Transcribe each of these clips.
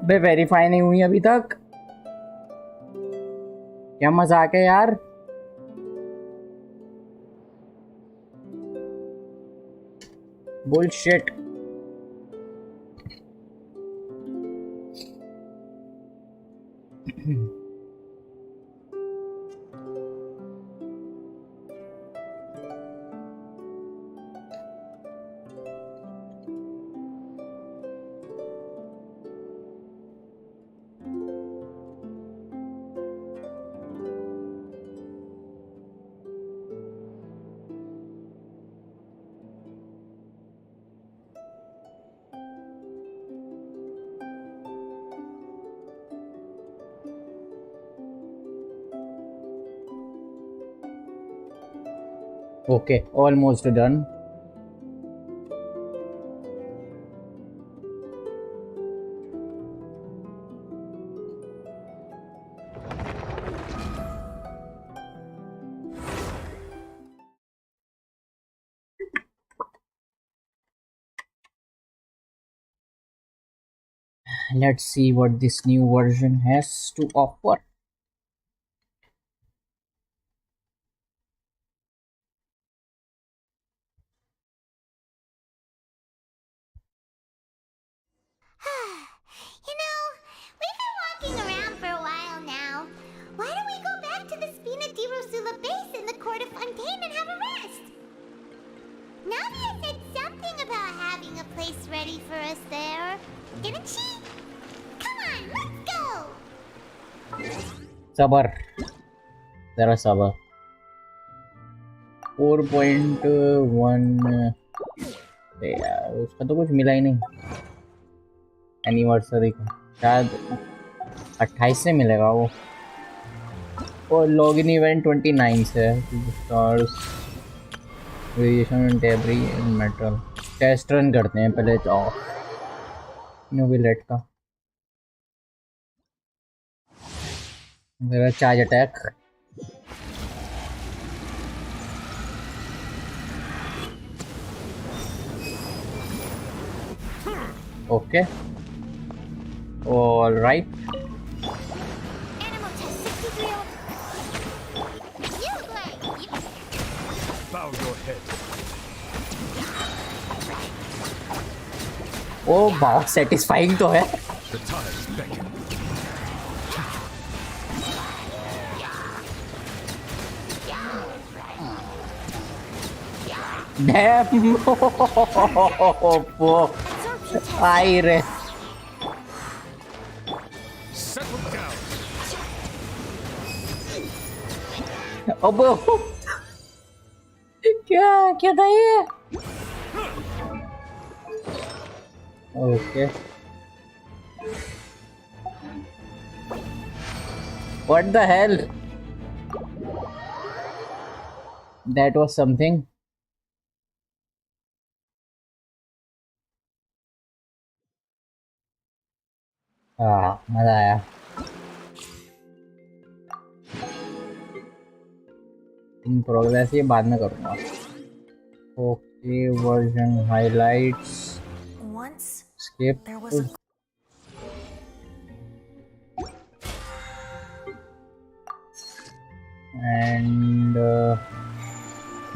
बे verify नहीं हुई अभी तक। क्या मजाक है यार। Bullshit. Okay, almost done. Let's see what this new version has to offer. You know, we've been walking around for a while now. Why don't we go back to the Spina di Rosula base in the Court of Fontaine and have a rest? Navia said something about having a place ready for us there, didn't she? Come on, let's go! सबर जरा सबर 4.1 यार उसका तो कुछ मिला ही नहीं anniversary का शायद 28 से मिलेगा वो और लॉगिन इवेंट 29 से stars variation debris and metal test run करते हैं पहले तो नोविलेट का मेरा charge attack okay all right oh बहुत सेटिस्फाइंग तो है डैम आई रे अब क्या क्या था ये okay what the hell that was something हाँ मजा आया इन प्रोग्रेस ये बाद में करूँगा okay version highlights skip and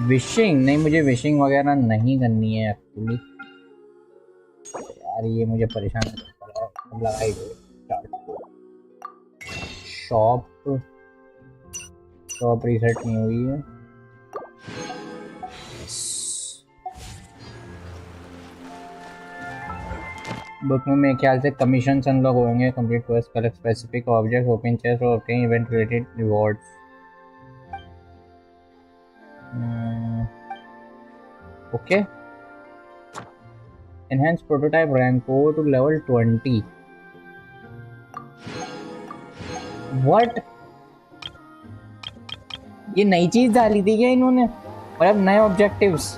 wishing नहीं मुझे विशिंग वगैरह नहीं करनी है एक्चुअली यार ये मुझे परेशान लगाई शॉप शॉप रीसेट नहीं हुई है बुक में मेरे ख्याल से कमीशन अनलॉक होंगे complete quest collect specific object open chest और obtain event related rewards okay enhance prototype rank go to level 20 what ये नई चीज डाली थी क्या इन्होंने मतलब नए ऑब्जेक्टिव्स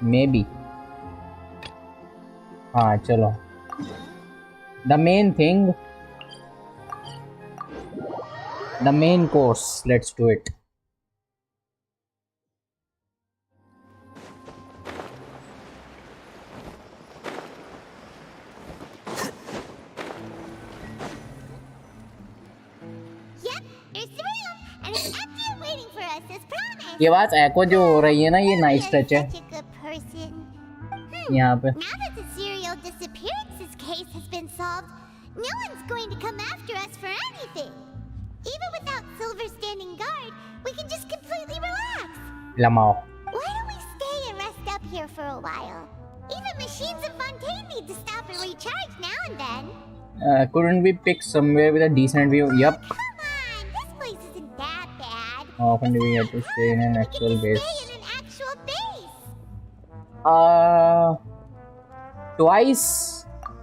मे बी हाँ चलो the main thing the main course let's do it ये बात एको जो हो रही है ना, ये नाइस टच है Such a good person. यहाँ पे. Now that the serial disappearances case has been solved, no one's going to come after us for anything. Even without Silver standing guard, we can just completely relax. लमाओ. Why don't we stay and rest up here for a while? Even machines in Fontaine need to stop and recharge now and then. Couldn't we pick somewhere with a decent view? Yup. Come on, this place isn't that bad. How often do we have to stay in an actual We base? can stay in an actual base. Twice.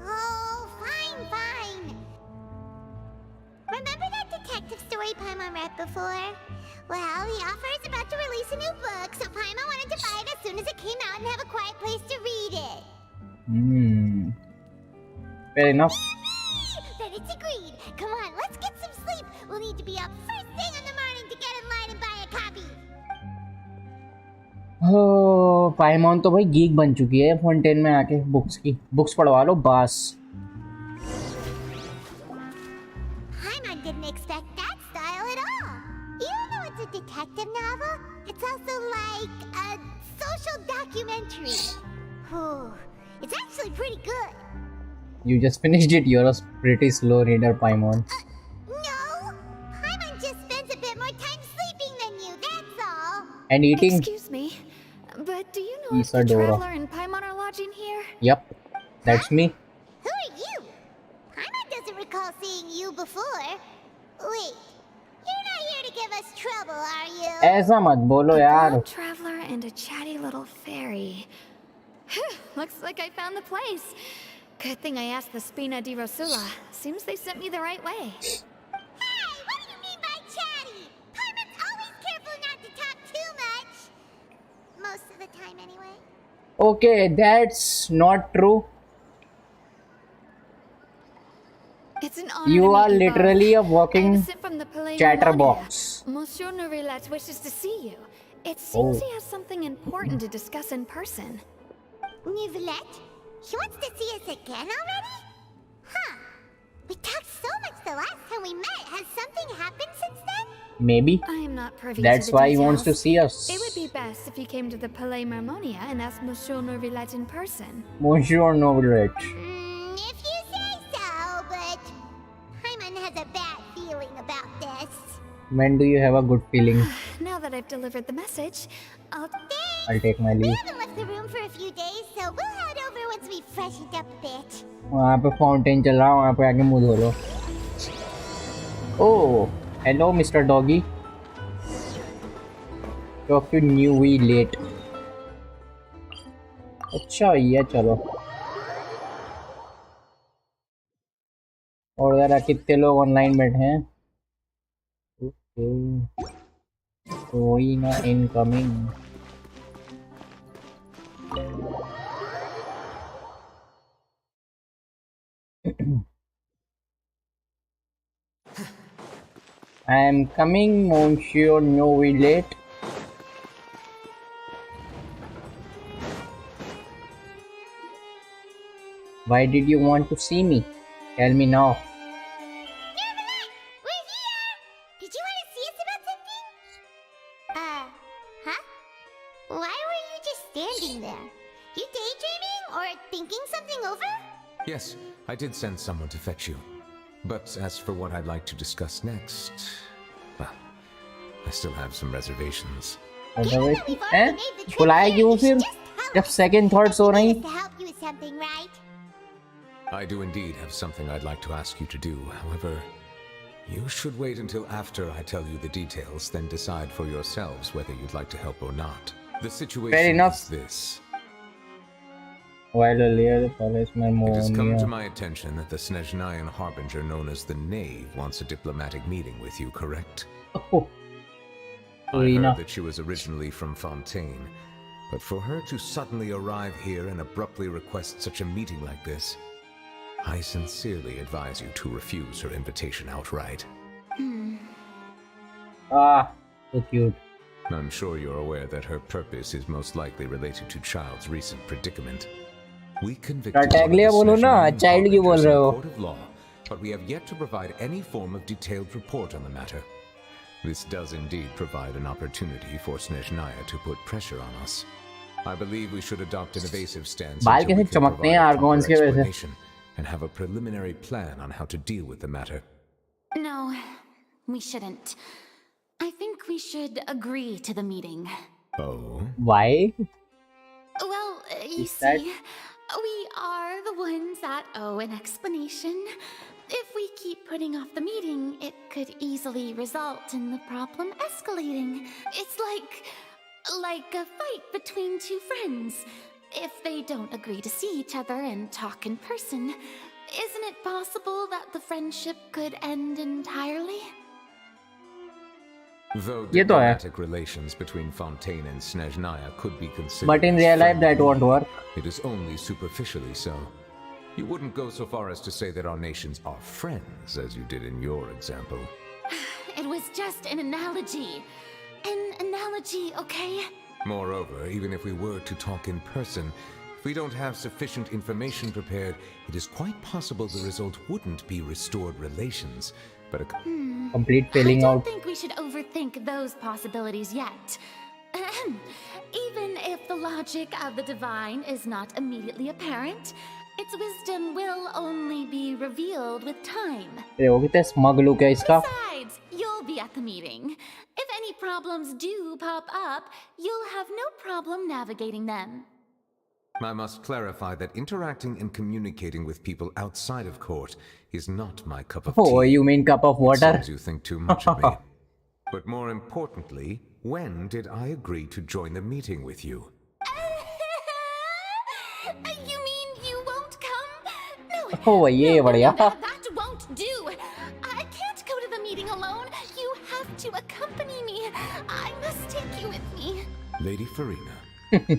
Oh, fine. Remember that detective story Paimon read before? Well, the author is about to release a new book, so Paimon wanted to buy it as soon as it came out and have a quiet place to read it. Fair enough. Then it's agreed. Come on, let's get some sleep. We'll need to be up first thing in the morning to get in line and buy a copy. पाइमॉन तो भाई geek बन चुकी है Fontaine में आके. Books पढ़वा लो बस. Paimon didn't expect that style at all. Even though it's a detective novel, it's also like a social documentary. It's actually pretty good. You just finished it. You're a pretty slow reader, Paimon. No, Paimon just spends a bit more time sleeping than you, that's all. And eating. Excuse me, but do you know if the Isadora. Traveler and Paimon are lodging here? Yep, that's me. Who are you? Paimon doesn't recall seeing you before. Wait, you're not here to give us trouble, are you? ऐसा मत बोलो A यार. blonde traveler and a chatty little fairy. Looks like I found the place. Good thing I asked the Spina di Rosula. Seems they sent me the right way. Hey, what do you mean by chatty? Paimon's always careful not to talk too much. Most of the time, anyway. Okay, that's not true. It's an honor You to are meet literally a both. walking I was sent from the Palais chatterbox. Melania. Monsieur Norilette wishes to see you. It seems he has something important to discuss in person. Nicolette? She wants to see us again already? Huh. We talked so much the last time we met. Has something happened since then? Maybe. I am not privy That's to the why details. he wants to see us. It would be best if he came to the Palais Marmonia and asked Monsieur Norilette in person. Monsieur Novelette. If you say so, but Paimon has a bad feeling about this. When do you have a good feeling? Now that I've delivered the message, I'll... I'll take my We leave. haven't left the room for a few days, so we'll head over once we've freshened up a bit. वहाँ पे fountain चल रहा है, वहाँ पे आके मुंह धो लो. Oh, hello, Mr. Doggy. Talk to new we late. अच्छा ये चलो. और ज़रा कितने लोग ऑनलाइन बैठे हैं? ओके. कोई ना incoming. I am coming, Monsieur Novelette. Why did you want to see me? Tell me now. Nicolette, we're here! Did you want to see us about something? Huh? Why were you just standing there? You daydreaming or thinking something over? Yes, I did send someone to fetch you. But as for what I'd like to discuss next, well, I still have some reservations. Given that we've already made the trip बुलाया here, क्यों you फिर? should just tell जब us. second thoughts हो रही. To help you with something, right? I do indeed have something I'd like to ask you to do. However, you should wait until after I tell you the details, then decide for yourselves whether you'd like to help or not. The situation enough. is this. While earlier the palace It has come to Marmonia. my attention that the Snezhnayan Harbinger known as the Knave wants a diplomatic meeting with you, correct? Oh, I heard Serena. that she was originally from Fontaine, but for her to suddenly arrive here and abruptly request such a meeting like this, I sincerely advise you to refuse her invitation outright. Ah, so cute. I'm sure you're aware that her purpose is most likely related to Child's recent predicament. We convicted one of the Tartaglia बोलो ना, Snezhnayan child क्यों बोल harbingers in रहे a हो? court of law, but we have yet to provide any form of detailed report on the matter. This does indeed provide an opportunity for Snezhnaya to put pressure on us. I believe we should adopt an evasive stance बाल until we कैसे can चमकते हैं provide a आर्गॉन्स proper के वजह से? explanation and have a preliminary plan on how to deal with the matter. No, we shouldn't. I think we should agree to the meeting. Oh? Why? Well, you Is that- see, we are the ones that owe an explanation. If we keep putting off the meeting, it could easily result in the problem escalating. It's like a fight between two friends. If they don't agree to see each other and talk in person, isn't it possible that the friendship could end entirely? Though ये तो है. diplomatic relations between Fontaine and Snezhnaya could be considered But in as real life, that friendly, won't work. it is only superficially so. You wouldn't go so far as to say that our nations are friends, as you did in your example. It was just an analogy. An analogy, okay? Moreover, even if we were to talk in person, if we don't have sufficient information prepared, it is quite possible the result wouldn't be restored relations, but a Complete failing I don't out. think we should overthink those possibilities yet. Ahem. Even if the logic of the divine is not immediately apparent, its wisdom will only be revealed with time. देखो कितना smug look है इसका. Besides, you'll be at the meeting. If any problems do pop up, you'll have no problem navigating them. I must clarify that interacting and communicating with people outside of court is not my cup of tea. Oh, you mean cup of water? Seems you think too much of me. But more importantly, when did I agree to join the meeting with you? You mean you won't come? No. Oh, ये बढ़िया. That won't do. I can't go to the meeting alone. You have to accompany me. I must take you with me. Lady Farina,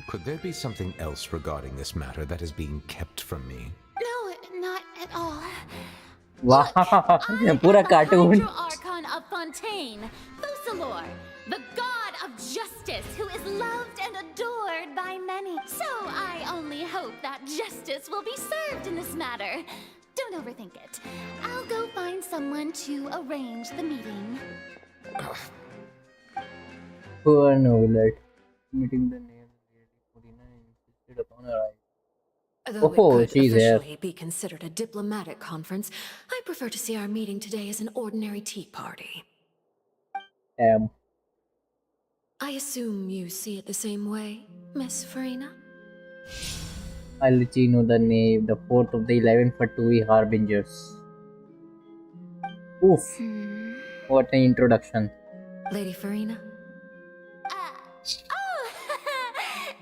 could there be something else regarding this matter that is being kept from me? No, not at all. वाह पूरा cartoon. Archon of Fontaine, Fussalor, the god of justice who is loved and adored by many. So I only hope that justice will be served in this matter. Don't overthink it. I'll go find someone to arrange the meeting. Poor Novelet. Meeting the name 49 insisted upon her eyes. Though Oh, it could she's there. officially be considered a diplomatic conference, I prefer to see our meeting today as an ordinary tea party. I assume you see it the same way, Miss Farina? I'll let you know the name, the 4th of the 11th Fatui Harbingers. Oof. What an introduction. Lady Farina? Oh,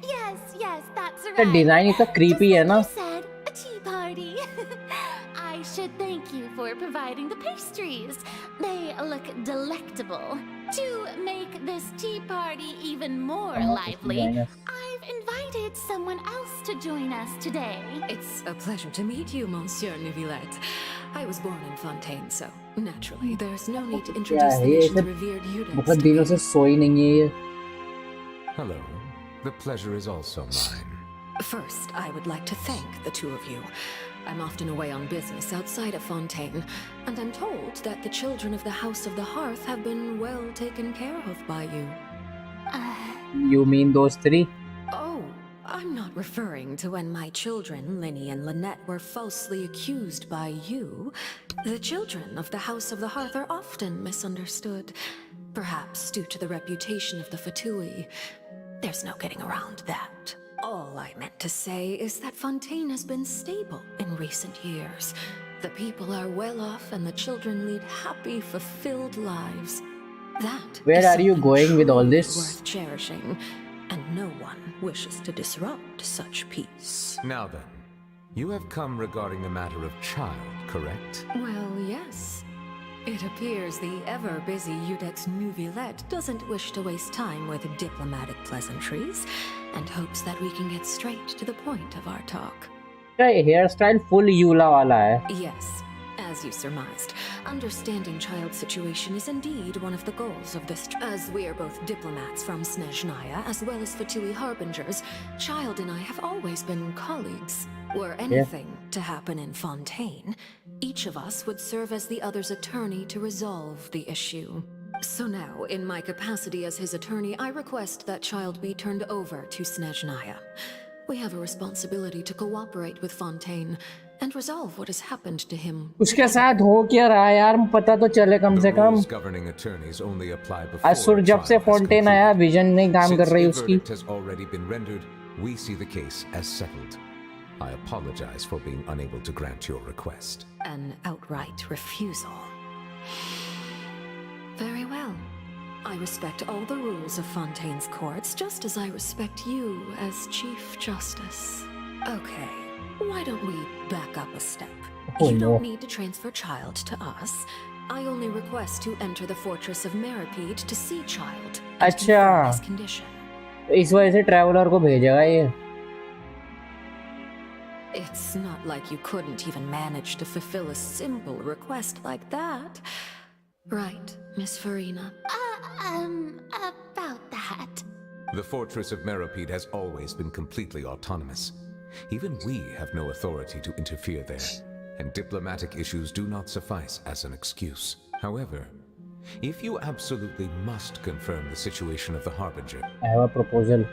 yes, that's right. The design is so creepy, Just है ना? like you said, a tea party. I should thank you for providing the pastries. They look delectable. To make this tea party even more lively, design. I've invited someone else to join us today. It's a pleasure to meet you, Monsieur Neuvillette. I was born in Fontaine, so naturally there's no need to introduce the ये nation's सब revered बहुत Eudes. दिनों से सोई नहीं है ये. Hello. The pleasure is also mine. First, I would like to thank the two of you. I'm often away on business outside of Fontaine, and I'm told that the children of the House of the Hearth have been well taken care of by you. You mean those three? Oh, I'm not referring to when my children, Linny and Lynette, were falsely accused by you. The children of the House of the Hearth are often misunderstood, perhaps due to the reputation of the Fatui. There's no getting around that. All I meant to say is that Fontaine has been stable in recent years. The people are well off and the children lead happy, fulfilled lives. That Where is are you something going with all truly this? worth cherishing, and no one wishes to disrupt such peace. Now then, you have come regarding the matter of child, correct? Well, yes. It appears the ever-busy Eudex Neuvillette doesn't wish to waste time with diplomatic pleasantries, and hopes that we can get straight to the point of our talk. क्या hair style full यूला वाला है. Yes, as you surmised, understanding child's situation is indeed one of the goals of this. As we are both diplomats from Snezhnaya, as well as Fatui Harbingers, Child and I have always been colleagues. Were anything to happen in Fontaine, each of us would serve as the other's attorney to resolve the issue. So now, in my capacity as his attorney, I request that child be turned over to Snezhnaya. We have a responsibility to cooperate with Fontaine and resolve what has happened to him. उसके साथ हो क्या रहा है यार, पता तो चले कम से The come. rules governing attorneys only apply before असुर a जब से trial has फोंटेन आया, concluded. विजन नहीं काम कर Since रही a उसकी. verdict has already been rendered, we see the case as settled. I apologize for being unable to grant your request. An outright refusal. Very well. I respect all the rules of Fontaine's courts, just as I respect you as Chief Justice. Okay, why don't we back up a step? Oh, You no. don't need to transfer child to us. I only request to enter the fortress of Meripede to see child and अच्छा. confirm his condition. इस वजह से traveller को भेजेगा ये. It's not like you couldn't even manage to fulfill a simple request like that. Right, Miss Farina? About that. The fortress of Meripede has always been completely autonomous. Even we have no authority to interfere there, and diplomatic issues do not suffice as an excuse. However, if you absolutely must confirm the situation of the Harbinger, I have a proposal.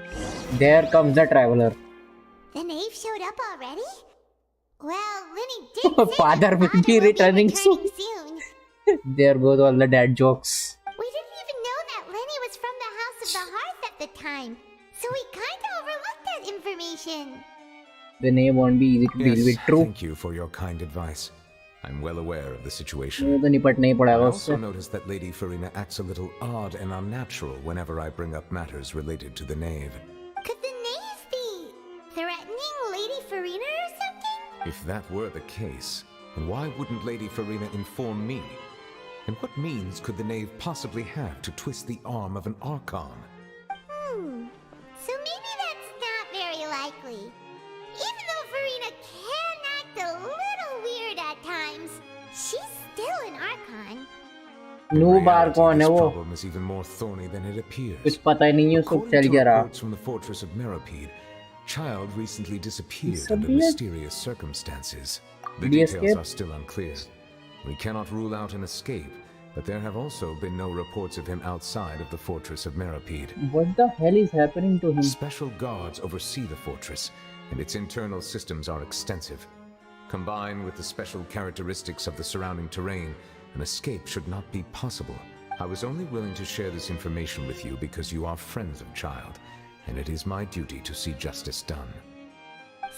There comes the traveler. The knave showed up already? Well, Lenny did say Father that will Father be will returning soon. There goes all the dad jokes. We didn't even know that Lenny was from the House of the Hearth at the time, so we kinda overlooked that information. The name won't be easy to deal with. True. thank you for your kind advice. I'm well aware of the situation. ये तो निपटना ही I पड़ेगा also उससे. noticed that Lady Farina acts a little odd and unnatural whenever I bring up matters related to the knave. Could the knave be threatening Lady Farina or something? If that were the case, then why wouldn't Lady Farina inform me? And what means could the knave possibly have to twist the arm of an Archon? So maybe that's not very likely. Even though Farina can act a little weird at times, she's still an Archon. In noob reality, Arcon है this वो. problem is even more thorny than it appears. कुछ पता ही नहीं है उसको According चल to क्या रहा. reports from the fortress of Meripede, Child recently disappeared under Disappeared? mysterious circumstances. The Did he details escape? are still unclear. We cannot rule out an escape, but there have also been no reports of him outside of the fortress of Meripede. What the hell is happening to him? Special guards oversee the fortress, and its internal systems are extensive. Combined with the special characteristics of the surrounding terrain, an escape should not be possible. I was only willing to share this information with you because you are friends of Child, and it is my duty to see justice done.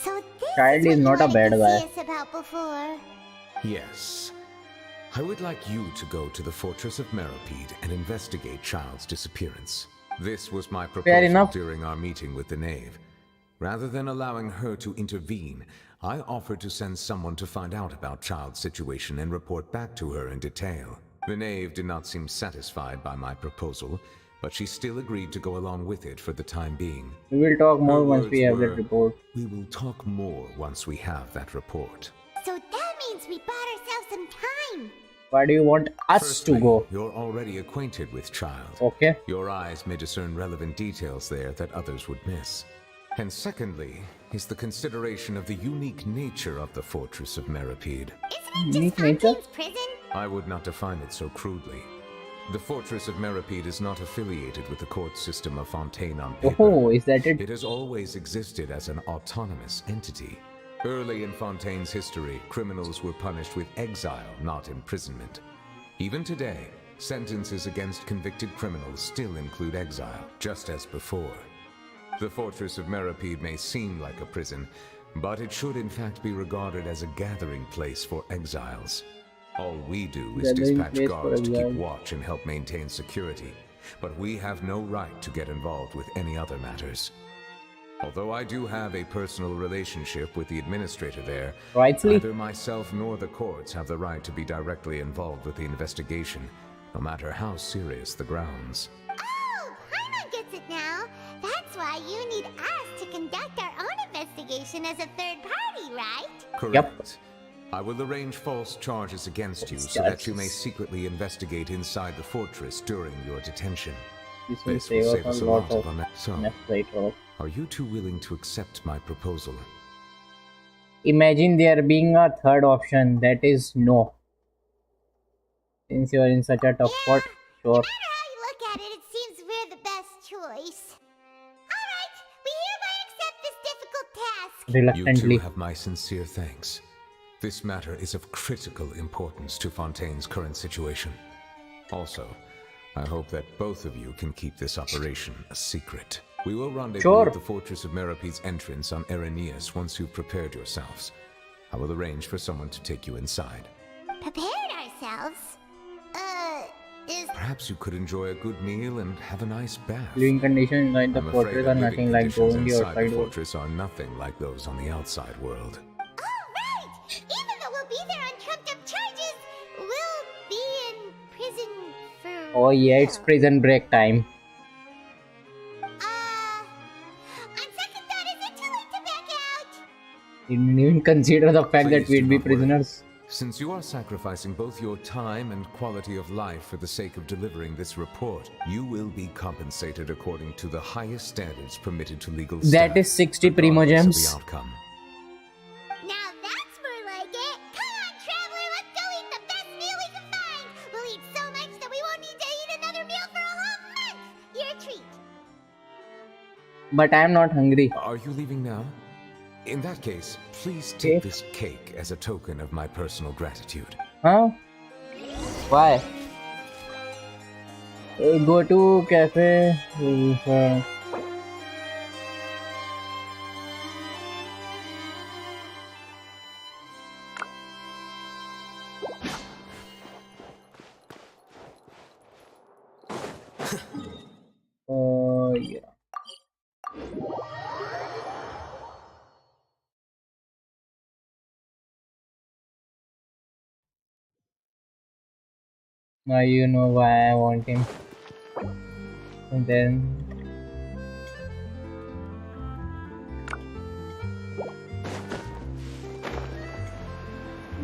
So this Child is is what not you a wanted bad to guy. see us about before. Yes. I would like you to go to the fortress of Meripede and investigate Child's disappearance. This was my proposal enough. during our meeting with the knave. Rather than allowing her to intervene, I offered to send someone to find out about Child's situation and report back to her in detail. The knave did not seem satisfied by my proposal, but she still agreed to go along with it for the time being. We will talk more Her once we words have that were, report. "We will talk more once we have that report." So that means we bought ourselves some time. Why do you want us Firstly, to go? you're already acquainted with Child. Okay. Your eyes may discern relevant details there that others would miss. And secondly, is the consideration of the unique nature of the fortress of Meripede. Isn't it Unique just nature? Fontaine's prison? I would not define it so crudely. The fortress of Meripede is not affiliated with the court system of Fontaine on paper. Oh, is that it? It has always existed as an autonomous entity. Early in Fontaine's history, criminals were punished with exile, not imprisonment. Even today, sentences against convicted criminals still include exile, just as before. The fortress of Meripede may seem like a prison, but it should in fact be regarded as a gathering place for exiles. All we do is Gathering dispatch place for guards to keep exiles. watch and help maintain security, but we have no right to get involved with any other matters. Although I do have a personal relationship with the administrator there, Rightfully. neither myself nor the courts have the right to be directly involved with the investigation, no matter how serious the grounds. Oh, Paimon gets it now. That's why you need us to conduct our own investigation as a third party, right? Correct. I will arrange false charges against you so that you may secretly investigate inside the fortress during your detention. This will This will save save us us a a lot lot of of So, later. are you two willing to accept my proposal? Imagine there being a third option, that is no. Since you are in such a tough spot. Sure. matter how you look at it, it seems we're the best choice. Alright, we hereby accept this difficult task. You Reluctantly. too have my sincere thanks. This matter is of critical importance to Fontaine's current situation. Also, I hope that both of you can keep this operation a secret. We will rendezvous Sure. at the Fortress of Merope's entrance on Eraneus once you've prepared yourselves. I will arrange for someone to take you inside. Prepared ourselves? Is... Perhaps you could enjoy a good meal and have a nice bath. Living conditions inside the I'm afraid fortress that are living nothing like conditions going the inside outside the world. fortress are nothing like those on the outside world. Oh, right! Even though we'll be there on trumped-up charges, we'll be in prison for... Oh yeah, it's real. prison break time. On second thought, is it too late to back out? You didn't even consider the fact that Please do we'd be not worry. prisoners. Since you are sacrificing both your time and quality of life for the sake of delivering this report, you will be compensated according to the highest standards permitted to legal staff. That is 60 primo regardless of gems. the outcome. Now that's more like it! Come on, traveler, let's go eat the best meal we can find! We'll eat so much that we won't need to eat another meal for a whole month! You're a treat! But I am not hungry. Are you leaving now? In that case, please Cake? take this cake as a token of my personal gratitude. Huh? Why? Go to cafe. Oh yeah. Now you know why I want him. And then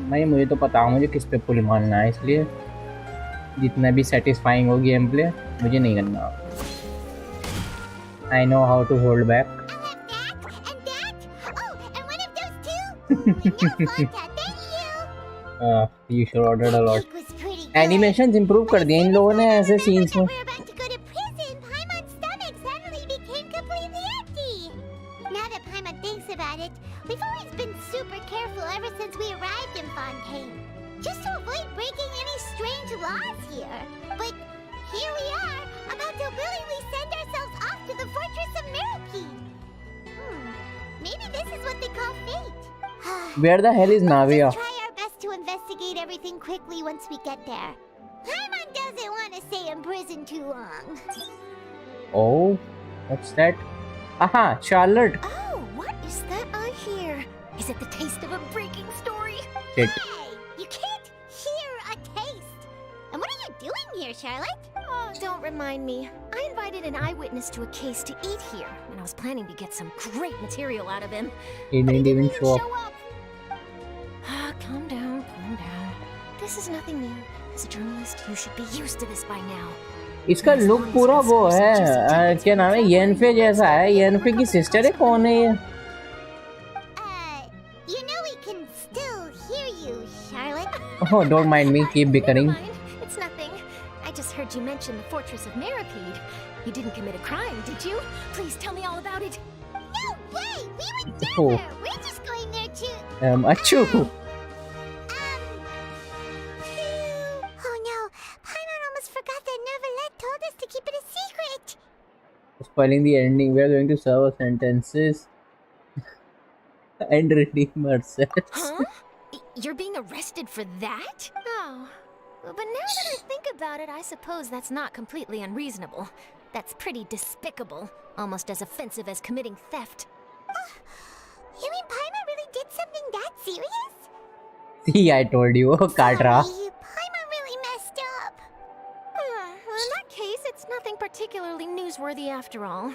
भाई मुझे तो पता है मुझे किस पे पुल मारना है, इसलिए जितना भी सेटिस्फाइंग हो गेम प्ले मुझे नहीं करना. I know how to hold back. I'll have that, and that! Oh, and one of those two? No vodka, thank you! You sure ordered a lot. Cake was pretty good. Animations improve कर दिए इन लोगों ने ऐसे scenes में. We're about to go to prison. Paimon's stomach suddenly became completely empty. Now that Paimon thinks about it, we've always been super careful ever since we arrived in Fontaine, just to avoid breaking any strange laws here. But here we are, about to willingly send ourselves off to the Fortress of Meropide. Maybe this is what they call fate. Where the hell is Navia? Let's try our best to investigate everything quickly once we get there. Paimon doesn't want to stay in prison too long. Oh, what's that? Aha, Charlotte. Oh, what is that I hear? Is it the taste of a breaking story? Shit. Hey, you can't hear a taste. And what are you doing here, Charlotte? Oh, don't remind me. I invited an eyewitness to a case to eat here, and I was planning to get some great material out of him. He But didn't even show up. up. Calm down, calm down. This is nothing new. As a journalist, you should be used to this by now. इसका look पूरा वो है क्या नाम है येनफे जैसा है. येनफे की सिस्टर है, कौन है ये? You know we can still hear you, Charlotte. Oh, don't mind me, keep bickering. Never mind. It's nothing. I just heard you mention the Fortress of Meropide. You didn't commit a crime, did you? Please tell me all about it. No way! We would never! Oh. We're just going there to... Achoo. Oh no! Paimon almost forgot that Neverlet told us to keep it a secret! Spoiling the ending, we are going to serve our sentences and redeem ourselves. Huh? You're being arrested for that? Oh. But now that I think about it, I suppose that's not completely unreasonable. That's pretty despicable. Almost as offensive as committing theft. You mean Paimon really did something that serious? See, I told you, काट रहा. Sorry, Paimon really messed up. Well, in that case, it's nothing particularly newsworthy after all.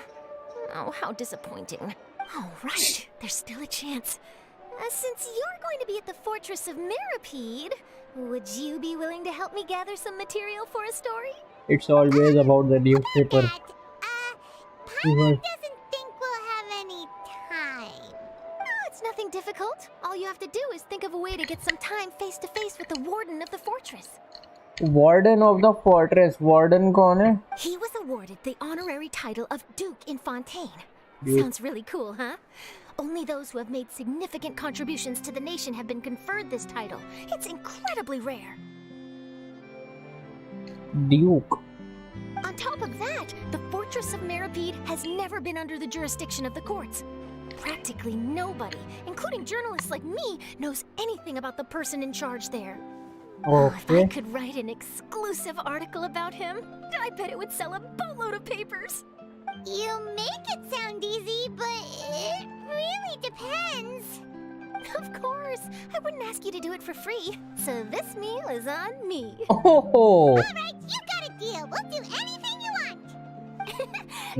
Oh, how disappointing. Oh, right. There's still a chance. Since you're going to be at the Fortress of Meropide, would you be willing to help me gather some material for a story? It's always about the newspaper. Paimon doesn't think we'll have any time. No, it's nothing difficult. All you have to do is think of a way to get some time face to face with the warden of the fortress. Warden of the fortress, warden कौन है? He was awarded the honorary title of Duke in Fontaine. Duke. Sounds really cool, huh? Only those who have made significant contributions to the nation have been conferred this title. It's incredibly rare. Duke. On top of that, the Fortress of Meripede has never been under the jurisdiction of the courts. Practically nobody, including journalists like me, knows anything about the person in charge there. If I Okay. could write an exclusive article about him, I bet it would sell a boatload of papers. You make it sound easy, but it really depends. Of course, I wouldn't ask you to do it for free. So this meal is on me. Oh, All right, you got a deal. We'll do anything you want.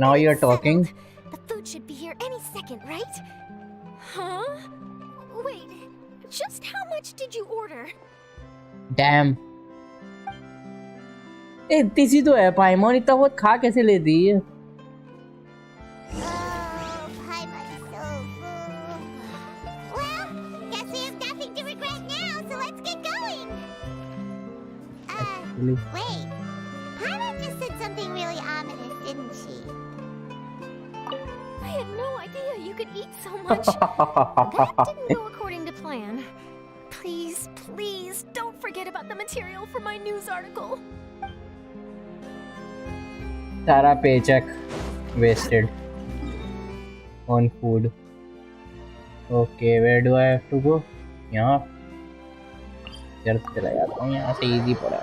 now you're Settled. talking. The food should be here any second, right? Huh? Wait, just how much did you order? Damn. ए इतनी सी तो है पाइमोन, इतना बहुत खा कैसे लेती है? Oh, pie money's so full. Well, guess we have nothing to regret now, so let's get going. Actually. Wait. Paimon just said something really ominous, didn't she? I had no idea you could eat so much. That didn't go according to plan. Please, please, don't forget about the material for my news article. सारा paycheck wasted on food. Okay, where do I have to go? यहाँ इधर चला जाता हूँ, यहाँ से easy पड़ा.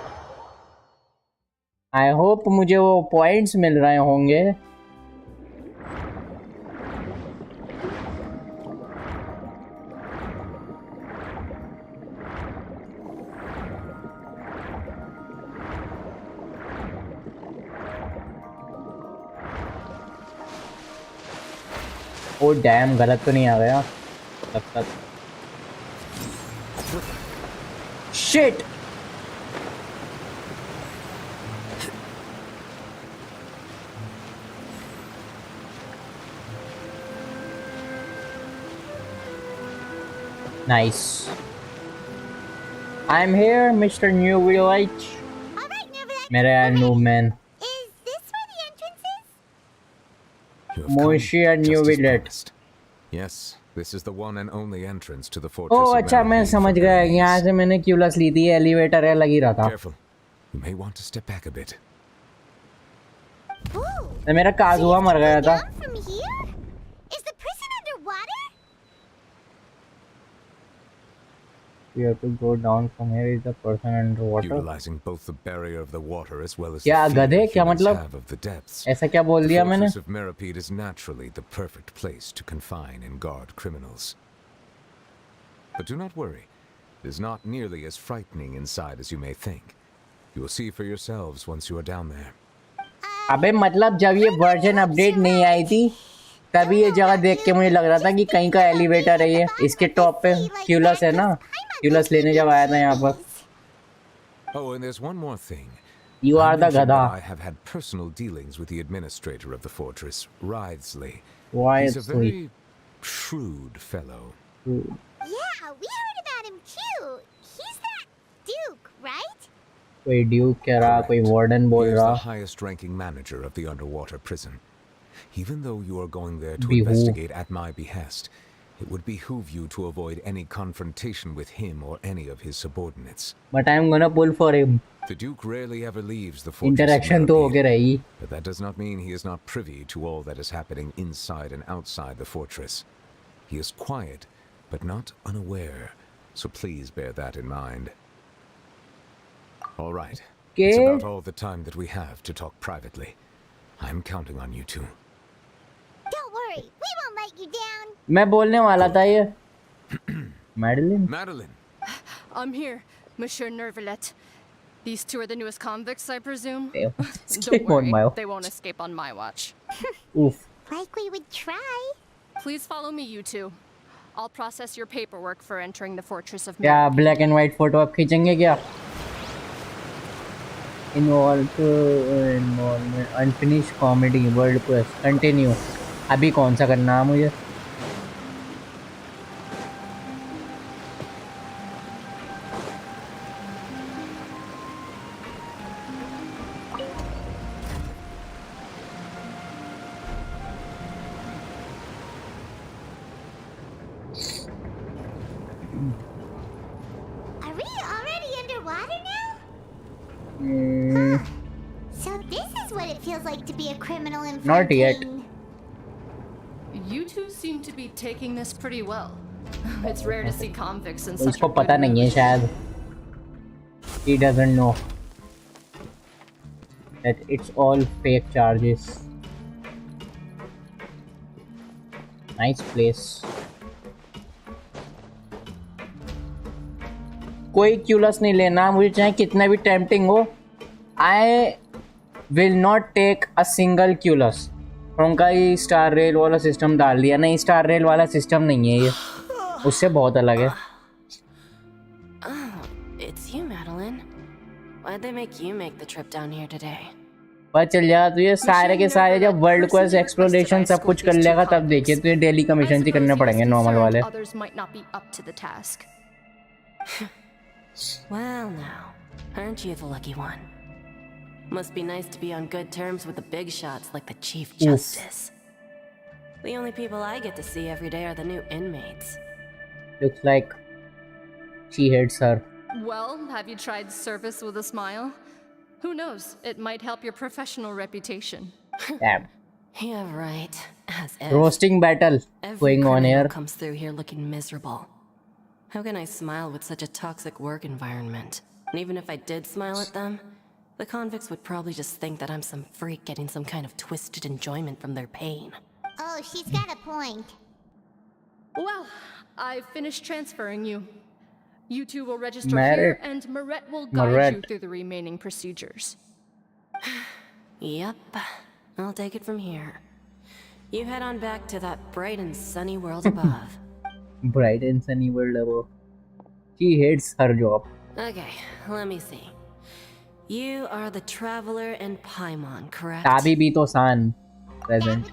I hope मुझे वो points मिल रहे होंगे. ओ डैम, गलत तो नहीं आ गया तब तक? Shit. Nice. I am here mister new village. All right, Neverland. मेरा new man. Is this where the entrance is? You have come Moishi and just New as Village. promised. Yes, this is the one and only entrance to the oh fortress. of अच्छा, मैं Meripede समझ from गया. Bernice. यहाँ से मैंने क्यूलस ली थी, elevator है, लगी रहा था. Careful. You may want to step back a bit. Ooh. मेरा काजुआ मर गया था. Down from here? Is the prison underwater? You have to go down from here. Is the person underwater? Utilizing both the barrier of the water as well as क्या the fear गधे? क्या humans मतलब? have of the depths. ऐसा क्या बोल The दिया मैंने? fortress of Meripede is naturally the perfect place to confine and guard criminals. But do not worry. It is not nearly as frightening inside as you may think. You will see for yourselves once you are down there. अबे मतलब जब ये version update नहीं आई थी तभी ये जगह देख के मुझे लग रहा था कि कहीं का एलिवेटर है ये. इसके टॉप पे क्यूलस है ना, क्यूलस लेने जब आया था यहाँ पर. Oh, and there's one more thing. You I are the mentioned gada. that I have had personal dealings with the administrator of the fortress, Wriothesley. Why He's a it's very shrewd fellow. Yeah, we heard about him too. He's that Duke, right? कोई Duke कह रहा, कोई Correct. Warden बोल He is रहा. the highest-ranking manager of the underwater prison. Even though you are going there to Behoove. investigate at my behest, it would behoove you to avoid any confrontation with him or any of his subordinates. But I'm gonna pull for him. The Duke rarely ever leaves the fortress of Interaction तो Meripede, होके रहेगी. but that does not mean he is not privy to all that is happening inside and outside the fortress. He is quiet, but not unaware, so please bear that in mind. All right. It's Okay. about all the time that we have to talk privately. I'm counting on you two. Don't worry, we won't let you down. मैं बोलने वाला था ये. Madeline. Madeline! I'm here, Monsieur Nervalet. These two are the newest convicts, I presume? Escape Don't on worry, my. they won't escape on my watch. Oof. Like we would try. Please follow me, you two. I'll process your paperwork for entering the Fortress of क्या Meripede. Black and white photo आप खींचेंगे क्या? Involvement unfinished comedy world quest continue. अभी कौन सा करना है मुझे? feels like to be a criminal in Not yet. Fontaine. You two seem to be taking this pretty well. It's rare to see convicts in such a उसको good पता नहीं है mood. शायद. He doesn't know that it's all fake charges. Nice place. कोई क्यूलस नहीं लेना, मुझे चाहे कितना भी टेम्पटिंग हो. I will not take a single क्यूलस. उनका ही स्टार रेल वाला सिस्टम डाल दिया. नहीं, स्टार रेल वाला सिस्टम नहीं है ये, उससे बहुत अलग है. It's you, Madeline. Why'd they make you make the trip down here today? पता चल जाएगा तुझे सारे के सारे. जब वर्ल्ड क्वेस्ट एक्सप्लोरेशन सब कुछ कर लेगा तब देखिए तुझे डेली का मिशन ही करने पड़ेंगे नॉर्मल वाले. Others might not be up to the task. Well, now, aren't you the lucky one? Must be nice to be on good terms with the big shots like the Chief Justice. The only people I get to see every day are the new inmates. Looks like she hates her. Well, have you tried service with a smile? Who knows? It might help your professional reputation. Damn. Yeah, right. As if Roasting battle every going on criminal here. comes through here looking miserable. How can I smile with such a toxic work environment? And even if I did smile at them, the convicts would probably just think that I'm some freak getting some kind of twisted enjoyment from their pain. Oh, she's got a point. Well, I've finished transferring you. You two will register Maret. here, and Maret will guide you Maret. through the remaining procedures. Yep, I'll take it from here. You head on back to that bright and sunny world above. Bright and sunny world above. She hates her job. Okay, let me see. You are the Traveler in Paimon, correct? Tabi bhi to san present.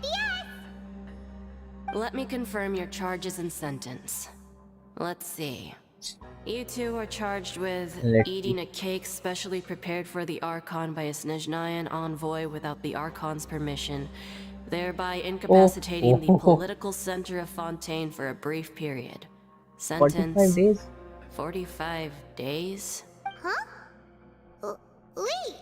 Let me confirm your charges and sentence. Let's see. You two are charged with Let's eating a cake specially prepared for the Archon by a Snezhnayan envoy without the Archon's permission, thereby incapacitating the political center of Fontaine for a brief period. 45 Sentence: days? 45 days? Huh? Wait,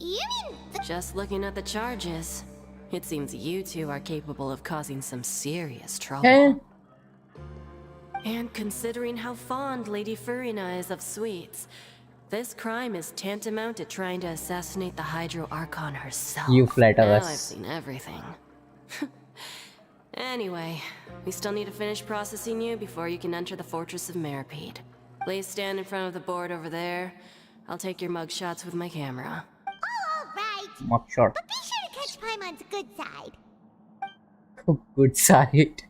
you mean Just looking at the charges, it seems you two are capable of causing some serious trouble. Eh? And considering how fond Lady Furina is of sweets, this crime is tantamount to trying to assassinate the Hydro Archon herself. You flatter Now us. I've seen everything. Anyway, we still need to finish processing you before you can enter the Fortress of Meripede. Please stand in front of the board over there. I'll take your mug shots with my camera. all right? Mugshot. But be sure to catch Paimon's good side. Good side.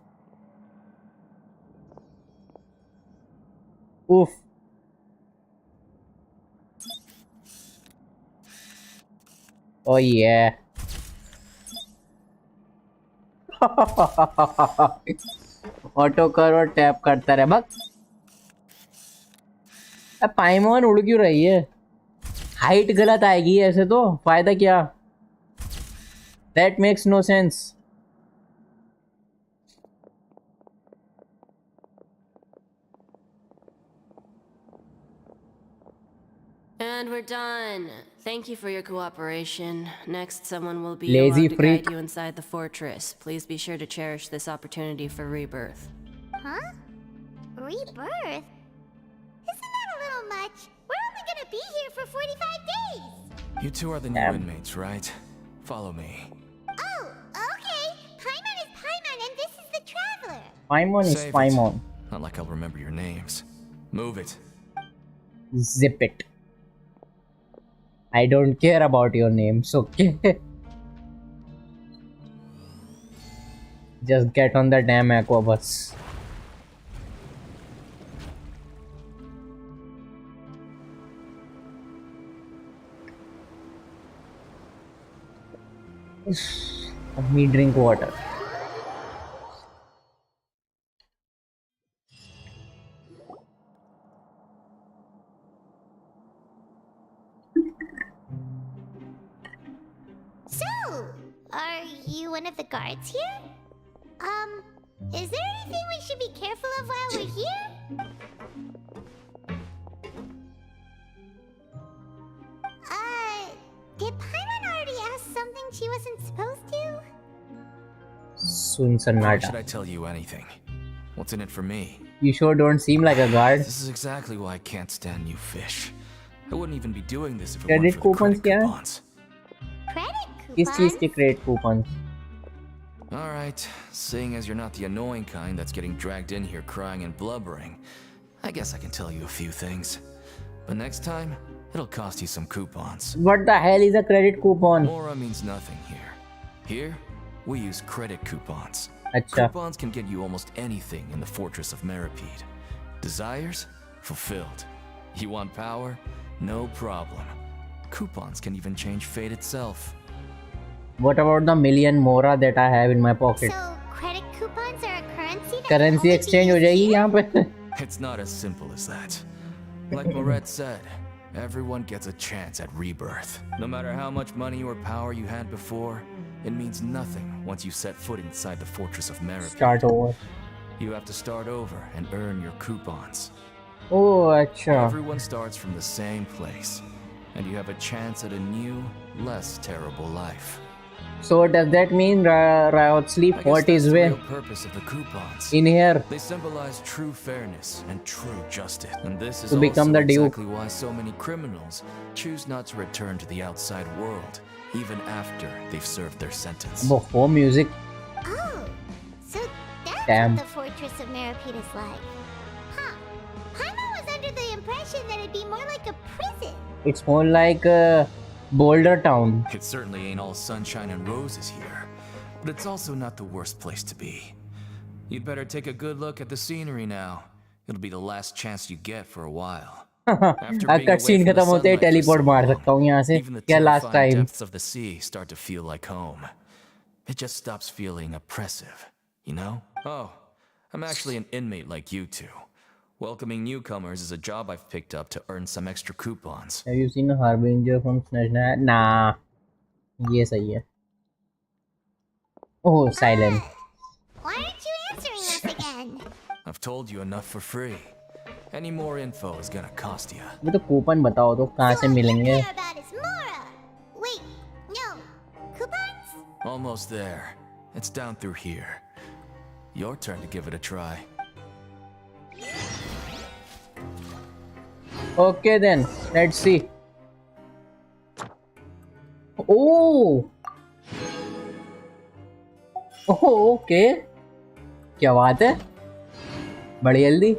Oof. Oh yeah. Auto कर और tap करता रहे बक. अब पाइमॉन उड़ क्यों रही है? Height गलत आएगी ऐसे तो फायदा क्या? That makes no sense. And we're done. Thank you for your cooperation. Next, someone will be Lazy allowed to freak. guide you inside the fortress. Please be sure to cherish this opportunity for rebirth. Huh? Rebirth? Isn't that a little much? We're only gonna be here for 45 days. You two are the new Damn. inmates, right? Follow me. Oh, okay. Paimon is Paimon and this is the Traveler. Paimon is Save it. Paimon. Not like I'll remember your names. Move it. Zip it. I don't care about your names, okay? Just get on the damn aqua bus. Let me drink water. So, are you one of the guards here? Is there anything we should be careful of while we're here? Did Paimon already ask something when she wasn't supposed to? Why Sun should Sannata. I tell you anything? What's in it for me? You sure don't seem like a guard. This is exactly why I can't stand you fish. I wouldn't even be doing this if it Credit weren't for the coupons credit क्या है? coupons. Credit किस चीज coupons? के credit coupons? Alright, seeing as you're not the annoying kind that's getting dragged in here crying and blubbering, I guess I can tell you a few things. But next time, it'll cost you some coupons. What the hell is a credit coupon? Mora means nothing here. Here, we use credit coupons. अच्छा. Coupons can get you almost anything in the Fortress of Meripede. Desires? Fulfilled. You want power? No problem. Coupons can even change fate itself. What about the million Mora that I have in my pocket? So, credit coupons are a currency that Currency can only exchange be हो used जाएगी here? यहाँ पे. It's not as simple as that. Like Moret said, everyone gets a chance at rebirth. No matter how much money or power you had before, it means nothing once you set foot inside the Fortress of Meripede. Start over. You have to start over and earn your coupons. Oh, अच्छा. Everyone starts from the same place, and you have a chance at a new, less terrible life. So does that mean Riot's I guess fought that's his the way real purpose of the coupons. in here They symbolize true fairness and true justice. And this is to become also the Duke? exactly why so many criminals choose not to return to the outside world, even after they've served their sentence. Oh, music. Oh, so that's Damn. what the Fortress of Meripede is like. Huh. Paimon was under the impression that it'd be more like a prison. It's more like Boulder Town. It certainly ain't all sunshine and roses here, but it's also not the worst place to be. You'd better take a good look at the scenery now. It'll be the last chance you get for a while. After being अगर away scene from the खत्म होते ही sunlight for teleport so मार long, सकता हूँ यहाँ से. even the क्या last terrifying time? depths of the sea start to feel like home. It just stops feeling oppressive, you know? Oh, I'm actually an inmate like you two. Welcoming newcomers is a job I've picked up to earn some extra coupons. Have you seen Harbinger from Snatch? Nah. ये सही है. Oh, silent. Why aren't you answering us again? I've told you enough for free. Any more info is gonna cost you. ये तो coupon बताओ तो कहाँ से So all you मिलेंगे? care about is Mora. Wait, no. Coupons? Almost there. It's down through here. Your turn to give it a try. Okay then, let's see. Oh, okay. क्या बात है? बड़ी जल्दी.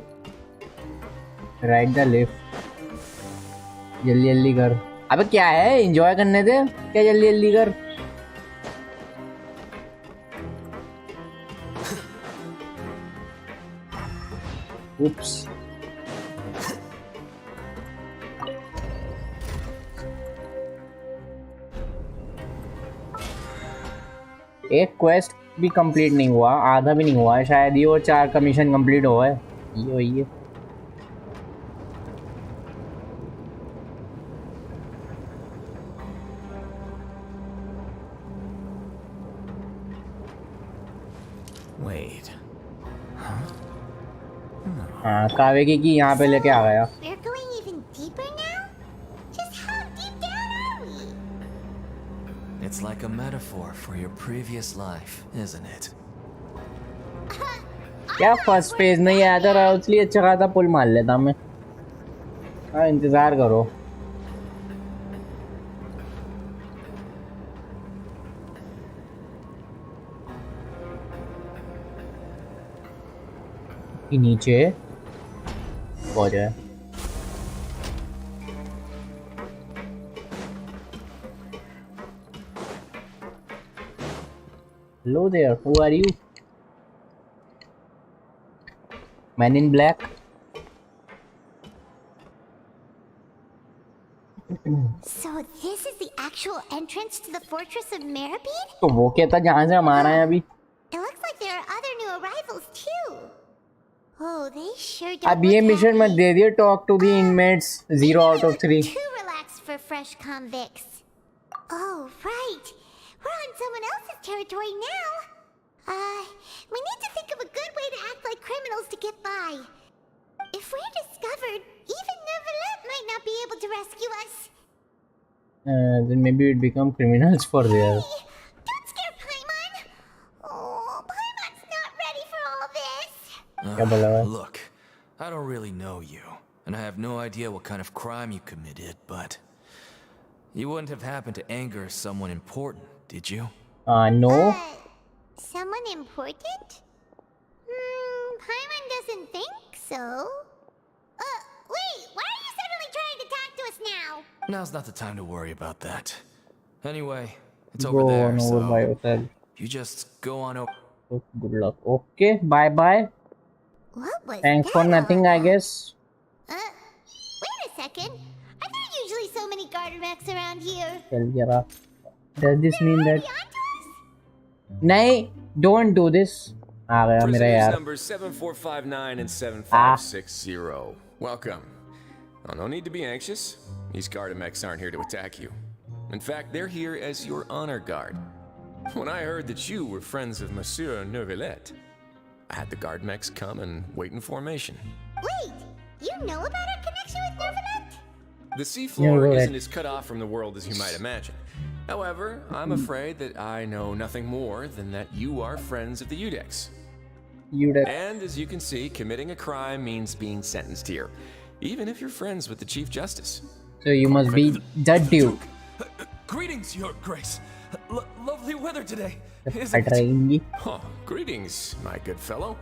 Right the left. जल्दी जल्दी कर. अबे क्या है? Enjoy करने दे. क्या जल्दी जल्दी कर? Oops. एक क्वेस्ट भी कंप्लीट नहीं हुआ, आधा भी नहीं हुआ है शायद ये, और 4 कमीशन कंप्लीट हुआ है. ये वही है. Wait. हाँ, कावेगी की यहाँ पे लेके आ गया. We're going even deeper now? Just how deep down are we? It's like a metaphor for your previous life, isn't it? क्या फर्स्ट पेज नहीं आया था राउत, इसलिए अच्छा खासा पुल मार लेता मैं. हाँ, इंतजार करो. ये नीचे हो जाए. Hello there, who are you? Man in black. So this is the actual entrance to the Fortress of Meripede? तो वो क्या था जहाँ से हम आ रहे हैं अभी? It looks like there are other new arrivals too. Oh, they sure don't अब ये look मिशन मत happy. दे दिए. Talk to the inmates. 0 out of 3. Too relaxed for fresh convicts. Oh, right. We're on someone else's territory now. We need to think of a good way to act like criminals to get by. If we're discovered, even Neverlet might not be able to rescue us. Then maybe we'd become criminals for there. Hey, क्या बोला है? Look, I don't really know you, and I have no idea what kind of crime you committed, but you wouldn't have happened to anger someone important, did you? No. Someone important? Paimon doesn't think so. Wait, why are you suddenly trying to talk to us now? Now's not the time to worry about that. Anyway, it's Go over there, on over by yourself. you just go on over. Good luck. Okay, bye bye. What was Thanks that for nothing, all I about? guess. Wait a second. Are there usually so many garter mechs around here? चल जरा. Does this mean that? Already onto us? नहीं, don't do this. आ गया मेरा Prisoners यार. numbers 7459 and 7560. Welcome. Oh, no need to be anxious. These Gardamex aren't here to attack you. In fact, they're here as your honor guard. When I heard that you were friends of Monsieur Neuvillette, I had the Gardamex come and wait in formation. Wait, you know about our connection with Neuvillette? The seafloor Neuvillette. isn't as cut off from the world as you might imagine. However, I'm afraid that I know nothing more than that you are friends of the Udex. And as you can see, committing a crime means being sentenced here, even if you're friends with the Chief Justice. So you must be the Duke. Greetings, Your Grace. Lovely weather today. Atraएंगी. Oh, greetings, my good fellow.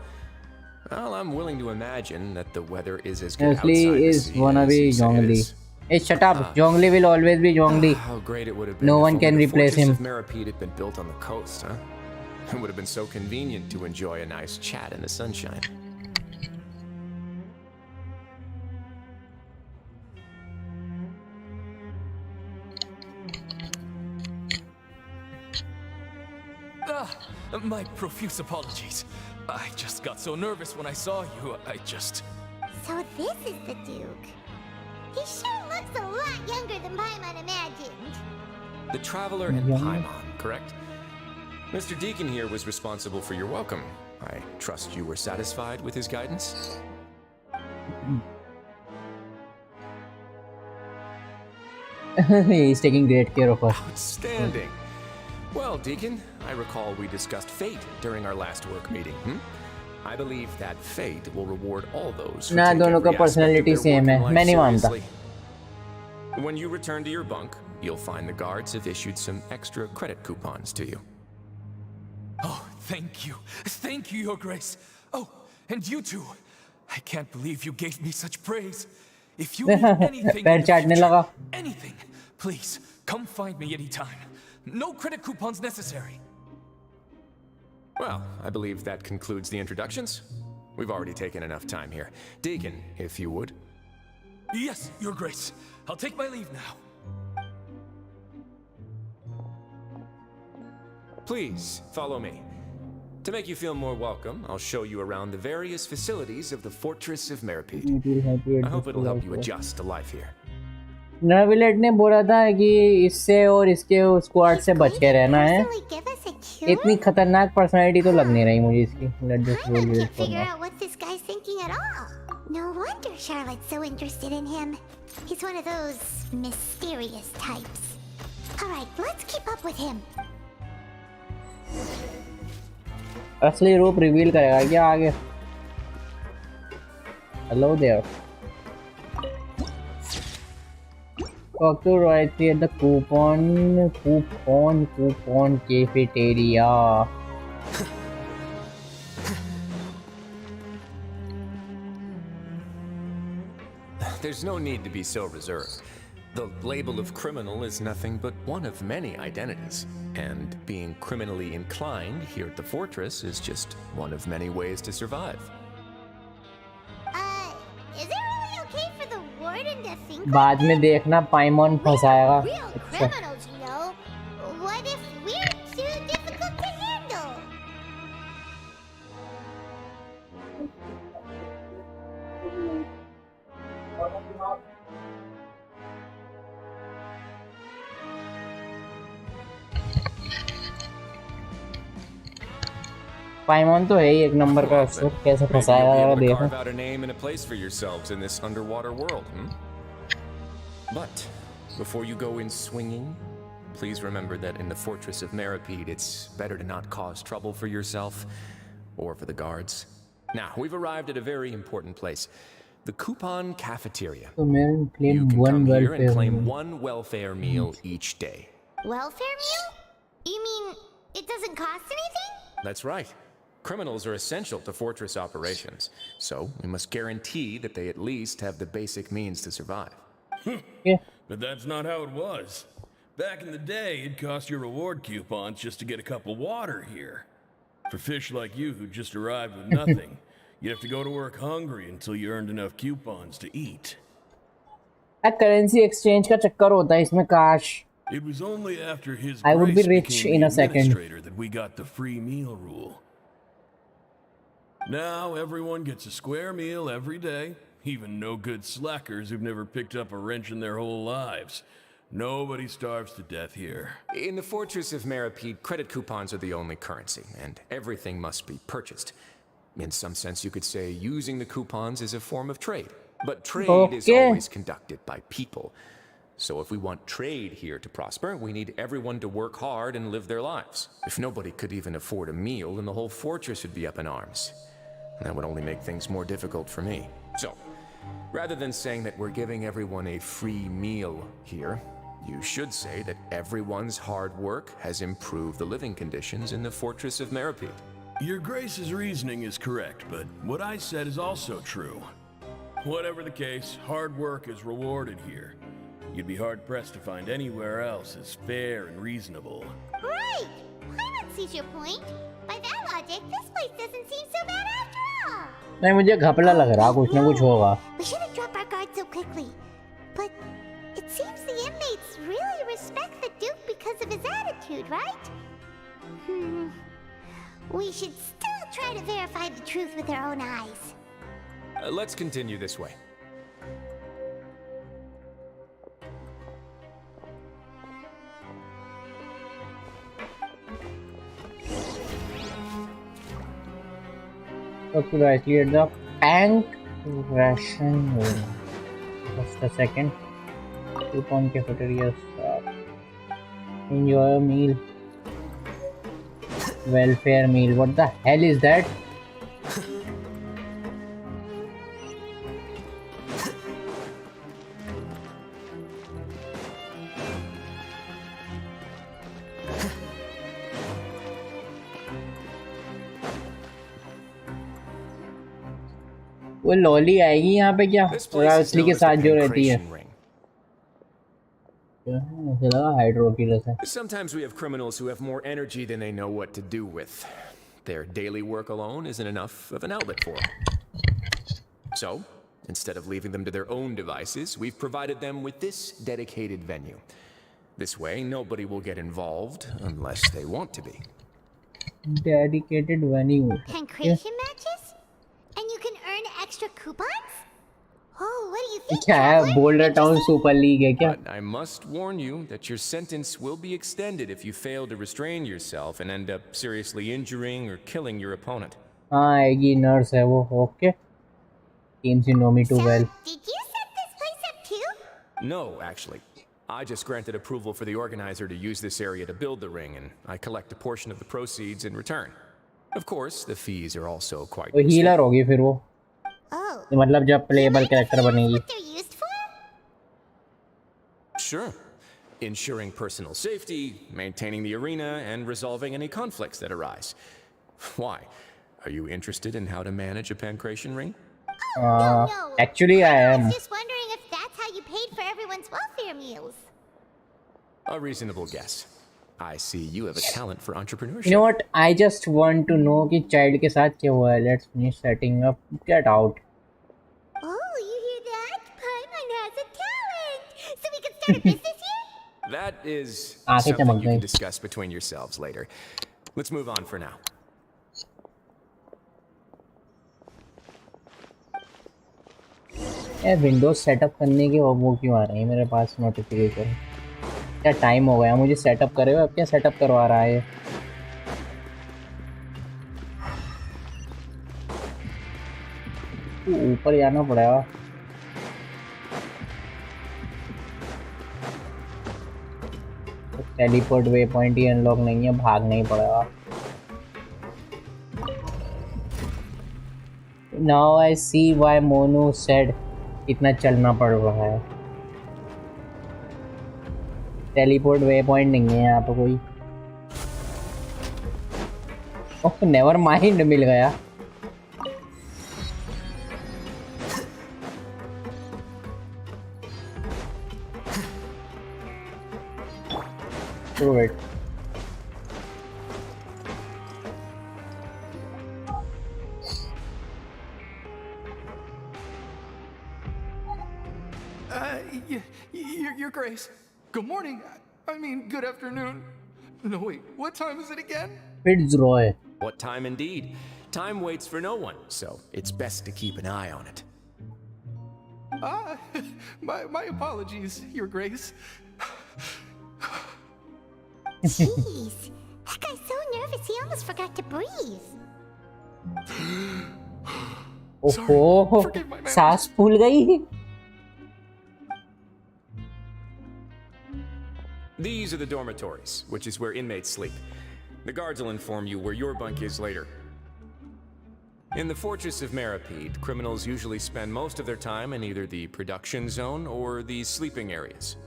Well, I'm willing to imagine that the weather is as good Mostly outside the is sea wanna as be you say it Zhongli. is. Hey, shut up. Zhongli will always be Zhongli. How great it would have been No if one only can the replace fortress him. of Meripede had been built on the coast, huh? It would have been so convenient to enjoy a nice chat in the sunshine. My profuse apologies. I just got so nervous when I saw you. So this is the Duke. He sure looks a lot younger than Paimon imagined. The Traveler and Paimon, correct? Mr. Deacon here was responsible for your welcome. I trust you were satisfied with his guidance? He's taking great care of us. Outstanding. Well, Deacon, I recall we discussed fate during our last work meeting. I believe that fate will reward all those who ना take दोनों का every aspect of personality their same है. working मैं life नहीं मानता. seriously. When you return to your bunk, you'll find the guards have issued some extra credit coupons to you. Oh, thank you. Thank you, Your Grace. Oh, and you too. I can't believe you gave me such praise. If you need anything पैर in the चाटने future, लगा. anything, please come find me anytime. No credit coupons necessary. Well, I believe that concludes the introductions. We've already taken enough time here. Deacon, if you would. Yes, Your Grace. I'll take my leave now. Please, follow me. To make you feel more welcome, I'll show you around the various facilities of the Fortress of Meripede. I hope it'll help you adjust to life here. नर्विलेट ने बोला था कि इससे और इसके squad से बच के रहना है. Personally give us a cure? इतनी खतरनाक पर्सनालिटी तो लग नहीं रही मुझे इसकी. Let's just roll Paimon with can't it for figure now. out what this guy's thinking at all. No wonder Charlotte's so interested in him. He's one of those mysterious types. Alright, let's keep up with him. असली रूप reveal करेगा क्या आगे? Hello there. Talk to right here at the coupon cafeteria. There's no need to be so reserved. The label of criminal is nothing but one of many identities. And being criminally inclined here at the fortress is just one of many ways to survive. Is it really okay for the warden to think बाद में देखना पाइमॉन फंसाएगा. real criminals, you know? What if we're too difficult to handle? पाइमॉन तो है ही एक number का. उसको कैसे Maybe फंसाएगा you'll जरा be able to देखो. carve out a name and a place for yourselves in this underwater world, But before you go in swinging, please remember that in the Fortress of Meripede, it's better to not cause trouble for yourself or for the guards. Now, we've arrived at a very important place. The coupon cafeteria. तो मैं You claim can one come here and welfare claim meal. one welfare meal each day. Welfare meal? You mean it doesn't cost anything? That's right. Criminals are essential to fortress operations, so we must guarantee that they at least have the basic means to survive. Yeah. But that's not how it was. Back in the day, it cost your reward coupons just to get a cup of water here. For fish like you who just arrived with nothing, you have to go to work hungry until you earned enough coupons to eat. Currency exchange का चक्कर होता है इसमें काश. It was only after his I would be grace rich became in the a second. administrator that we got the free meal rule. Now everyone gets a square meal every day, even no good slackers who've never picked up a wrench in their whole lives. Nobody starves to death here. In the fortress of Meripede, credit coupons are the only currency, and everything must be purchased. In some sense, you could say using the coupons is a form of trade. But trade is always conducted by people. So if we want trade here to prosper, we need everyone to work hard and live their lives. If nobody could even afford a meal, then the whole fortress would be up in arms. That would only make things more difficult for me. So, rather than saying that we're giving everyone a free meal here, you should say that everyone's hard work has improved the living conditions in the fortress of Meripede. Your Grace's reasoning is correct, but what I said is also true. Whatever the case, hard work is rewarded here. You'd be hard-pressed to find anywhere else as fair and reasonable. Right! Paimon sees your point. By that logic, this place doesn't seem so bad after all. नहीं मुझे घपला लग रहा कुछ ना कुछ होगा. We shouldn't drop our guard so quickly. But it seems the inmates really respect the Duke because of his attitude, right? We should still try to verify the truth with our own eyes. Let's continue this way. So precisely at the bank ration room. Just a second. Coupon cafeteria stop. Enjoy a meal. Welfare meal. What the hell is that? वो lolly आएगी यहाँ पे क्या? This place is असली के known as the साथ जो रहती है. pancreation ring. मुझे लगा हाइड्रोकिलस है. Sometimes we have criminals who have more energy than they know what to do with. Their daily work alone isn't enough of an outlet for them. So, instead of leaving them to their own devices, we've provided them with this dedicated venue. This way, nobody will get involved unless they want to be. Dedicated venue. Pancreation matches? And you can earn extra coupons? Oh, what do you think? क्या है? Boulder town super league है क्या? But I must warn you that your sentence will be extended if you fail to restrain yourself and end up seriously injuring or killing your opponent. हाँ आएगी nurse है वो. Okay. Seems you know me too well. Did you set this place up too? No, actually. I just granted approval for the organizer to use this area to build the ring, and I collect a portion of the proceeds in return. Of course, the fees are also quite वो healer होगी फिर वो. Oh. मतलब जब playable character बनेगी. What they're used for? Sure. Ensuring personal safety, maintaining the arena, and resolving any conflicts that arise. Why? Are you interested in how to manage a pancreation ring? No. Actually, I am. was just wondering if that's how you paid for everyone's welfare meals. A reasonable guess. I see you have a talent for entrepreneurship. You know what? I just want to know कि child के साथ क्या हुआ है. Let's finish setting up. Get out. Oh, you hear that? Paimon has a talent! So we can start a business here? That is आंखें something चमक you can गई. discuss between yourselves later. Let's move on for now. Windows setup करने के वो क्यों आ रहे हैं मेरे पास नोटिफिकेशन? क्या टाइम हो गया मुझे सेटअप करे हुए? अब क्या सेटअप करवा रहा है? ऊपर जाना पड़ेगा. टेलीपोर्ट वे पॉइंट ही अनलॉक नहीं है, भागना ही पड़ेगा. Now I see why Monu said इतना चलना पड़ रहा है. Teleport waypoint नहीं है यहाँ पे कोई. Oh, never mind, मिल गया. Prove it. Your Grace. Good morning. I mean, good afternoon. No, wait. What time is it again? Fitzroy. What time indeed? Time waits for no one, so it's best to keep an eye on it. My apologies, Your Grace. Jeez, that guy's so nervous he almost forgot to breathe. ओहो, सांस फूल गई. These are the dormitories, which is where inmates sleep. The guards will inform you where your bunk is later. In the Fortress of Meripede, criminals usually spend most of their time in either the production zone or the sleeping areas.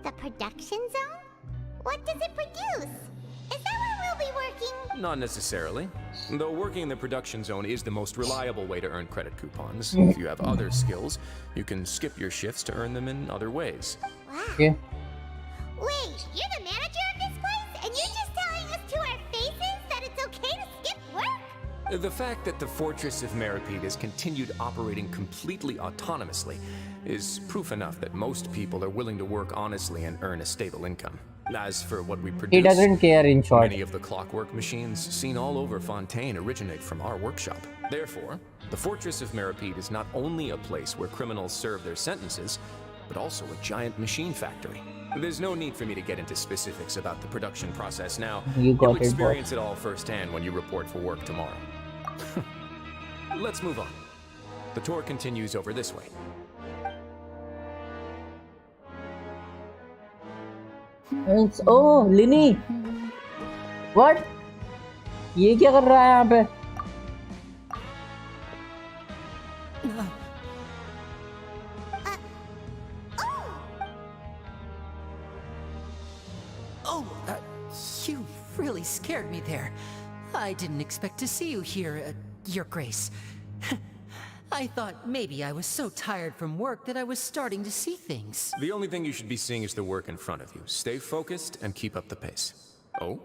The production zone? What does it produce? Is that where we'll be working? Not necessarily. Though working in the production zone is the most reliable way to earn credit coupons. If you have other skills, you can skip your shifts to earn them in other ways. Wow. Yeah. Wait, you're the manager of this place? And you're just telling us to our faces that it's okay to skip work? The fact that the Fortress of Meripede has continued operating completely autonomously is proof enough that most people are willing to work honestly and earn a stable income. As for what we produce, He doesn't care, in short. many of the clockwork machines seen all over Fontaine originate from our workshop. Therefore, the Fortress of Meripede is not only a place where criminals serve their sentences, but also a giant machine factory. There's no need for me to get into specifics about the production process now. You got You'll it, experience it all firsthand when you report for work tomorrow. Let's move on. The tour continues over this way. Oh, Linny. What? ये क्या कर रहा है यहाँ पे? You really scared me there. I didn't expect to see you here, Your Grace. I thought maybe I was so tired from work that I was starting to see things. The only thing you should be seeing is the work in front of you. Stay focused and keep up the pace. Oh?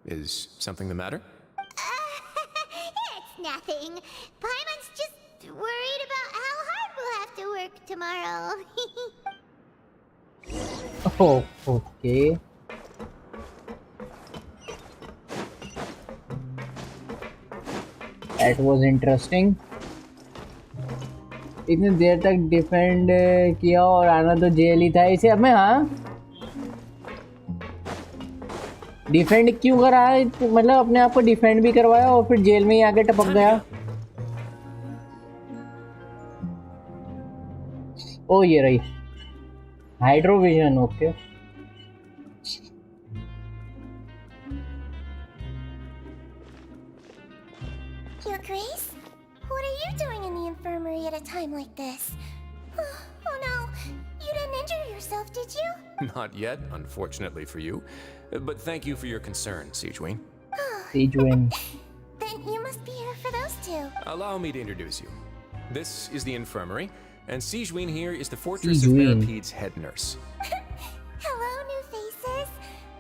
Is something the matter? It's nothing. Paimon's just worried about how hard we'll have to work tomorrow. Oh, okay. That was interesting. इतनी देर तक defend किया और आना तो jail ही था इसे. अब मैं हाँ डिफेंड क्यों करा है? मतलब अपने आप को डिफेंड भी करवाया और फिर जेल में ही आके टपक गया. ओ ये रही हाइड्रोविजन. Okay. Your Grace? What are you doing in the infirmary at a time like this? Oh no, you didn't injure yourself, did you? Not yet, unfortunately for you. But thank you for your concern, Siegewin. Siegewin. Then you must be here for those two. Allow me to introduce you. This is the infirmary, and Siegewin here is the Fortress of Meripede's head nurse. Hello, new faces.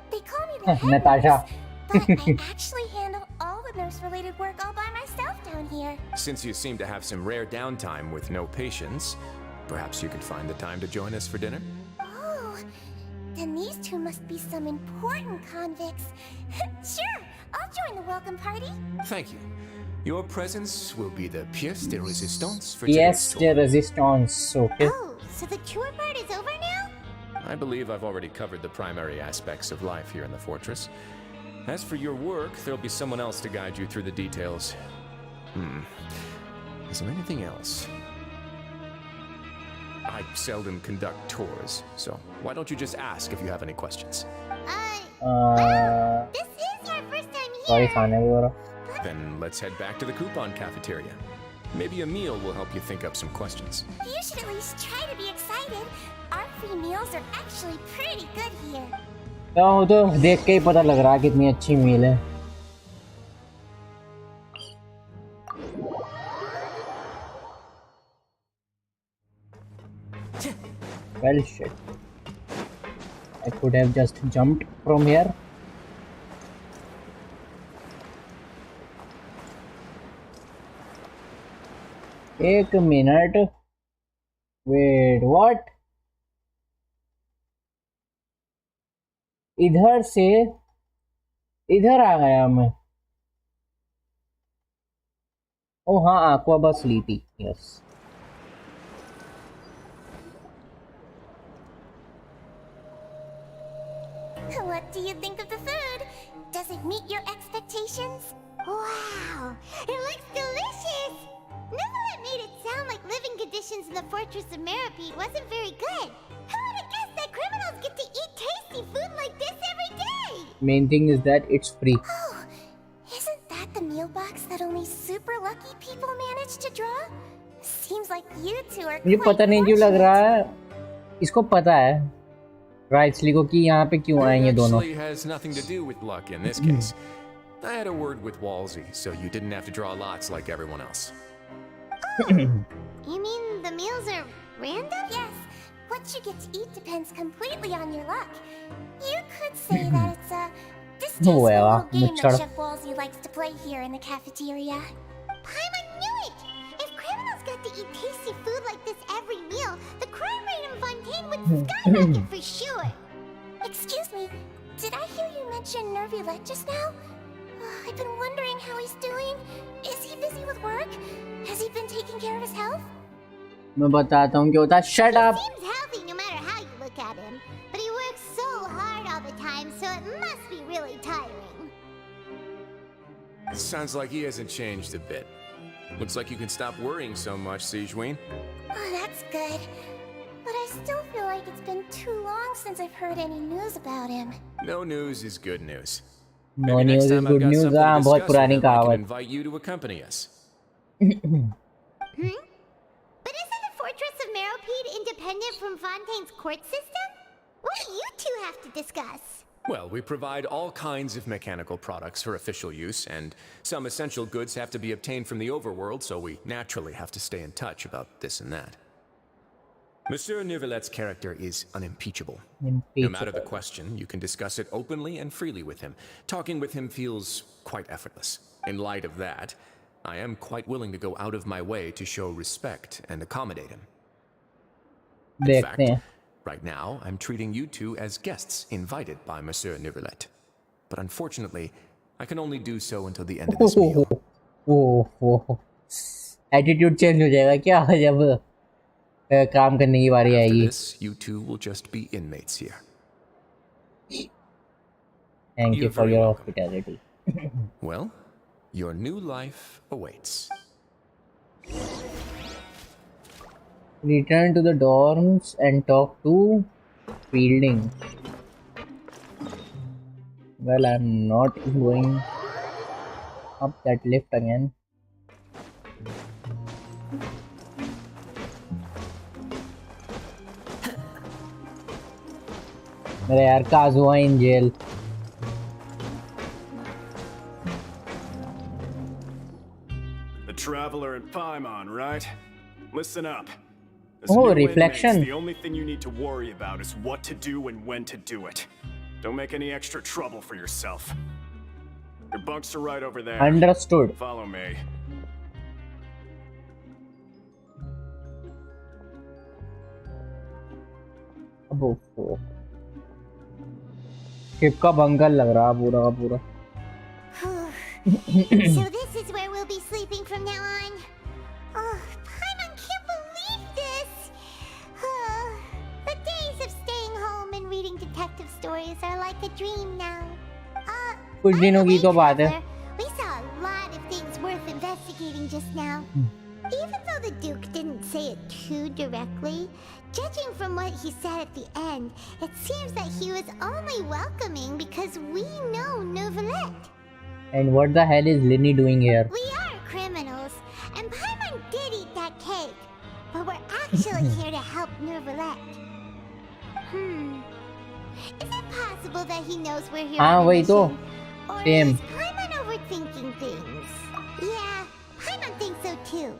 They call me the head Natasha. nurse, but I actually handle all the nurse-related work all by myself down here. Since you seem to have some rare downtime with no patients, perhaps you could find the time to join us for dinner? Oh, then these two must be some important convicts. Sure, I'll join the welcome party. Thank you. Your presence will be the pièce de résistance for Yes, today's the tour. resistance. Okay. Oh, so the tour part is over now? I believe I've already covered the primary aspects of life here in the fortress. As for your work, there'll be someone else to guide you through the details. Is there anything else? I seldom conduct tours, so why don't you just ask if you have any questions? Well, this is our first time here. Sorry, खाने वगैरह. Then let's head back to the coupon cafeteria. Maybe a meal will help you think up some questions. You should at least try to be excited. Our free meals are actually pretty good here. तो देख के ही पता लग रहा है कितनी अच्छी मील है. Well, shit. I could have just jumped from here. एक मिनट. Wait, what? इधर से इधर आ गया मैं. ओ हाँ, aqua बस ली थी. Yes. What do you think of the food? Does it meet your expectations? Wow, it looks delicious! Neverlet made it sound like living conditions in the Fortress of Meripede wasn't very good. Who would have guessed that criminals get to eat tasty food like this every day? Main thing is that it's free. Oh, isn't that the meal box that only super lucky people manage to draw? Seems like you two are मुझे पता नहीं क्यों लग रहा है. इसको पता है. राइट्सली को कि यहाँ पे क्यों आए ये दोनों. It actually has nothing to do with luck in this case. I had a word with Walsey, so you didn't have to draw lots like everyone else. You mean the meals are random? Yes. What you get to eat depends completely on your luck. You could say that it's a distasteful little game that Chef Walsey likes to play here in the cafeteria. Paimon knew it! If criminals got to eat tasty food like this every meal, the crime rate in Fontaine would skyrocket for sure. Excuse me, did I hear you mention Nervulet just now? I've been wondering how he's doing. Is he busy with work? Has he been taking care of his health? मैं बताता हूँ क्या होता है. Shut up. He seems healthy no matter how you look at him, but he works so hard all the time, so it must be really tiring. It sounds like he hasn't changed a bit. Looks like you can stop worrying so much, Sigeween. Oh, that's good. But I still feel like it's been too long since I've heard any news about him. No news is good news. No news is good news. हाँ, बहुत पुरानी I can कहावत. invite you to accompany us. But isn't the Fortress of Meripede independent from Fontaine's court system? What do you two have to discuss? Well, we provide all kinds of mechanical products for official use, and some essential goods have to be obtained from the overworld, so we naturally have to stay in touch about this and that. Monsieur Nervulet's character is unimpeachable. No matter the question, you can discuss it openly and freely with him. Talking with him feels quite effortless. In light of that, I am quite willing to go out of my way to show respect and accommodate him. In fact, right now, I'm treating you two as guests invited by Monsieur Nervulet. But unfortunately, I can only do so until the end of this meal. Attitude change हो जाएगा क्या जब काम करने की बारी आएगी. After this, you two will just be inmates here. Thank you for your hospitality. Well, your new life awaits. Return to the dorms and talk to Fielding. Well, I'm not going up that lift again. मेरा यार काजुआ in jail. The traveler in Paimon, right? Listen up. Oh, reflection. The only thing you need to worry about is what to do and when to do it. Don't make any extra trouble for yourself. Your bunks are right over there. Understood. Follow me. Ship का bunker लग रहा पूरा का पूरा. So this is where we'll be sleeping from now on. Oh, Paimon can't believe this. The days of staying home and reading detective stories are like a dream now. कुछ दिनों की तो बात है. We saw a lot of things worth investigating just now. Even though the Duke didn't say it too directly, judging from what he said at the end, it seems that he was only welcoming because we know Nervulet. And what the hell is Linny doing here? We are criminals, and Paimon that cake, but we're actually here to help Nervalette. Is it possible that he knows we're here हाँ on a वही तो mission? Or same. is Paimon overthinking things? Yeah, Paimon thinks so too.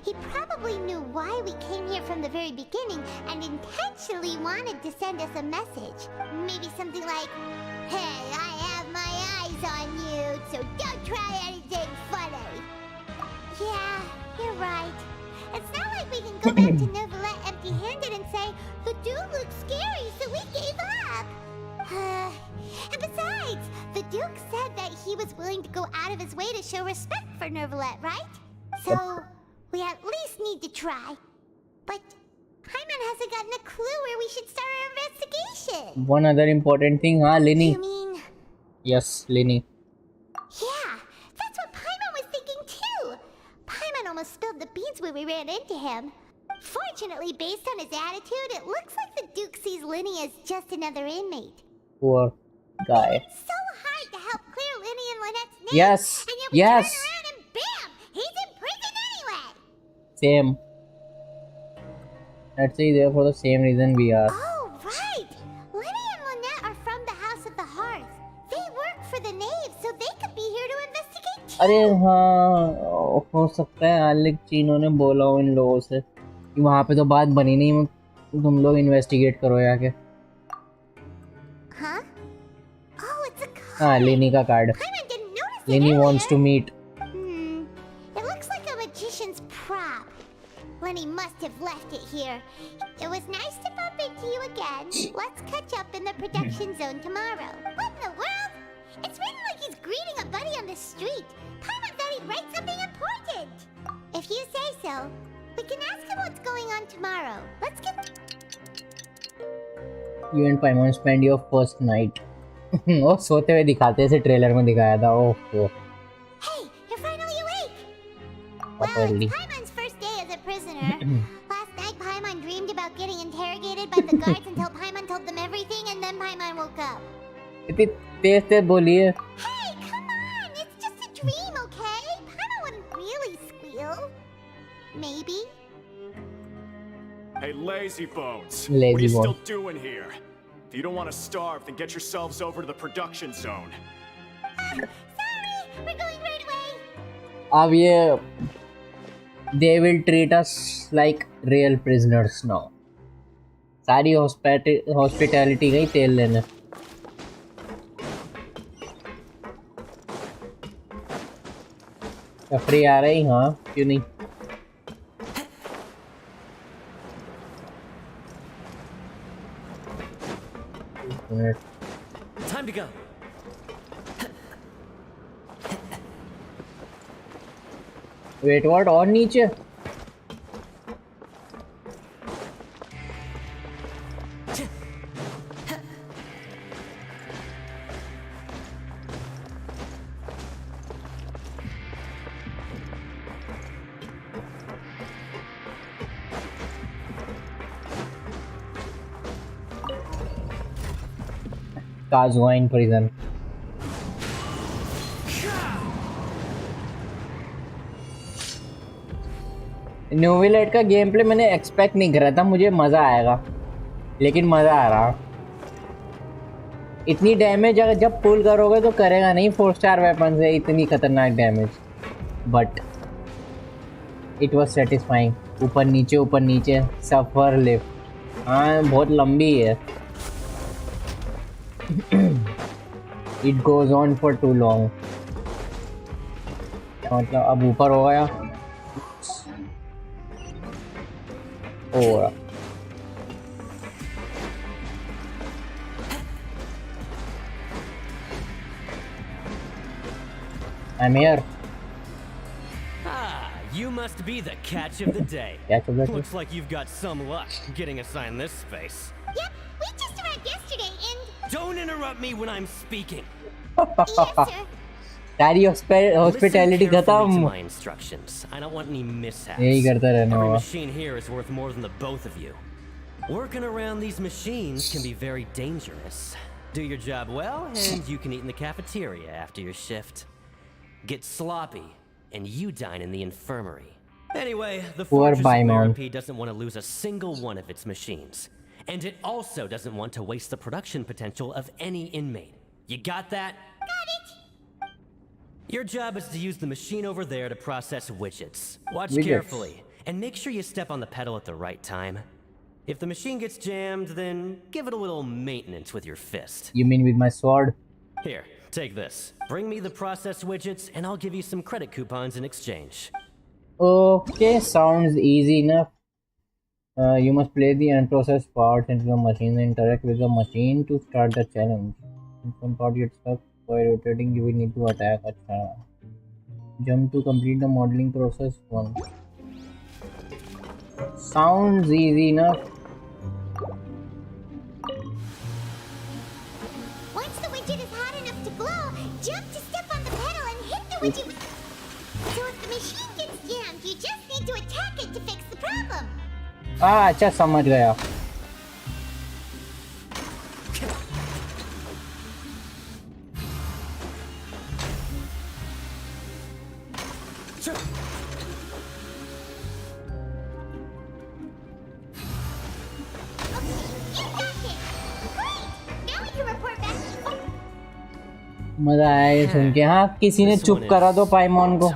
He probably knew why we came here from the very beginning and intentionally wanted to send us a message. Maybe something like, "Hey, I have my eyes on you, so don't try anything funny." Yeah, you're right. It's not like we can go back to Nervalette empty-handed and say, "The dude looks scary, so we gave up." And besides, the Duke said that he was willing to go out of his way to show respect for Nervalette, right? So, we at least need to try. But Paimon hasn't gotten a clue where we should start our investigation. One other important thing, हाँ Lenny. You mean? Yes, Lenny. Yeah, that's what Paimon was thinking too. Paimon almost spilled the beans when we ran into him. Fortunately, based on his attitude, it looks like the Duke sees Linny as just another inmate. Poor guy. It's so hard to help clear Linny and Lynette's name. Yes. And yet we Yes. turn around and bam, he's in prison anyway. Same. Let's say there for the same reason we are. Oh, right. Linny and Lynette are from the House of the Hearth. They work for the Knave, so they could be here to investigate too. अरे हाँ हो सकता है आलिक चीनों ने बोला हो इन लोगों से कि वहाँ पे तो बात बनी नहीं, तुम लोग इन्वेस्टिगेट करो जाके. Huh? Oh, it's a card. हाँ लेनी का card. Paimon didn't notice it लेनी wants to earlier. meet. It looks like a magician's prop. Lenny must have left it here. It was nice to bump into you again. Let's catch up in the production zone tomorrow. What in the world? It's written like he's greeting a buddy on the street. Paimon thought he'd write something important. If you say so, we can ask him what's going on tomorrow. Let's get... You and Paimon spend your first night. वो सोते हुए दिखाते हैं, ऐसे trailer में दिखाया था. ओह Hey, you're finally awake! Well, properly. it's Paimon's first day as a prisoner. Last night, Paimon dreamed about getting interrogated by the guards until Paimon told them everything, and then Paimon woke up. इतनी तेज तेज बोलिए. Hey, come on! It's just a dream, okay? Paimon wouldn't really squeal. Maybe. Hey, lazy bones. Lazy what are you bone. still doing here? If you don't want to starve, then get yourselves over to the production zone. Sorry, we're going right away. अब ये they will treat us like real prisoners now. सारी hospitality गई तेल लेने. Free आ रही, हाँ क्यों नहीं. Time to go. Wait, what? और नीचे? Kazuha in prison. न्यूविलेट का गेम प्ले मैंने एक्सपेक्ट नहीं करा था, मुझे मज़ा आएगा, लेकिन मज़ा आ रहा. इतनी डैमेज अगर जब पुल करोगे तो करेगा नहीं 4 स्टार वेपन से इतनी खतरनाक damage, but it was satisfying. ऊपर नीचे सफर लिफ्ट. हाँ बहुत लंबी है. It goes on for too long. मतलब अब ऊपर हो गया. Or I'm here. Ah, you must be the catch of the day. Catch of the day. Looks like you've got some luck getting assigned this space. Yep, we just arrived yesterday and... Don't interrupt me when I'm speaking. Yes, sir. सारी hospitality Listen carefully to खत्म. my instructions. I don't want any mishaps. यही करता रहना Every होगा. machine here is worth more than the both of you. Working around these machines can be very dangerous. Do your job well, and you can eat in the cafeteria after your shift. Get sloppy, and you dine in the infirmary. Anyway, the Poor Fortress of Paimon. Merope doesn't want to lose a single one of its machines. And it also doesn't want to waste the production potential of any inmate. You got that? Got it. Your job is to use the machine over there to process widgets. Watch Widgets. carefully, and make sure you step on the pedal at the right time. If the machine gets jammed, then give it a little maintenance with your fist. You mean with my sword? Here, take this. Bring me the process widgets, and I'll give you some credit coupons in exchange. Okay, sounds easy enough. You must place the unprocessed parts into the machine and interact with the machine to start the challenge. If some part gets stuck by rotating, you will need to attack. Achha. Jump to complete the modeling process 1. Sounds easy enough. Once the widget is hot enough to glow, jump to step on the pedal and hit the widget with... So if the machine gets jammed, you just need to attack it to fix the problem. अच्छा समझ गया. मजा आया सुन के. हाँ, किसी ने चुप करा दो पाइमॉन को.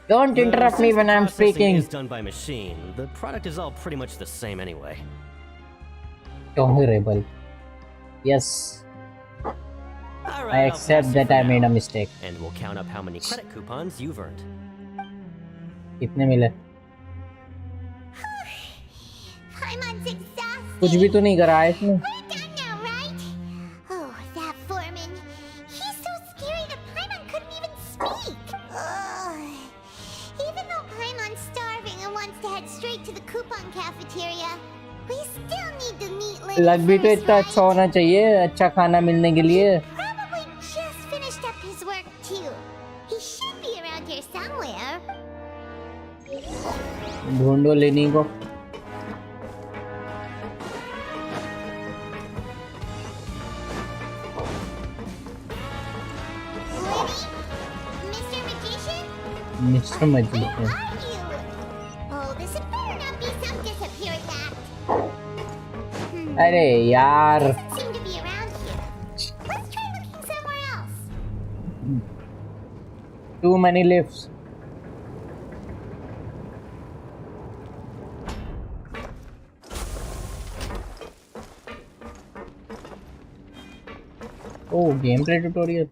Don't interrupt me when I'm speaking. Is done by machine. The product is all pretty much the same anyway. Tolerable. Yes. All right, I accept that I made a mistake. And we'll count up how many credit coupons you've earned. कितने मिले? Paimon's exhausted. कुछ भी तो नहीं करा है इसने. We're done now, right? Oh, that foreman. He's so scary that Paimon couldn't even speak. Even though Paimon's starving and wants to head straight to the coupon cafeteria, we still need to meet Lynn लग भी तो first, इतना अच्छा होना चाहिए अच्छा खाना मिलने के लिए. Probably just finished up his work too. He should be around here somewhere. ढूंढो लेनी को. Mr. Magician. Oh, this had better not be some disappearing act. अरे यार. Doesn't seem to be around here. Let's try looking somewhere else. Too many lifts. Oh, gameplay tutorial.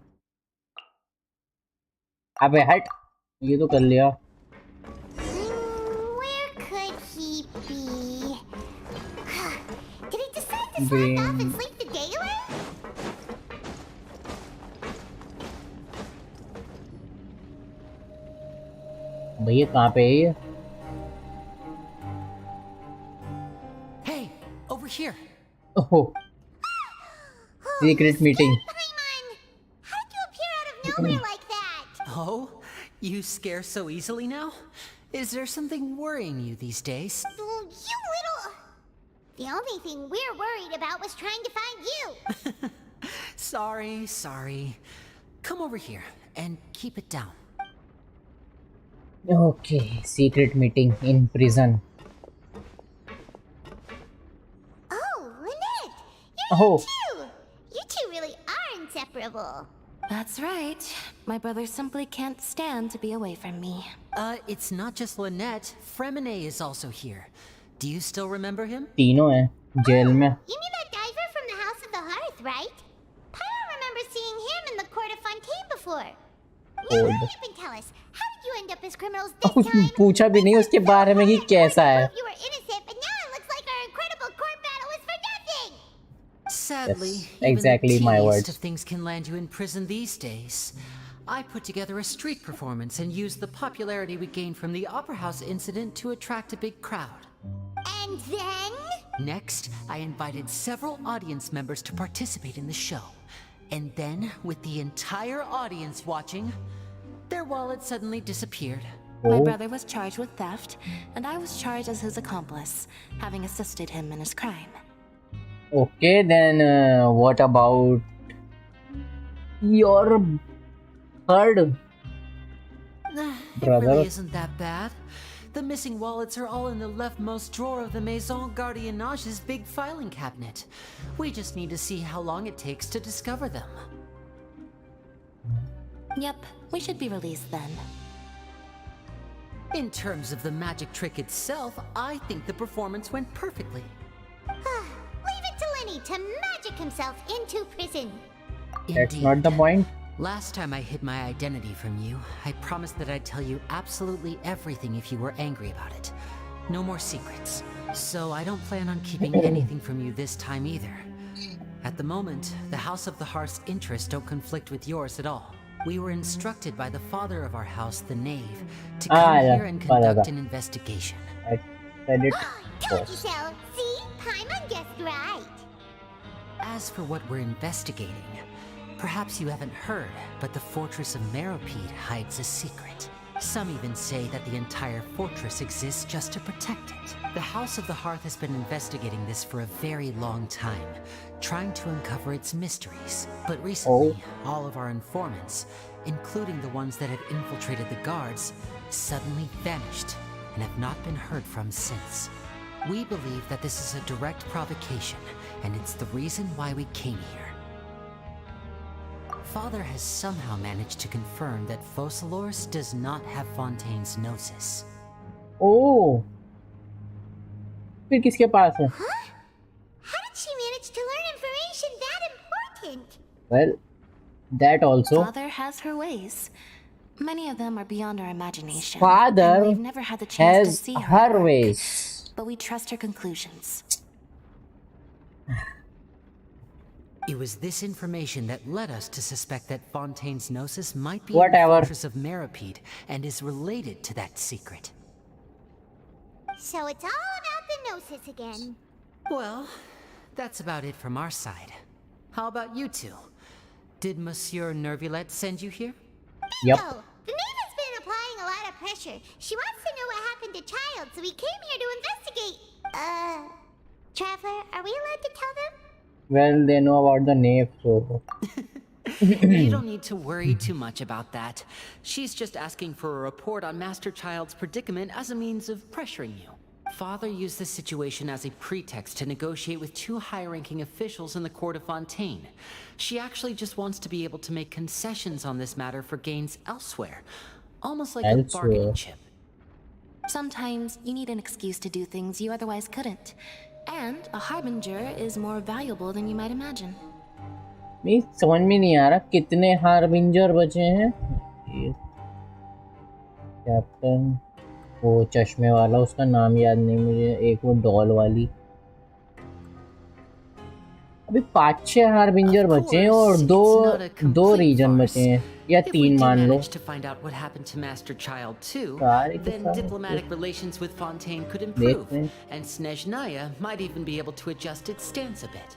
अबे हट. ये तो कर लिया. Where could he be? Did he decide to slack off and sleep the day away? भैया कहाँ पे है ये? Hey, over here. Oh, secret meeting. Paimon, how did you appear out of nowhere like that? Oh, you scare so easily now? Is there something worrying you these days? You little... The only thing we're worried about was trying to find you. Sorry. Come over here and keep it down. Okay, secret meeting in prison. Oh, Lynette, you're Oh. here too. You two really are inseparable. That's right. My brother simply can't stand to be away from me. It's not just Lynette. Fremine is also here. Do you still remember him? तीनों हैं jail में. You mean that diver from the House of the Hearth, right? Paimon remembers seeing him in the Court of Fontaine before. Now hurry up and tell us, how did you end up as criminals this time? पूछा भी नहीं उसके बारे में कि कैसा है. You were innocent, but now it looks like our incredible court battle was for nothing. Sadly, Yes, even exactly the my teeniest words. of things can land you in prison these days. I put together a street performance and used the popularity we gained from the Opera House incident to attract a big crowd. And then? Next, I invited several audience members to participate in the show. And then, with the entire audience watching, their wallet suddenly disappeared. My brother was charged with theft, and I was charged as his accomplice, having assisted him in his crime. Okay, then what about your third It brother? really isn't that bad. The missing wallets are all in the leftmost drawer of the Maison Gardiennage's big filing cabinet. We just need to see how long it takes to discover them. Yep, we should be released then. In terms of the magic trick itself, I think the performance went perfectly. Leave it to Lenny to magic himself into prison. That's not the point. Last time I hid my identity from you, I promised that I'd tell you absolutely everything if you were angry about it. No more secrets. So I don't plan on keeping anything from you this time either. At the moment, the House of the Hearth's interests don't conflict with yours at all. We were instructed by the father of our house, the Knave, to come here and conduct an investigation. I said it. Told you so. See? Paimon guessed right. As for what we're investigating, perhaps you haven't heard, but the fortress of Meropide hides a secret. Some even say that the entire fortress exists just to protect it. The House of the Hearth has been investigating this for a very long time, trying to uncover its mysteries. But recently, all of our informants, including the ones that had infiltrated the guards, suddenly vanished and have not been heard from since. We believe that this is a direct provocation, and it's the reason why we came here. Father has somehow managed to confirm that Focalors does not have Fontaine's Gnosis. Oh. फिर किसके पास है? Huh? How did she manage to learn information that important? Well, that also. Father has her ways. Many of them are beyond our imagination. Father and we've never had the chance to has see her ways. But we trust her conclusions. It was this information that led us to suspect that Fontaine's Gnosis might be in Whatever. the fortress of Meropide and is related to that secret. So it's all about the Gnosis again. Well, that's about it from our side. How about you two? Did Monsieur Nervulette send you here? Yep. No, the Knave has been applying a lot of pressure. She wants to know what happened to Child, so we came here to investigate. Traveler, are we allowed to tell them? Well, they know about the Knave, so. You don't need to worry too much about that. She's just asking for a report on Master Child's predicament as a means of pressuring you. Father used the situation as a pretext to negotiate with two high-ranking officials in the court of Fontaine. She actually just wants to be able to make concessions on this matter for gains elsewhere. Almost like a bargaining chip. Sometimes you need an excuse to do things you otherwise couldn't. And a harbinger is more valuable than you might imagine. मैं समझ में नहीं आ रहा कितने harbinger बचे हैं। Captain वो चश्मे वाला, उसका नाम याद नहीं मुझे, एक वो डॉल वाली। अभी 5-6 हार्बिंजर बचे हैं और दो रीजन बचे हैं या 3 मान लो। To find out what happened to Master Child too, सारे के then सारे diplomatic relations with Fontaine could improve, and Snezhnaya might even be able to adjust its stance a bit.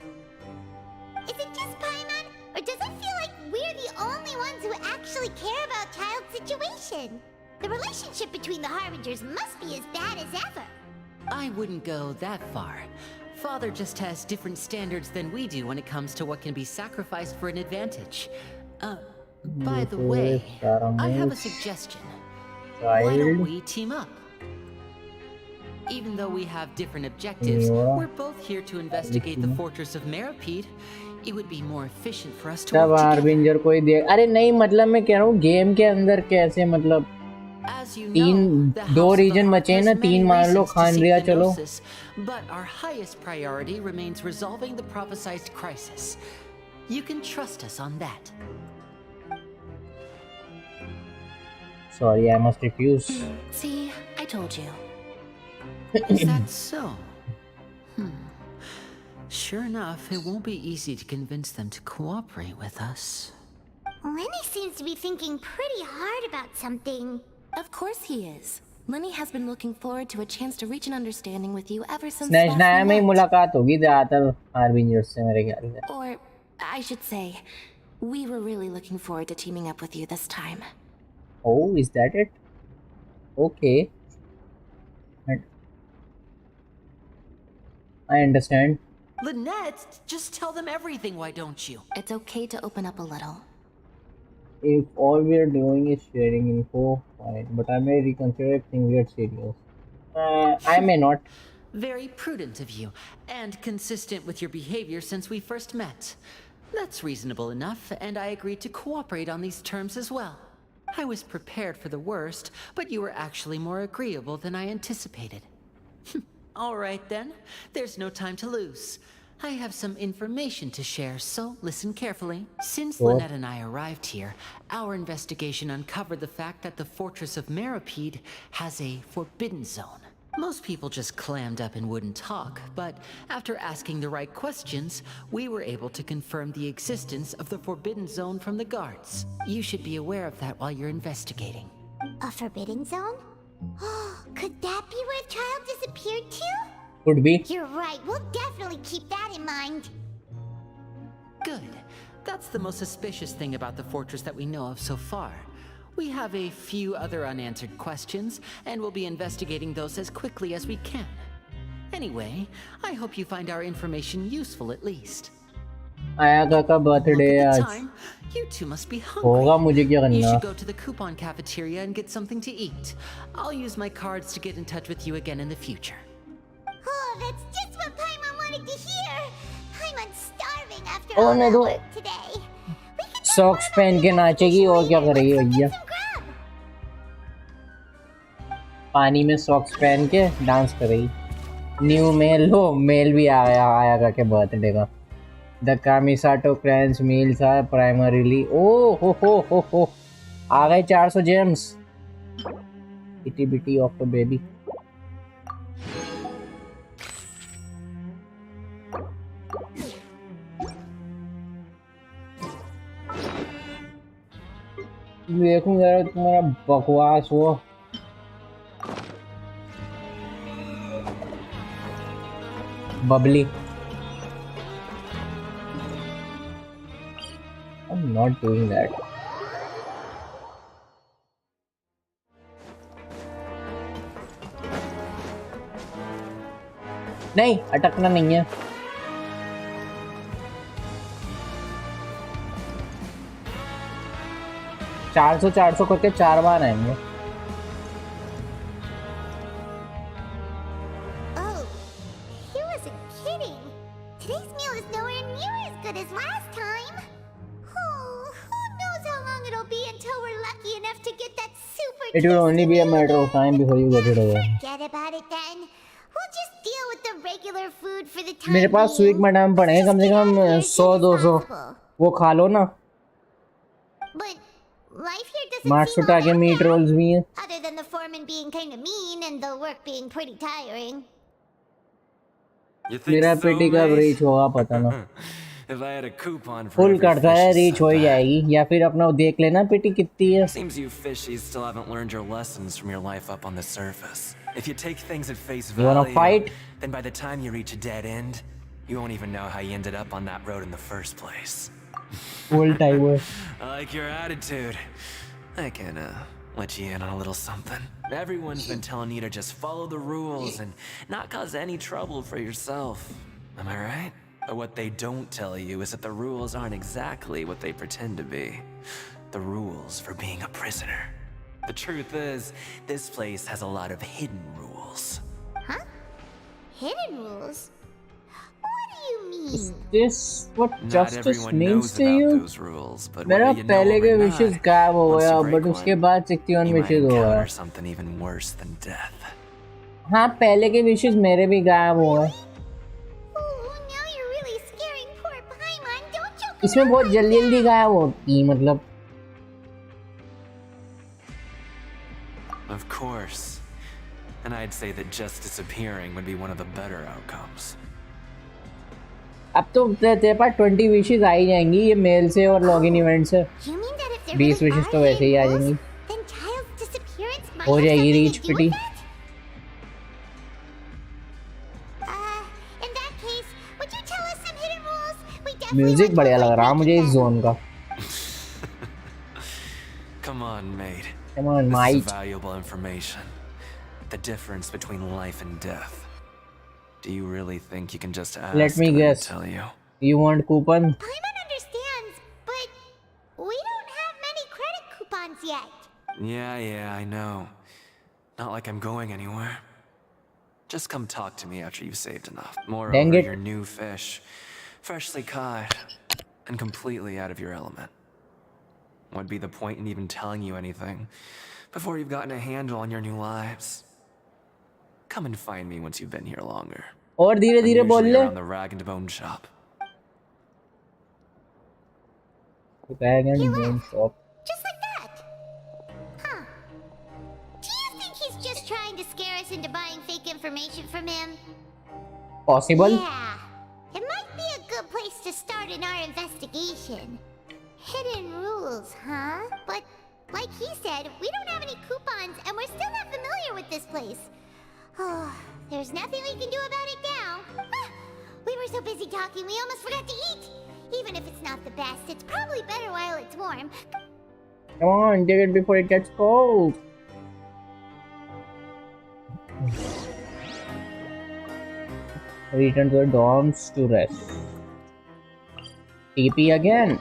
Is it just Paimon, or does it feel like we're the only ones who actually care about Child's situation? The relationship between the Harbingers must be as bad as ever. I wouldn't go that far. Father just has different standards than we do when it comes to what can be sacrificed for an advantage. By the way, I have a suggestion. Why don't we team up? Even though we have different objectives, we're both here to investigate the fortress of Meropide. It would be more efficient for us to तब work together. Harbinger कोई दे, अरे नहीं मतलब मैं कह रहा हूँ game के अंदर कैसे, मतलब दो रीजन बचे हैं ना, 3 मान लो, खान रिया चलो। But our highest priority remains resolving the prophesized crisis. You can trust us on that. Sorry, I must refuse. See, I told you. Is that so? Sure enough, it won't be easy to convince them to cooperate with us. Lenny seems to be thinking pretty hard about something. Of course he is. Lenny has been looking forward to a chance to reach an understanding with you ever since स्नेहनाया में मुलाकात होगी ज़्यादातर harbinger से मेरे ख्याल से। Or, I should say, we were really looking forward to teaming up with you this time. Oh, is that it? Okay. I understand. Lynette, just tell them everything, why don't you? It's okay to open up a little. If all we are doing is sharing info, fine. But I may reconsider if things get serious. I may not. Very prudent of you, and consistent with your behavior since we first met. That's reasonable enough, and I agreed to cooperate on these terms as well. I was prepared for the worst, but you were actually more agreeable than I anticipated. All right then, there's no time to lose. I have some information to share, so listen carefully. Since Lynette and I arrived here, our investigation uncovered the fact that the Fortress of Meropide has a forbidden zone. Most people just clammed up and wouldn't talk, but after asking the right questions, we were able to confirm the existence of the forbidden zone from the guards. You should be aware of that while you're investigating. A forbidden zone? Could that be where the child disappeared to? Could be. You're right, we'll definitely keep that in mind. Good. That's the most suspicious thing about the fortress that we know of so far. We have a few other unanswered questions, and we'll be investigating those as quickly as we can. Anyway, I hope you find our information useful at least. आया का birthday आज. Time, you two must be hungry. होगा मुझे क्या You करना? should go to the coupon cafeteria and get something to eat. I'll use my cards to get in touch with you again in the future. Oh, that's just what Paimon wanted to hear. Paimon's starving after Oh, all मैं that तो work today. socks पहन के नाचेगी और क्या करेगी भैया? पानी में socks पहन के डांस करेगी. न्यू मेल हो, मेल भी आया के बर्थडे का. The Kamisato Clan's meals are primarily हो आ गए 400 gems. Itty bitty of the baby. देखूं जरा तुम्हारा बकवास वो. Bubbly. I'm not doing that. नहीं, अटकना नहीं है. चार सौ करके 4 बार आएंगे. Oh, he wasn't kidding. Today's meal is nowhere near as good as last time. Oh, who knows how long it'll be until we're lucky enough to get that super. It will only be a matter of time before you get it over. Forget about it then. We'll just deal with the regular food for the time. मेरे पास sweet madam पड़े हैं कम से कम 100-200. वो खा लो ना. But life here doesn't Matsuta के meat rolls भी हैं. other than the foreman being kind of mean and the work being pretty tiring. मेरा पेटी का रीच होगा पता ना. If I had a coupon for full every करता है fish you रीच हो ही sent back. जाएगी या फिर अपना देख लेना पेटी कितनी है. Seems you fishies still haven't learned your lessons from your life up on the surface. If you take things at face You wanna value, fight? then by the time you reach a dead end, you won't even know how you ended up on that road in the first place. Full timer. I like your attitude. I can let you in on a little something. Everyone's been telling you to just follow the rules and not cause any trouble for yourself. Am I right? But what they don't tell you is that the rules aren't exactly what they pretend to be. The rules for being a prisoner. The truth is, this place has a lot of hidden rules. Huh? Hidden rules? What do you mean? This what Not justice everyone means knows to about you? those rules, but मेरा whether you know पहले के them or wishes not, गायब हो once गया you break but उसके one, बाद 61 you might wishes हो गया. encounter something even worse than death. हाँ पहले के wishes मेरे भी गायब हो गए. Now you're really scaring poor Paimon, don't you? इसमें बहुत जल्दी गायब होती मतलब. Of course. And I'd say that just disappearing would be one of the better outcomes. अब तो तेरे पास 20 wishes आ ही जाएंगी ये मेल से और लॉगिन इवेंट से. 20 wishes तो वैसे ही आ जाएंगी. Then child's disappearance might हो have जाएगी something reach to do pity. with it? In that case, would you tell us some hidden rules? We definitely music बढ़िया लग रहा है मुझे इस जोन का. Come on, mate. Come on, This mate. is valuable information. The difference between life and death. Do you really think you can just ask Let me and I will guess. tell you? You want coupon? Paimon understands, but we don't have many credit coupons yet. Yeah, I know. Not like I'm going anywhere. just come talk to me after you've saved enough. Dang Moreover, it. you're new fish, freshly caught, and completely out of your element. What'd be the point in even telling you anything before you've gotten a handle on your new lives? Come and find me once you've been here longer. और धीरे I'm धीरे बोल usually ले. around the rag and bone shop. Rag and bone shop. Just like that. Huh. Do you think he's just trying to scare us into buying fake information from him? Possible? Yeah. It might be a good place to start in our investigation. Hidden rules, huh? But like he said, we don't have any coupons and we're still not familiar with this place. Oh, there's nothing we can do about it now. Ah, we were so busy talking we almost forgot to eat. Even if it's not the best, it's probably better while it's warm. Come on, take it before it gets cold. Return to the dorms to rest. TP again.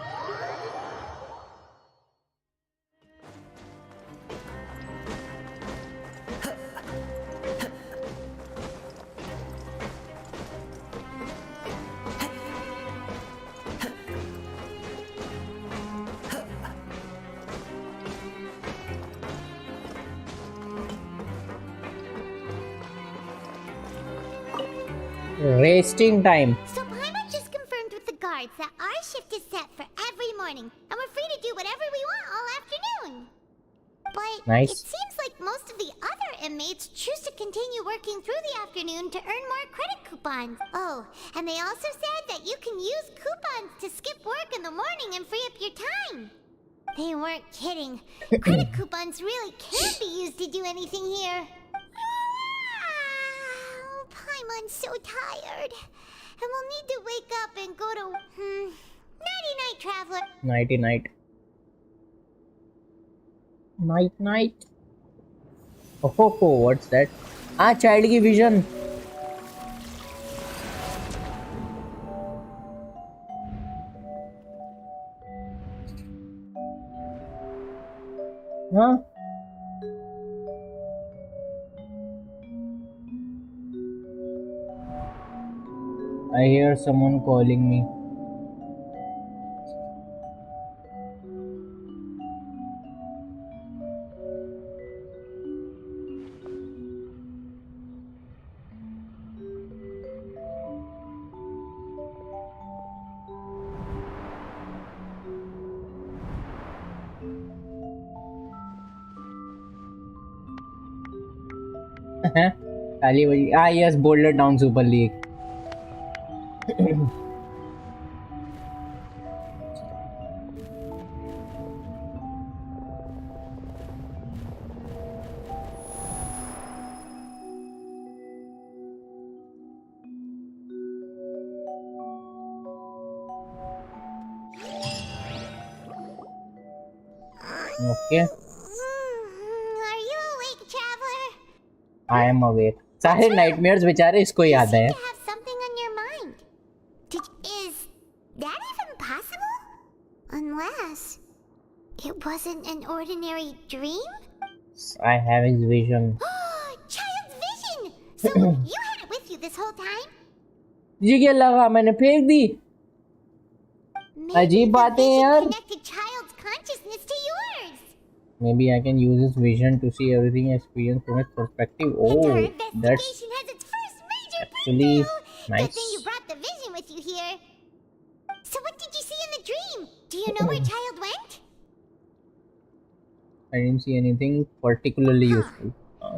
Resting time. So Paimon just confirmed with the guards that our shift is set for every morning, and we're free to do whatever we want all afternoon. But Nice. it seems like most of the other inmates choose to continue working through the afternoon to earn more credit coupons. Oh, and they also said that you can use coupons to skip work in the morning and free up your time. They weren't kidding. Credit coupons really can't be used to do anything here. Paimon's so tired. And we'll need to wake up and go to... Nighty-night, traveler. Nighty-night. Night-night. Oh, what's that? Ah, child ki vision. Huh? I hear someone calling me. Ah, yes, Boulder Town Super League. Okay, Are you awake, traveler? I am awake. सारे nightmares बेचारे इसको याद है. You have something on your mind. Is that even possible? Unless it wasn't an ordinary dream? I have his vision. Child's vision! So you had it with you this whole time? ये क्या लगा मैंने फेंक दी. अजीब बातें हैं यार. Connected child's consciousness to yours. Maybe I can use his vision to see everything experienced from his perspective. Oh, that's Has its first major actually Good nice. thing you brought the vision with you here. So what did you see in the dream? Do you know where child went? I didn't see anything particularly useful.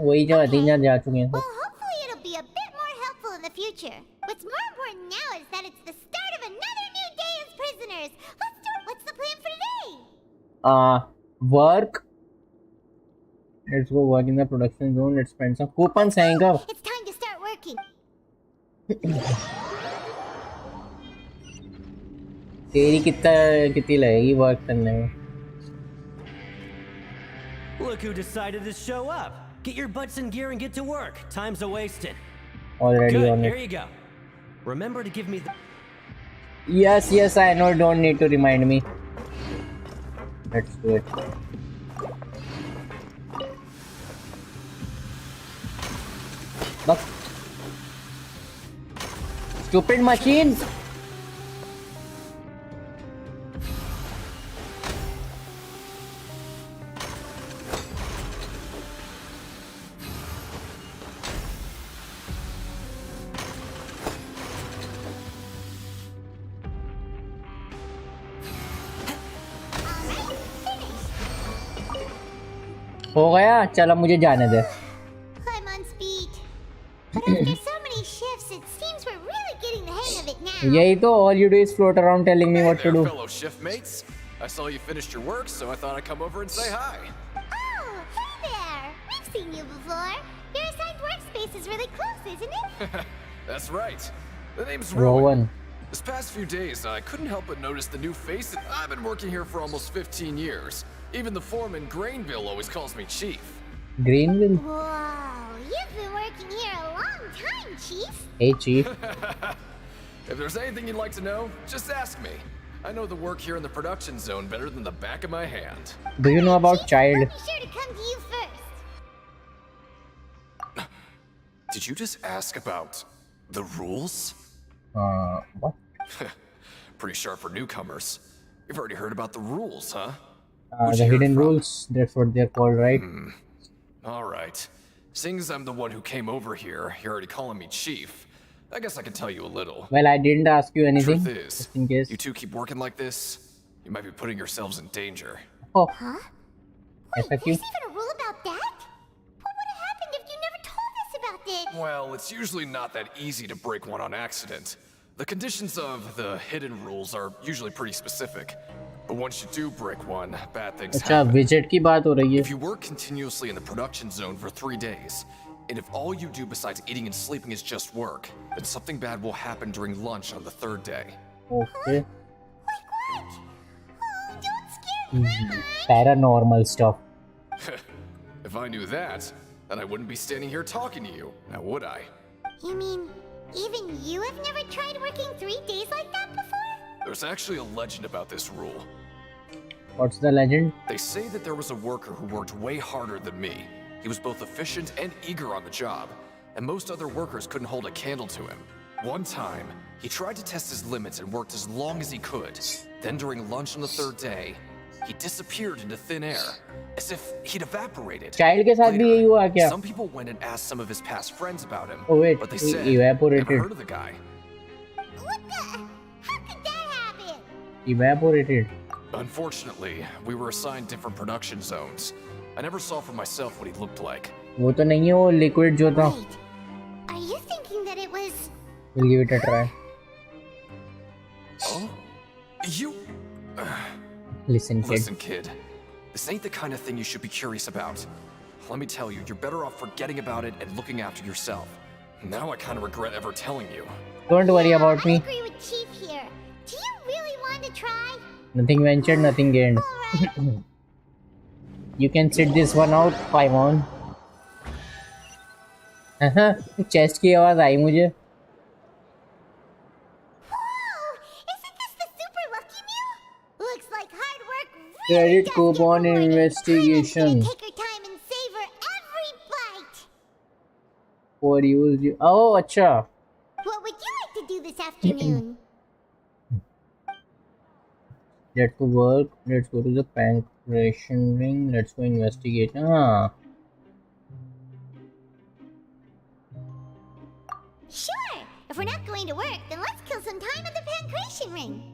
वही जो अधीना जा चुके हैं. Well, hopefully it'll be a bit more helpful in the future. What's more important now is that it's the start of another new day as prisoners. Let's do it. What's the plan for today? Work. Let's go work in the production zone. Let's spend some coupons. आएगा. It's time to start working. तेरी कितनी लगेगी work करने में? Look who decided to show up. Get your butts in gear and get to work. Time's a-wasting. Already Good, on here it. you go. Remember to give me the... Yes, I know. Don't need to remind me. Let's do it. But Stupid machine. हो गया, चलो मुझे जाने दे. I'm on speed. But after so many shifts, it seems we're really getting the hang of it now. यही तो, all you do is float around telling me what to do. fellow shift mates. I saw you finished your work, so I thought I'd come over and say hi. Oh, hey there. We've seen you before. Your assigned workspace is really close, isn't it? That's right. The name's Rowan. This past few days, I couldn't help but notice the new face. I've been working here for almost 15 years. Even the foreman, Grainville, always calls me Chief. Grainville? Whoa, you've been working here a long time, Chief. Hey, Chief. If there's anything you'd like to know, just ask me. I know the work here in the production zone better than the back of my hand. Do you know about child? Be sure to come to you first. Did you just ask about the rules? What? Pretty sharp for newcomers. You've already heard about the rules, huh? The hidden rules, that's what they're called, right? Alright. Seeing as I'm the one who came over here, you're already calling me Chief. I guess I can tell you a little. Well, I didn't ask you anything. Truth is, just in case. you two keep working like this, you might be putting yourselves in danger. Oh. Huh? Wait, there's even a rule about that? What would have happened if you never told us about it? Well, it's usually not that easy to break one on accident. The conditions of the hidden rules are usually pretty specific. But once you do break one, bad things अच्छा happen. widget की बात हो रही है. If you work continuously in the production zone for 3 days, and if all you do besides eating and sleeping is just work, then something bad will happen during lunch on the 3rd day. Okay. Like what? Oh, don't scare me. Paranormal stuff. If I knew that, then I wouldn't be standing here talking to you, now would I? You mean, even you have never tried working 3 days like that before? There's actually a legend about this rule. What's the legend? They say that there was a worker who worked way harder than me. He was both efficient and eager on the job, and most other workers couldn't hold a candle to him. One time, he tried to test his limits and worked as long as he could. Then during lunch on the 3rd day, he disappeared into thin air, as if he'd evaporated. Child के साथ भी यही हुआ क्या? Some people went and asked some of his past friends about him, Oh wait, but they he said, evaporated. never heard of the guy. What the? How could that happen? Evaporated. Unfortunately, we were assigned different production zones. I never saw for myself what he looked like. वो तो नहीं है, वो liquid जो था. Wait, are you thinking that it was... We'll give it a try. Oh? You... Listen, kid. Listen, kid. This ain't the kind of thing you should be curious about. Let me tell you, you're better off forgetting about it and looking after yourself. Now I kind of regret ever telling you. Don't worry about me. I agree with Chief here. Do you really want to try? Nothing ventured, nothing gained. You can sit this one out, Paimon. Chest की आवाज आई मुझे. Whoa! Isn't this the super lucky meal? Looks like hard work really Credit does coupon get rewarded. investigation. I'm gonna take her time and savor every bite. For use. Oh, अच्छा. What would you like to do this afternoon? Let's go work. Let's go to the pancreation ring. Let's go investigate. Ah. Sure. If we're not going to work, then let's kill some time at the pancreation ring.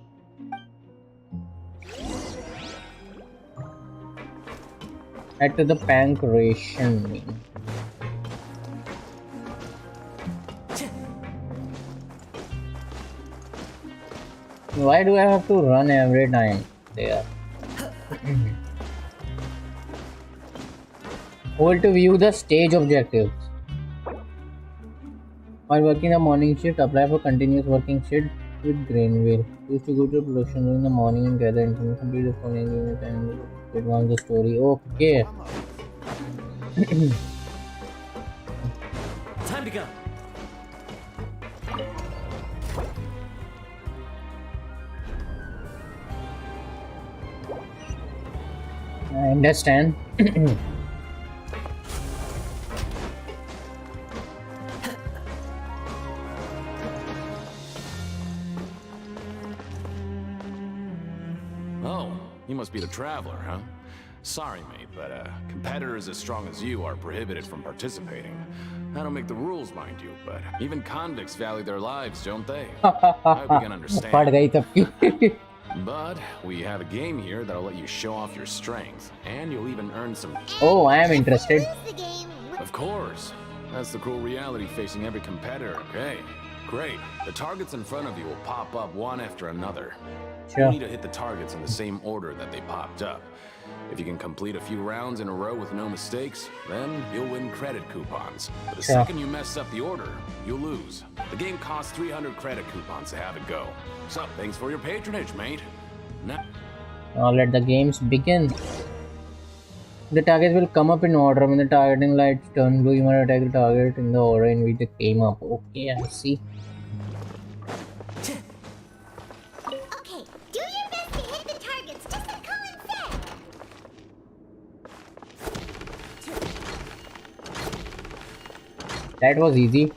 Head to the pancreation ring. Why do I have to run every time there? Hold to view the stage objectives. While working a morning shift, apply for continuous working shift with Grainville. Use to go to production in the morning and gather information. Complete the following unit and advance the story. Okay. Time to go. I understand. You must be the traveler, huh? Sorry, mate, but competitors as strong as you are prohibited from participating. I don't make the rules, mind you, but even convicts value their lives, don't they? I hope you can understand. पड़ गई सबकी. But we have a game here that'll let you show off your strength, and you'll even earn some... Oh, I am interested. Of course. That's the cruel reality facing every competitor, okay? Great. The targets in front of you will pop up one after another. Sure. You need to hit the targets in the same order that they popped up. If you can complete a few rounds in a row with no mistakes, then you'll win credit coupons. But the second you mess up the order, you'll lose. The game costs 300 credit coupons to have it go. So, thanks for your patronage, mate. Now let the games begin. The targets will come up in order. When the targeting lights turn blue, you must attack the target in the order in which they came up. Okay, I see. Okay, do your best to hit the targets, just like Colin said. That was easy.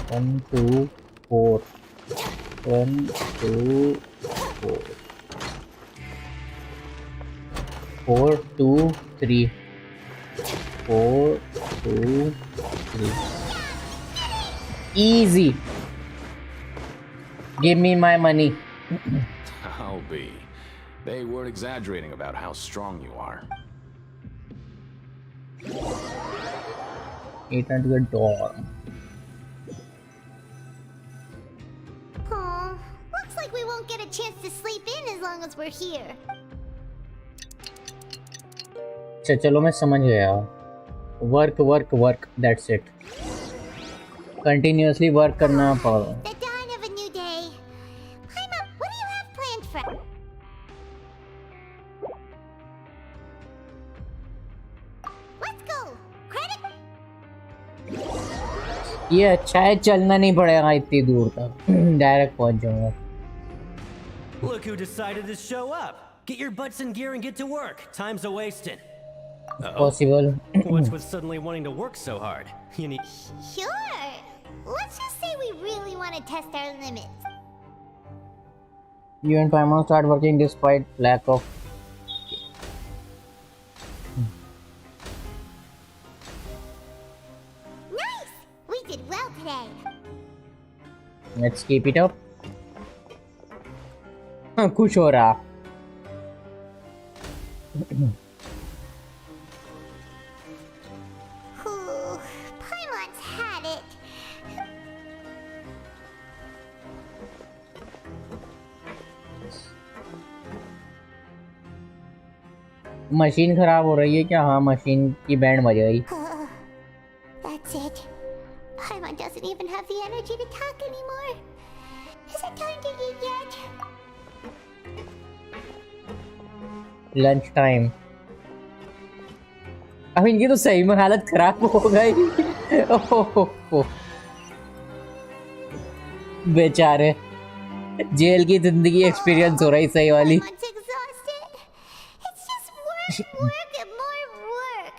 One, two, four. 1, 2, 4. 4, 2, 3. 4, 2, 3. Easy. Give me my money. I'll be. They weren't exaggerating about how strong you are. 800 dorm. Oh, looks like we won't get a chance to sleep in as long as we're here. अच्छा चलो मैं समझ गया. Work, work, work. That's it. Continuously work करना पड़ेगा. The dawn of a new day. Climb up. What do you have planned for? Let's go. Credit. ये अच्छा है चलना नहीं पड़ेगा इतनी दूर तक. डायरेक्ट पहुंच जाऊंगा. Look who decided to show up. Get your butts in gear and get to work. Time's a wasting. Possible. What's with suddenly wanting to work so hard? You need. Sure. Let's just say we really want to test our limits. You and Paimon start working despite lack of. Nice. We did well today. Let's keep it up. खुश हो रहा. Paimon's had it. Machine खराब हो रही है क्या? हाँ machine की बैंड बज गई. That's it. Paimon doesn't even have the energy to talk anymore. Is it time to eat yet? Lunch time. अब इनकी तो सही में हालत खराब हो गई. बेचारे जेल की जिंदगी एक्सपीरियंस हो रही सही वाली. It's just work and more work.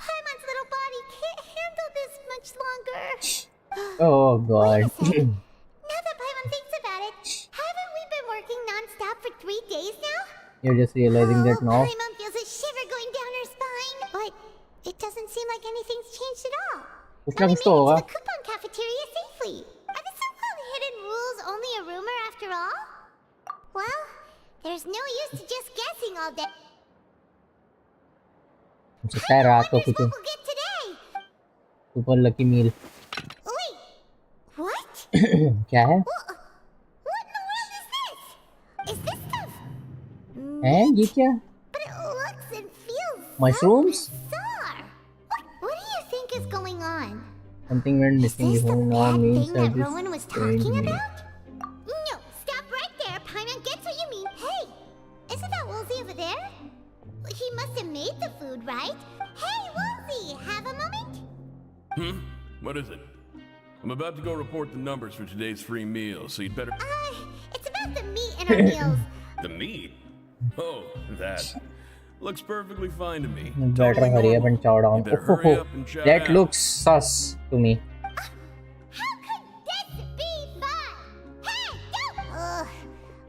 Paimon's little body can't handle this much longer. Oh god. Now that Paimon thinks about it, haven't we been working non-stop for 3 days now? You're just realizing that now. Paimon feels a shiver going down her spine, but it doesn't seem like anything's changed at all. कुछ ना कुछ तो होगा. The coupon cafeteria safely. Are the so-called hidden rules only a rumor after all? Well, there's no use to just guessing all day. सकता है रात को कुछ सुपर लकी मील. What? क्या है? What in the world is this? Is this stuff? हैं ये क्या? But it looks and feels Mushrooms? bizarre. What do you think is going on? Something went missing. Is this the now bad means thing that this Rowan was strange talking meal. about? No, stop right there. Paimon gets what you mean. Hey, isn't that Woolsey over there? He must have made the food, right? Hey, Woolsey, have a moment? What is it? I'm about to go report the numbers for today's free meal, so you'd better... It's about the meat in our meals. The meat? Oh, that. Looks perfectly fine to me. Better hurry up and chow down. You better hurry up and chow That down. looks sus to me.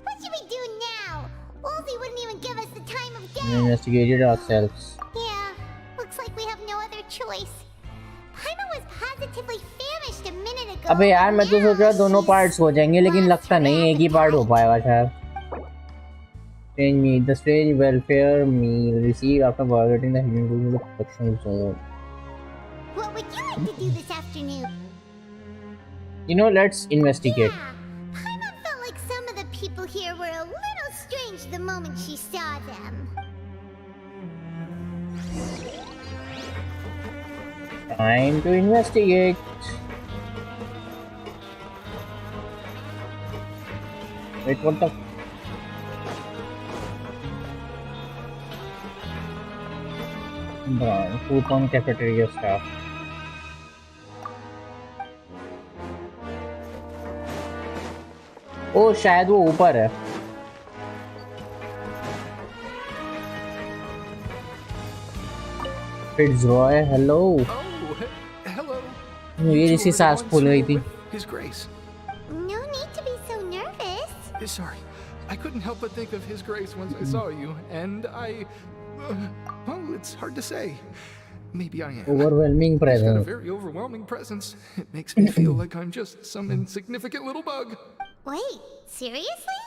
What should we do now? Wolsey wouldn't even give us the time of We day. investigated ourselves. Yeah, looks like we have no other choice. Paimon was positively famished a minute ago. अबे यार मैं तो सोच रहा दोनों parts हो जाएंगे लेकिन लगता नहीं एक ही पार्ट हो पाएगा शायद. Strange meat. The strange welfare meal received after violating the hidden rules of the production zone. What would you like to do this afternoon? You know, let's investigate. Paimon felt like some of the people here were a little strange the moment she saw them. Time to investigate. Wait, what the? Brand, coupon cafeteria staff. ओ शायद वो ऊपर है. Fitzroy, hello. Hello. ये इसी सांस फूल रही थी. His Grace. No need to be so nervous. Sorry. I couldn't help but think of His Grace once I saw you, and well, it's hard to say. Maybe I am. Overwhelming He's got a presence. very overwhelming presence. It makes me feel like I'm just some insignificant little bug. Wait, seriously?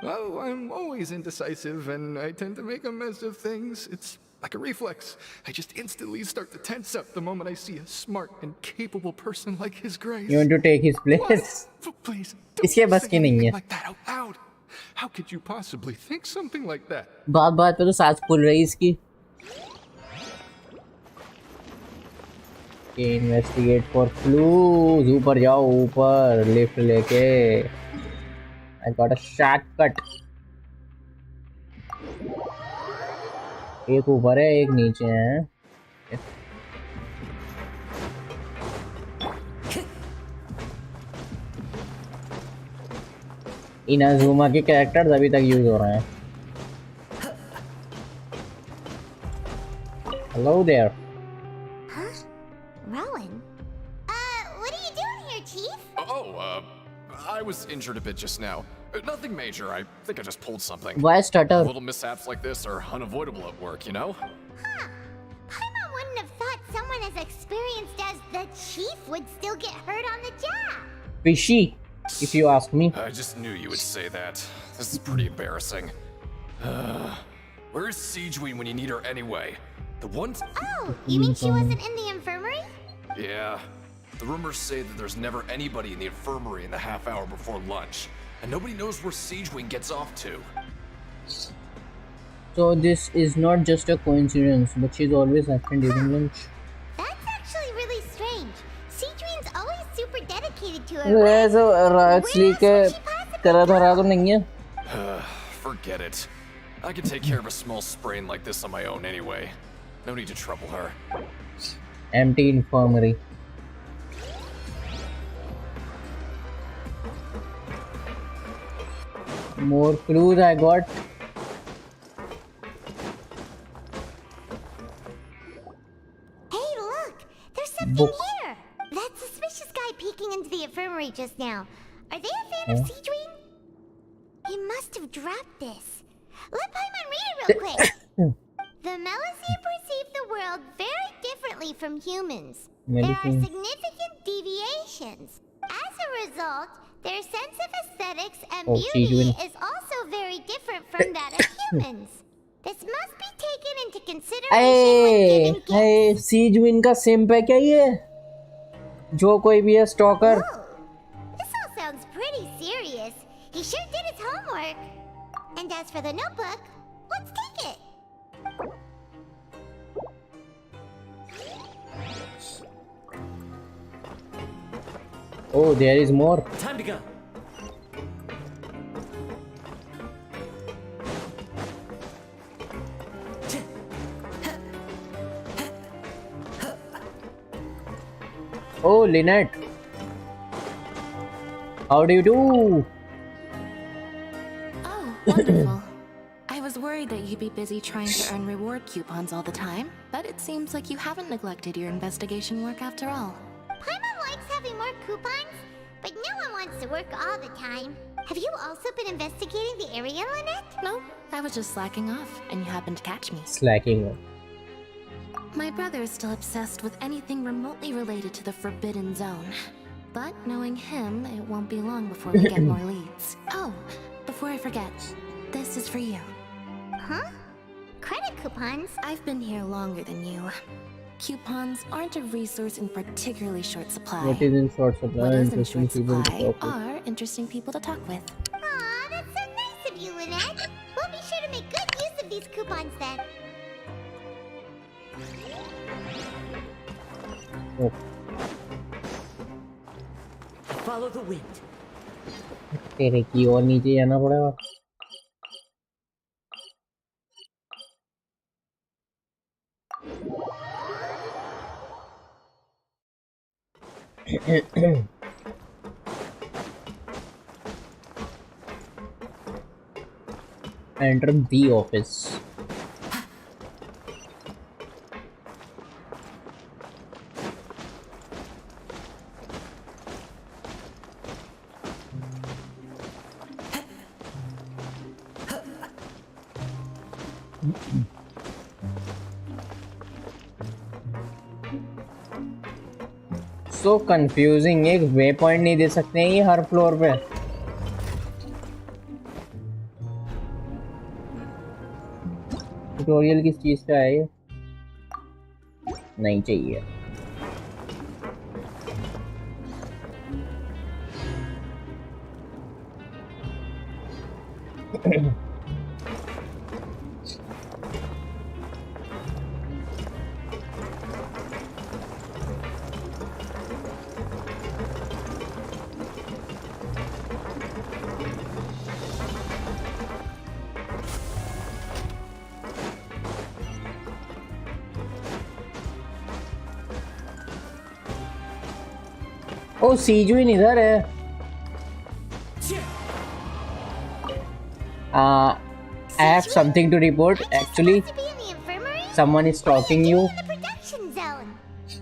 Oh, I'm always indecisive, and I tend to make a mess of things. It's like a reflex. I just instantly start to tense up the moment I see a smart and capable person like His Grace. You want to take his place? Please, इसके बस की नहीं है. like that out loud. How could you possibly think something like that? बात बात पे तो सांस फूल रही इसकी. Investigate for clues. ऊपर जाओ ऊपर लिफ्ट लेके. I got a shortcut. एक ऊपर है एक नीचे है. इनाजुमा के कैरेक्टर्स अभी तक यूज हो रहे हैं. Hello there. Rowan? What are you doing here, Chief? I was injured a bit just now. Nothing major. I think I just pulled something. Why stutter? Little mishaps like this are unavoidable at work, you know? Paimon wouldn't have thought someone as experienced as the Chief would still get hurt on the job. Fishy, if you ask me. I just knew you would say that. This is pretty embarrassing. Where is Siegeween when you need her anyway? The one... Oh, you mean she wasn't in the infirmary? Yeah. The rumors say that there's never anybody in the infirmary in the half hour before lunch. And nobody knows where Siegeween gets off to. So this is not just a coincidence, but she's always absent during lunch. That's actually really strange. Siegeween's always super dedicated to her. वैसे actually के तरह तरह तो नहीं है. Forget it. I can take care of a small sprain like this on my own anyway. No need to trouble her. Empty infirmary. More clues I got. Hey, look! There's something Books. here! That suspicious guy peeking into the infirmary just now. Are they a fan of Siegeween? He must have dropped this. Let Paimon read it real quick. The Melusine perceive the world very differently from humans. There are Melusine. significant deviations. As a result, their sense of aesthetics and Oh, beauty Siegeween. is also very different from that of humans. This must be taken into consideration when Hey, giving gifts. hey, Siegeween का simp है क्या ये? जो कोई भी है stalker. This all sounds pretty serious. He sure did his homework. And as for the notebook, let's take it. Oh, there is more. Time to go. Oh, Lynette. How do you do? Oh, wonderful. I was worried that you'd be busy trying to earn reward coupons all the time, but it seems like you haven't neglected your investigation work after all. Paimon likes having more coupons, but no one wants to work all the time. Have you also been investigating the area, Lynette? No, I was just slacking off, and you happened to catch me. Slacking off. My brother is still obsessed with anything remotely related to the Forbidden Zone. But knowing him, it won't be long before we get more leads. Oh, before I forget, this is for you. Huh? Credit coupons? I've been here longer than you. Coupons aren't a resource in particularly short supply. What is in short supply? What is in Interesting short people to supply talk with. are interesting people to talk with. Aw, that's so nice of you, Lynette. We'll be sure to make good use of these coupons then. Oh. Follow the wind. तेरे की और नीचे जाना पड़ेगा. Enter the office. So confusing. एक way point नहीं दे सकते हैं ये हर फ्लोर पे. ट्यूटोरियल किस चीज का है ये? नहीं चाहिए. Oh, Sijuin इधर है. I have something to report. Actually, someone is stalking you. The production zone.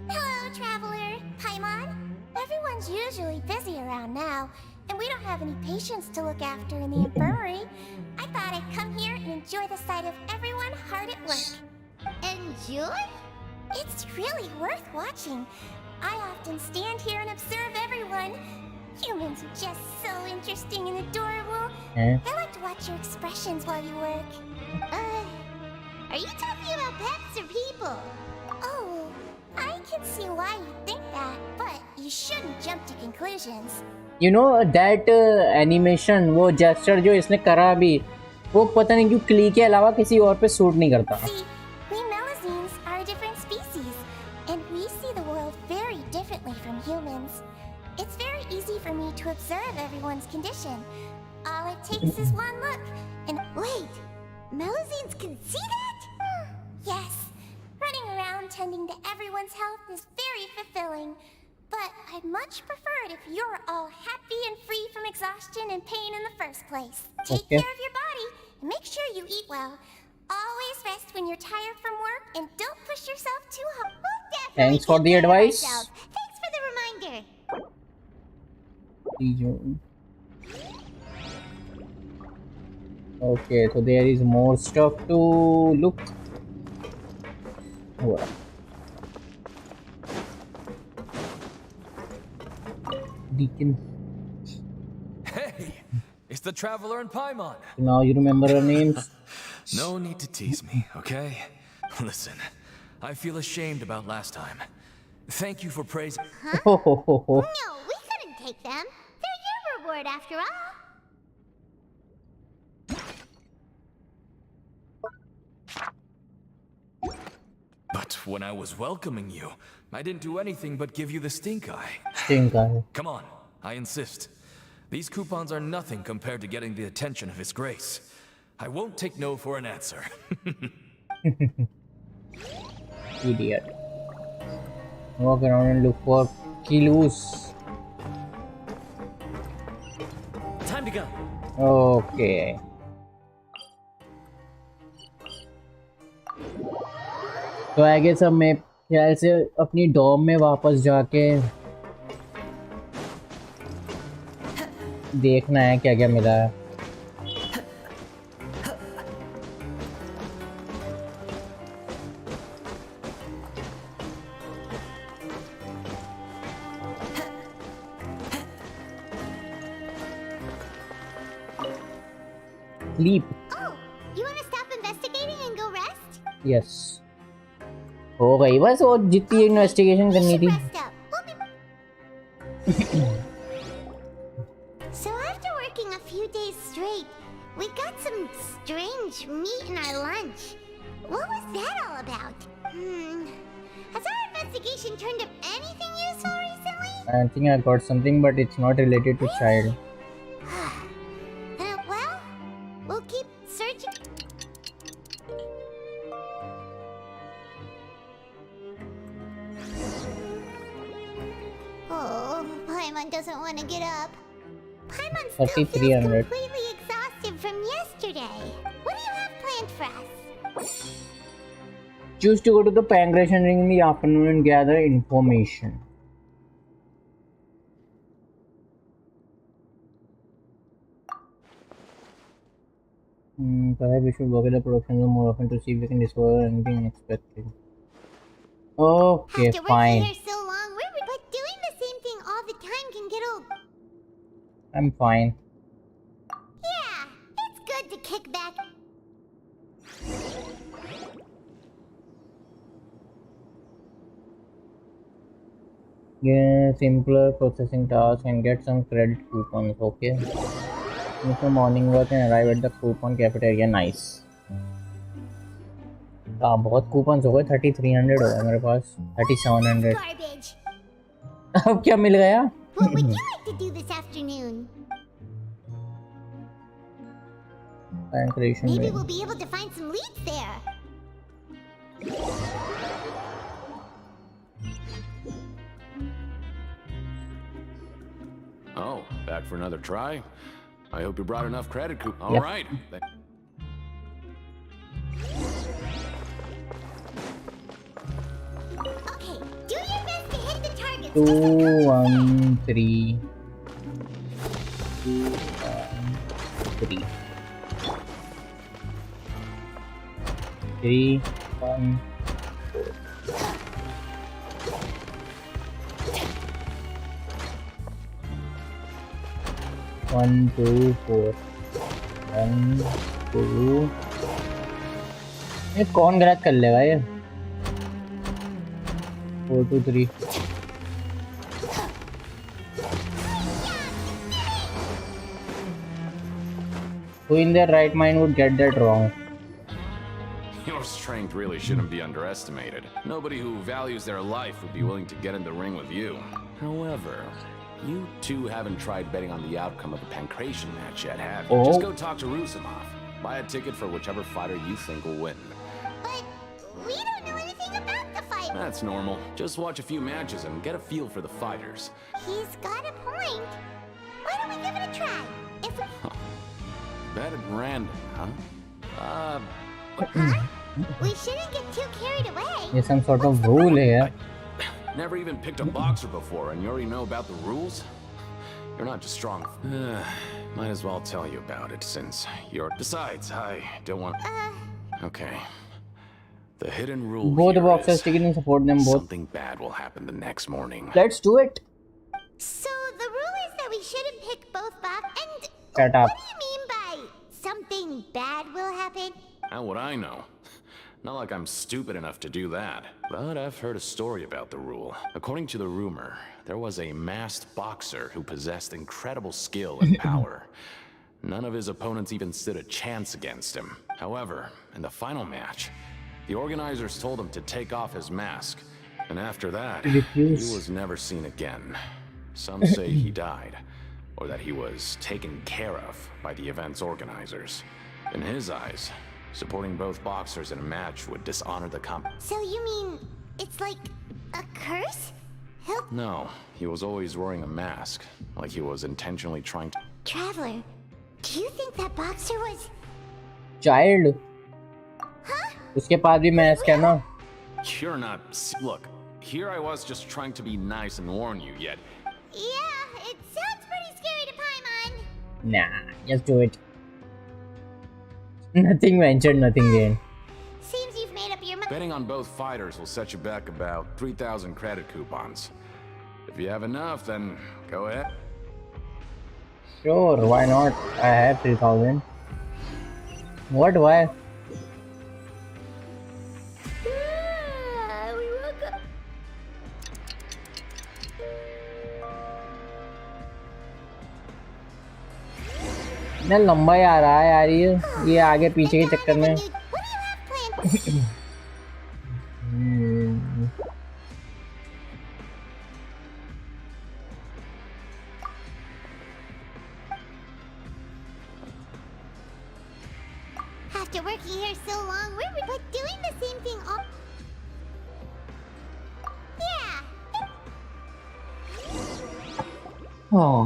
Hello, traveler. Paimon? Everyone's usually busy around now, and we don't have any patients to look after in the infirmary. I thought I'd come here and enjoy the sight of everyone hard at work. Enjoy? It's really worth watching. I often stand here and observe everyone. Humans are just so interesting and adorable. I like to watch your expressions while you work. Are you talking about pets or people? Oh, I can see why you think that, but you shouldn't jump to conclusions. You know that animation, वो gesture जो इसने करा अभी, वो पता नहीं क्यों क्ली के अलावा किसी और पे सूट नहीं करता. See, we Melazines are a different species, and we see the world very differently from humans. It's very easy for me to observe everyone's condition. All it takes is one look, and wait, Melazines can see that? Yes, running around tending to everyone's health is very fulfilling. But I'd much prefer it if you're all happy and free from exhaustion and pain in the first place. Take care of your body, and make sure you eat well. Always rest when you're tired from work, and don't push yourself too hard. Thanks for the advice. Thanks for the reminder. Okay, so there is more stuff to look. What? Deacon. Hey, it's the Traveler and Paimon. Now you remember her names. No need to tease me, okay? Listen, I feel ashamed about last time. Thank you for praising. Huh? No, we couldn't take them. They're your reward after all. But when I was welcoming you, I didn't do anything but give you the stink eye. Stink eye. Come on, I insist. These coupons are nothing compared to getting the attention of His Grace. I won't take no for an answer. Idiot. Walk around and look for kilos. Time to go. Okay. तो आगे सब मैं ख्याल से अपनी Dom में वापस जाके देखना है क्या क्या मिला है। Sleep. Oh, you want to stop investigating and go rest? Yes. हो गई बस, और जितनी इन्वेस्टिगेशन करनी थी। So after working a few days straight, we got some strange meat in our lunch. What was that all about? Has our investigation turned up anything useful recently? I think I got something, but it's not related to child. Well, we'll keep searching. Oh, Paimon doesn't want to get up. Paimon still feels 3300. completely exhausted from yesterday. What do you have planned for us? Choose to go to the Pangration Ring in the afternoon and gather information. Perhaps we should work at the production room more often to see if we can discover anything unexpected. Okay, After fine. working here so long, but doing the same thing all the time can get old. I'm fine. Yeah, it's good to kick back. Yeah, simpler processing tasks and get some credit coupons. Okay. Finish the morning work and arrive at the coupon cafeteria. Nice. हाँ बहुत coupons हो गए, 3300 हो गए मेरे पास, 3700। Garbage. अब क्या मिल गया? What would you like to do this afternoon? Pancreation Maybe ring. we'll be able to find some leads there. Oh, back for another try? I hope you brought enough credit coupons. Yep. All right. Okay, do your best to hit the targets. 213. 213. 3 1 1 2 4 1 2। ये कौन गलत कर लेगा ये? 4 2 3। Who in their right mind would get that wrong? Your strength really shouldn't be underestimated. Nobody who values their life would be willing to get in the ring with you. However, you two haven't tried betting on the outcome of the Pancration match yet, have you? Oh. Just go talk to Rusimov. Buy a ticket for whichever fighter you think will win. But we don't know anything about the fight. That's normal. Just watch a few matches and get a feel for the fighters. He's got a point. Why don't we give it a try? If we... Bet at random, huh? We shouldn't get too carried away. ये some sort of rule है. Never even picked a boxer before, and you already know about the rules? You're not just strong. Might as well tell you about it, since you're... Besides, I don't want... Okay. The hidden rule Both here boxers is taking support them both. something bad will happen the next morning. Let's do it. So the rule is that we shouldn't pick both Bob and... Shut up. What do you mean by something bad will happen? How would I know? Not like I'm stupid enough to do that. But I've heard a story about the rule. According to the rumor, there was a masked boxer who possessed incredible skill and power. None of his opponents even stood a chance against him. However, in the final match, the organizers told him to take off his mask. And after that, he was never seen again. Some say he died, or that he was taken care of by the event's organizers. In his eyes, supporting both boxers in a match would dishonor the So you mean it's like a curse? No, he was always wearing a mask, like he was intentionally trying to... Traveler, do you think that boxer was... Child. उसके पास भी mask है ना? You're not. Look, here I was just trying to be nice and warn you, yet. Yeah, it sounds pretty scary to Paimon. Nah, just do it. Nothing ventured, nothing gained. Seems you've made up your mind. Betting on both fighters will set you back about 3,000 credit coupons. If you have enough, then go ahead. Sure, why not? I have 3,000. What? Why? We woke up. इतना लंबा ही आ रहा है यार ये आगे पीछे के चक्कर में. After working here so long, we're but doing the same thing all. Yeah. Oh.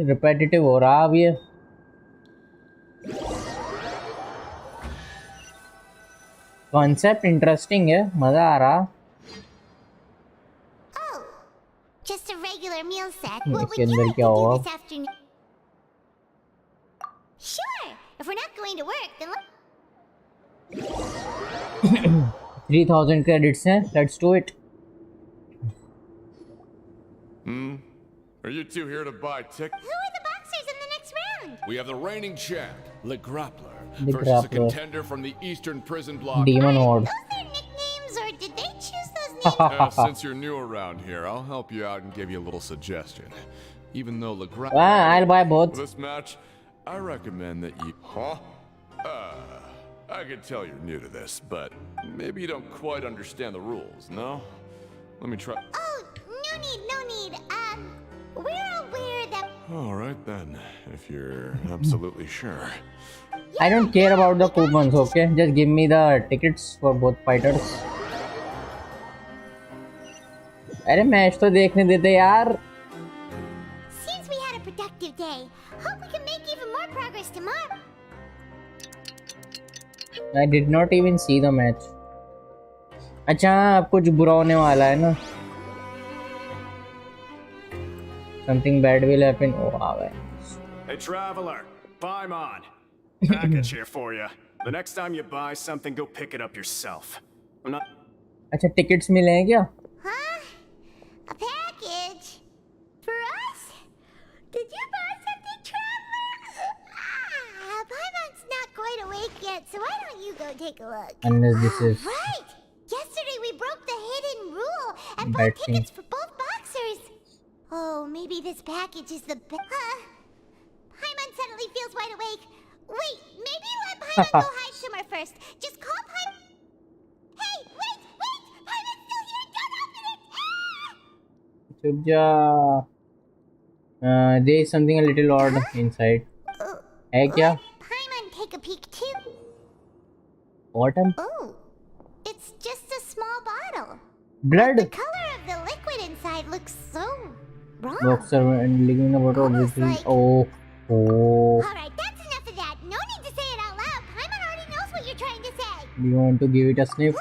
Repetitive हो रहा अब ये. कॉन्सेप्ट इंटरेस्टिंग है, मजा आ रहा. Oh, just a regular meal set. What इसके would you अंदर like क्या to do होगा? this afternoon? Sure. If we're not going to work, then 3,000 credits हैं. Let's do it. Are you two here to buy tickets? Who are the boxers in the next round? We have the reigning champ, Le Grappler, Le versus a Grappler. contender from the Eastern Prison Block. Demon Horde. Those their nicknames, or did they choose those names? Since you're new around here, I'll help you out and give you a little suggestion. Even though Le Grappler... I'll buy both. For this match, I recommend that you... Huh? I can tell you're new to this, but maybe you don't quite understand the rules, no? Let me try... Oh, no need, no need. We're aware that... Alright then, if you're absolutely sure. I don't care about the coupons, okay? Just give me the tickets for both fighters. अरे match तो देखने देते यार. Seems we had a productive day. Hope we can make even more progress tomorrow. I did not even see the match. अच्छा अब कुछ बुरा होने वाला है ना. Something bad will happen. Oh, wow. Hey, traveler, Paimon. Package here for you. The next time you buy something, go pick it up yourself. I'm not. अच्छा tickets मिले हैं क्या? Huh? A package? For us? Did you buy something, traveler? Paimon's not quite awake yet, so why don't you go take a look? Unless this is Right! Yesterday we broke the hidden rule and bad bought thing. tickets for both boxers. Oh, maybe this package is the best. Paimon suddenly feels wide awake. Wait, maybe let Paimon go hide somewhere first. Just call Paimon. Hey, wait! Paimon's still here! Don't open it! चुप जा. There is something a little odd inside. है क्या? Paimon take a peek too. Autumn? Oh, it's just a small bottle. Blood. The color of the liquid inside looks so wrong. Boxer and living in a bottle obviously. Oh. Alright, that's enough of that. No need to say it out loud. Paimon already knows what you're trying to say. Do you want to give it a sniff?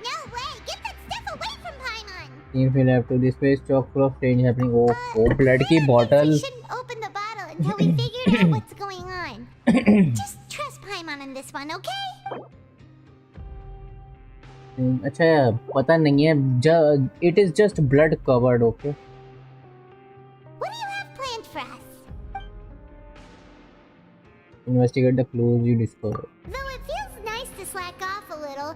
No way! Get that stuff away from Paimon! Seems we'll have to this place chock full of strange happening. Oh, blood की bottle. We shouldn't open the bottle until we figured out what's going on. Just trust Paimon on this one, okay? अच्छा पता नहीं है. It is just blood covered, okay? What do you have planned for us? Investigate the clues you discover. Though it feels nice to slack off a little.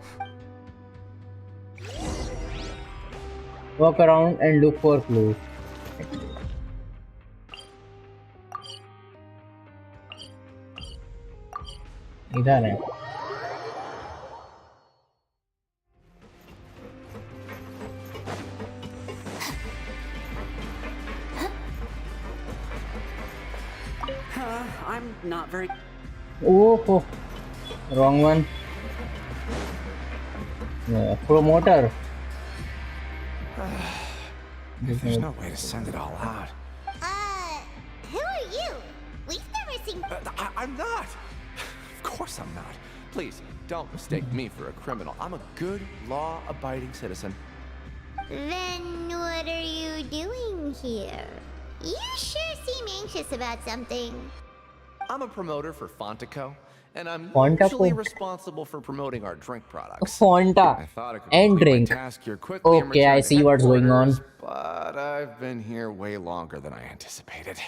Walk around and look for clues. इधर है. I'm not very... Oh, wrong one. Promoter. There's no way to send it all out. Who are you? We've never seen... I'm not! Of course I'm not. Please, don't mistake me for a criminal. I'm a good, law-abiding citizen. Then what are you doing here? You sure seem anxious about something. I'm a promoter for Fontico, and I'm Fontaco? usually responsible for promoting our drink products. Fonta I thought I could and complete my drink. task here quickly and Okay, I return to see what's going on. headquarters, but I've been here way longer than I anticipated.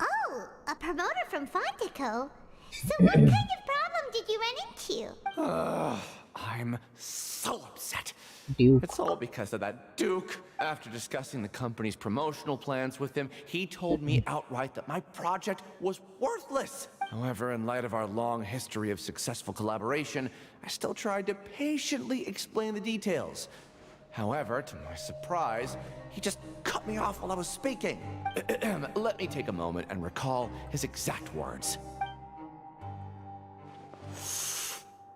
Oh, a promoter from Fontico? So what kind of problem did you run into? I'm so upset. Duke. It's all because of that Duke. After discussing the company's promotional plans with him, he told me outright that my project was worthless. However, in light of our long history of successful collaboration, I still tried to patiently explain the details. However, to my surprise, he just cut me off while I was speaking. Let me take a moment and recall his exact words.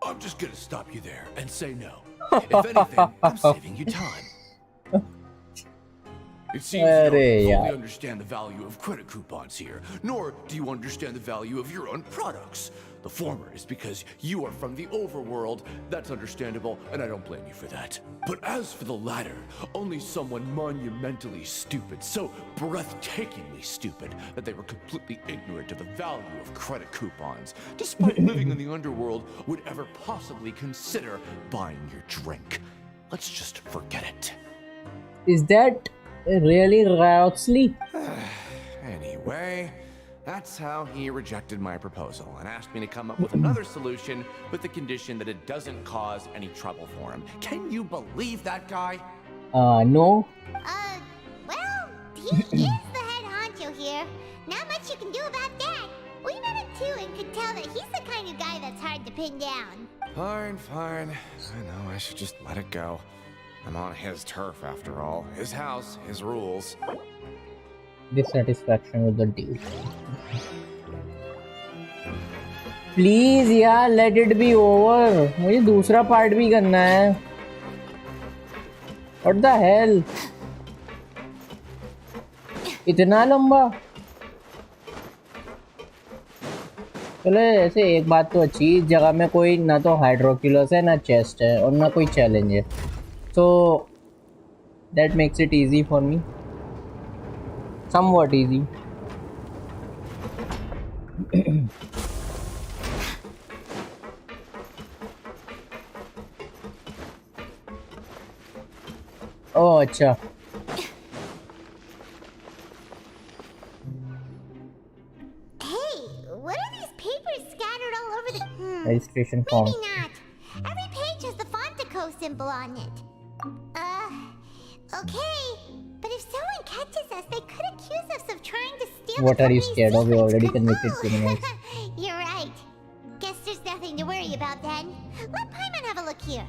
I'm just gonna stop you there and say no. If anything, I'm saving you time. It seems you don't fully understand the value of credit coupons here, nor do you understand the value of your own products. The former is because you are from the overworld. That's understandable, and I don't blame you for that. But as for the latter, only someone monumentally stupid, so breathtakingly stupid, that they were completely ignorant of the value of credit coupons, despite living in the underworld, would ever possibly consider buying your drink. Let's just forget it. Is that really Riotsly? Anyway, that's how he rejected my proposal and asked me to come up with another solution with the condition that it doesn't cause any trouble for him. Can you believe that guy? No. Well, he is the head honcho here. Not much you can do about that. We met him too and could tell that he's the kind of guy that's hard to pin down. Fine. I know I should just let it go. I'm on his turf after all. His house, his rules. Dissatisfaction with the deal. Please यार, let it be over. मुझे दूसरा part भी करना है. What the hell? इतना लंबा? चलो ऐसे एक बात तो अच्छी, इस जगह में कोई ना तो हाइड्रोक्यूलस है ना चेस्ट है और ना कोई चैलेंज है, so that makes it easy for me, somewhat easy. Oh, अच्छा. Registration form. Maybe not. Every page has the Fontico symbol on it. Okay. But if someone catches us, they could accuse us of trying to steal. What are you scared of? You're already convicted criminals. You're right. Guess there's nothing to worry about then. Let Paimon have a look here.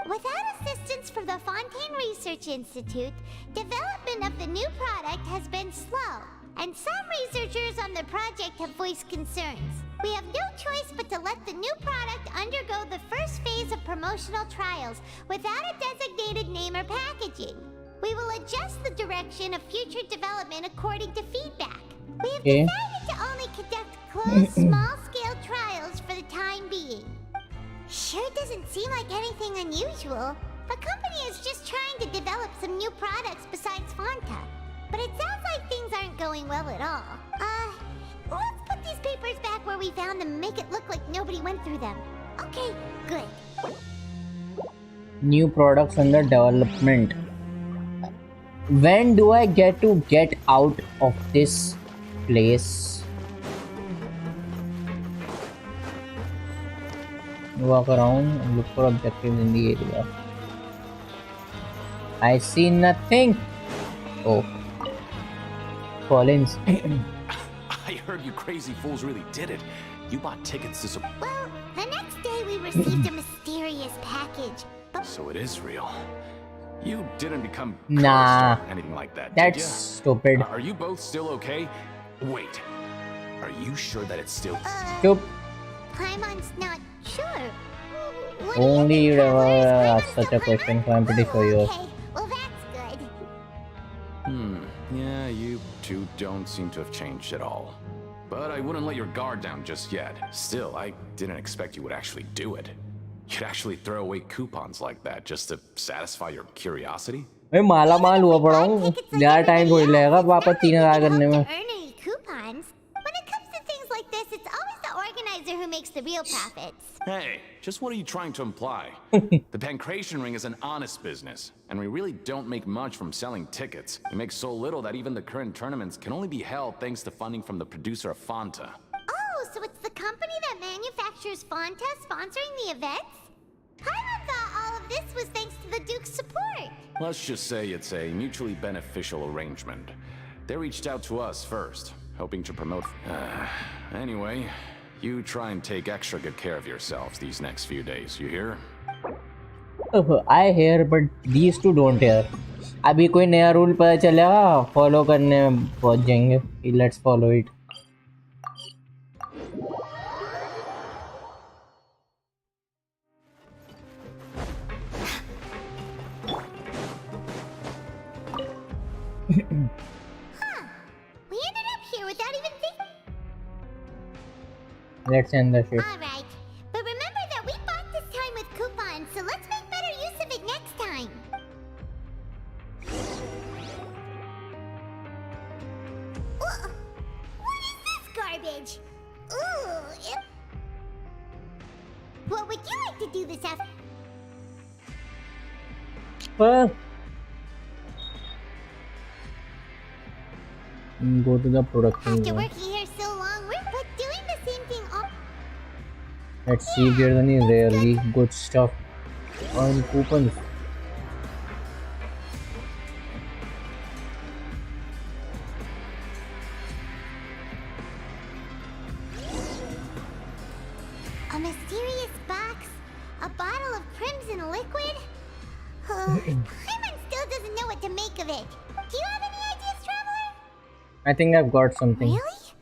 Without assistance from the Fontaine Research Institute, development of the new product has been slow, and some researchers on the project have voiced concerns. We have no choice but to let the new product undergo the first phase of promotional trials without a designated name or packaging. We will adjust the direction of future development according to feedback. We have decided to only conduct closed, small-scale trials for the time being. Sure doesn't seem like anything unusual. The company is just trying to develop some new products besides Fanta. But it sounds like things aren't going well at all. Let's put these papers back where we found them and make it look like nobody went through them. Okay, good. New products under development. When do I get to get out of this place? Walk around and look for objectives in the area. I see nothing. Oh. Collins. I heard you crazy fools really did it. You bought tickets to some... Well, the next day we received a mysterious package. So it is real. You didn't become Nah. cursed or anything like that, That's did ya? stupid. Are you both still okay? Wait. Are you sure that it's still... Stupid. Paimon's not sure. Only you ever asked such a question, so I'm pretty sure you are. Okay, well that's good. Yeah, you two don't seem to have changed at all. But I wouldn't let your guard down just yet. Still, I didn't expect you would actually do it. You'd actually throw away coupons like that just to satisfy your curiosity? मैं माला माल हुआ पड़ा हूँ ज़्यादा time थोड़ी लगेगा वापस 3000 करने में. Earn any coupons? When it comes to things like this, it's always the organizer who makes the real profits. Hey, just what are you trying to imply? The Pancration Ring is an honest business, and we really don't make much from selling tickets. We make so little that even the current tournaments can only be held thanks to funding from the producer of Fanta. Oh, so it's the company that manufactures Fanta sponsoring the events? I thought all of this was thanks to the Duke's support. Let's just say it's a mutually beneficial arrangement. They reached out to us first, hoping to promote... Anyway, you try and take extra good care of yourselves these next few days, you hear? I hear, but these two don't hear. अभी कोई नया rule पता चलेगा follow करने पहुंच जाएंगे. Let's follow it. We ended up here without even thinking. Let's end the ship. Alright, but remember that we bought this time with coupons, so let's make better use of it next time. What is this garbage? Ooh, what would you like to do this afternoon? Go to the production After zone. working here so long, we're doing the same thing all... Let's see if there's any really good stuff on coupons. A mysterious box, a bottle of crimson liquid. Paimon still doesn't know what to make of it. Do you have any ideas, Traveler? I think I've got something. Really?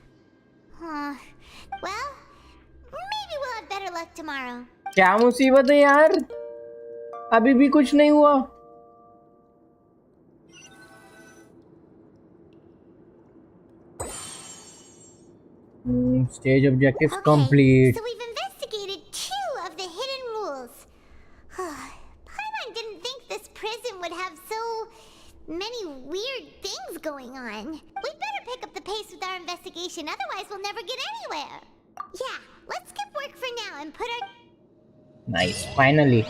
Well, maybe we'll have better luck tomorrow. क्या मुसीबत है यार? अभी भी कुछ नहीं हुआ. Stage objectives complete. So we've investigated 2 of the hidden rules. Paimon didn't think this prison would have so many weird things going on. We'd better pick up the pace with our investigation, otherwise we'll never get anywhere. Yeah, let's skip work for now and put our... Nice, finally.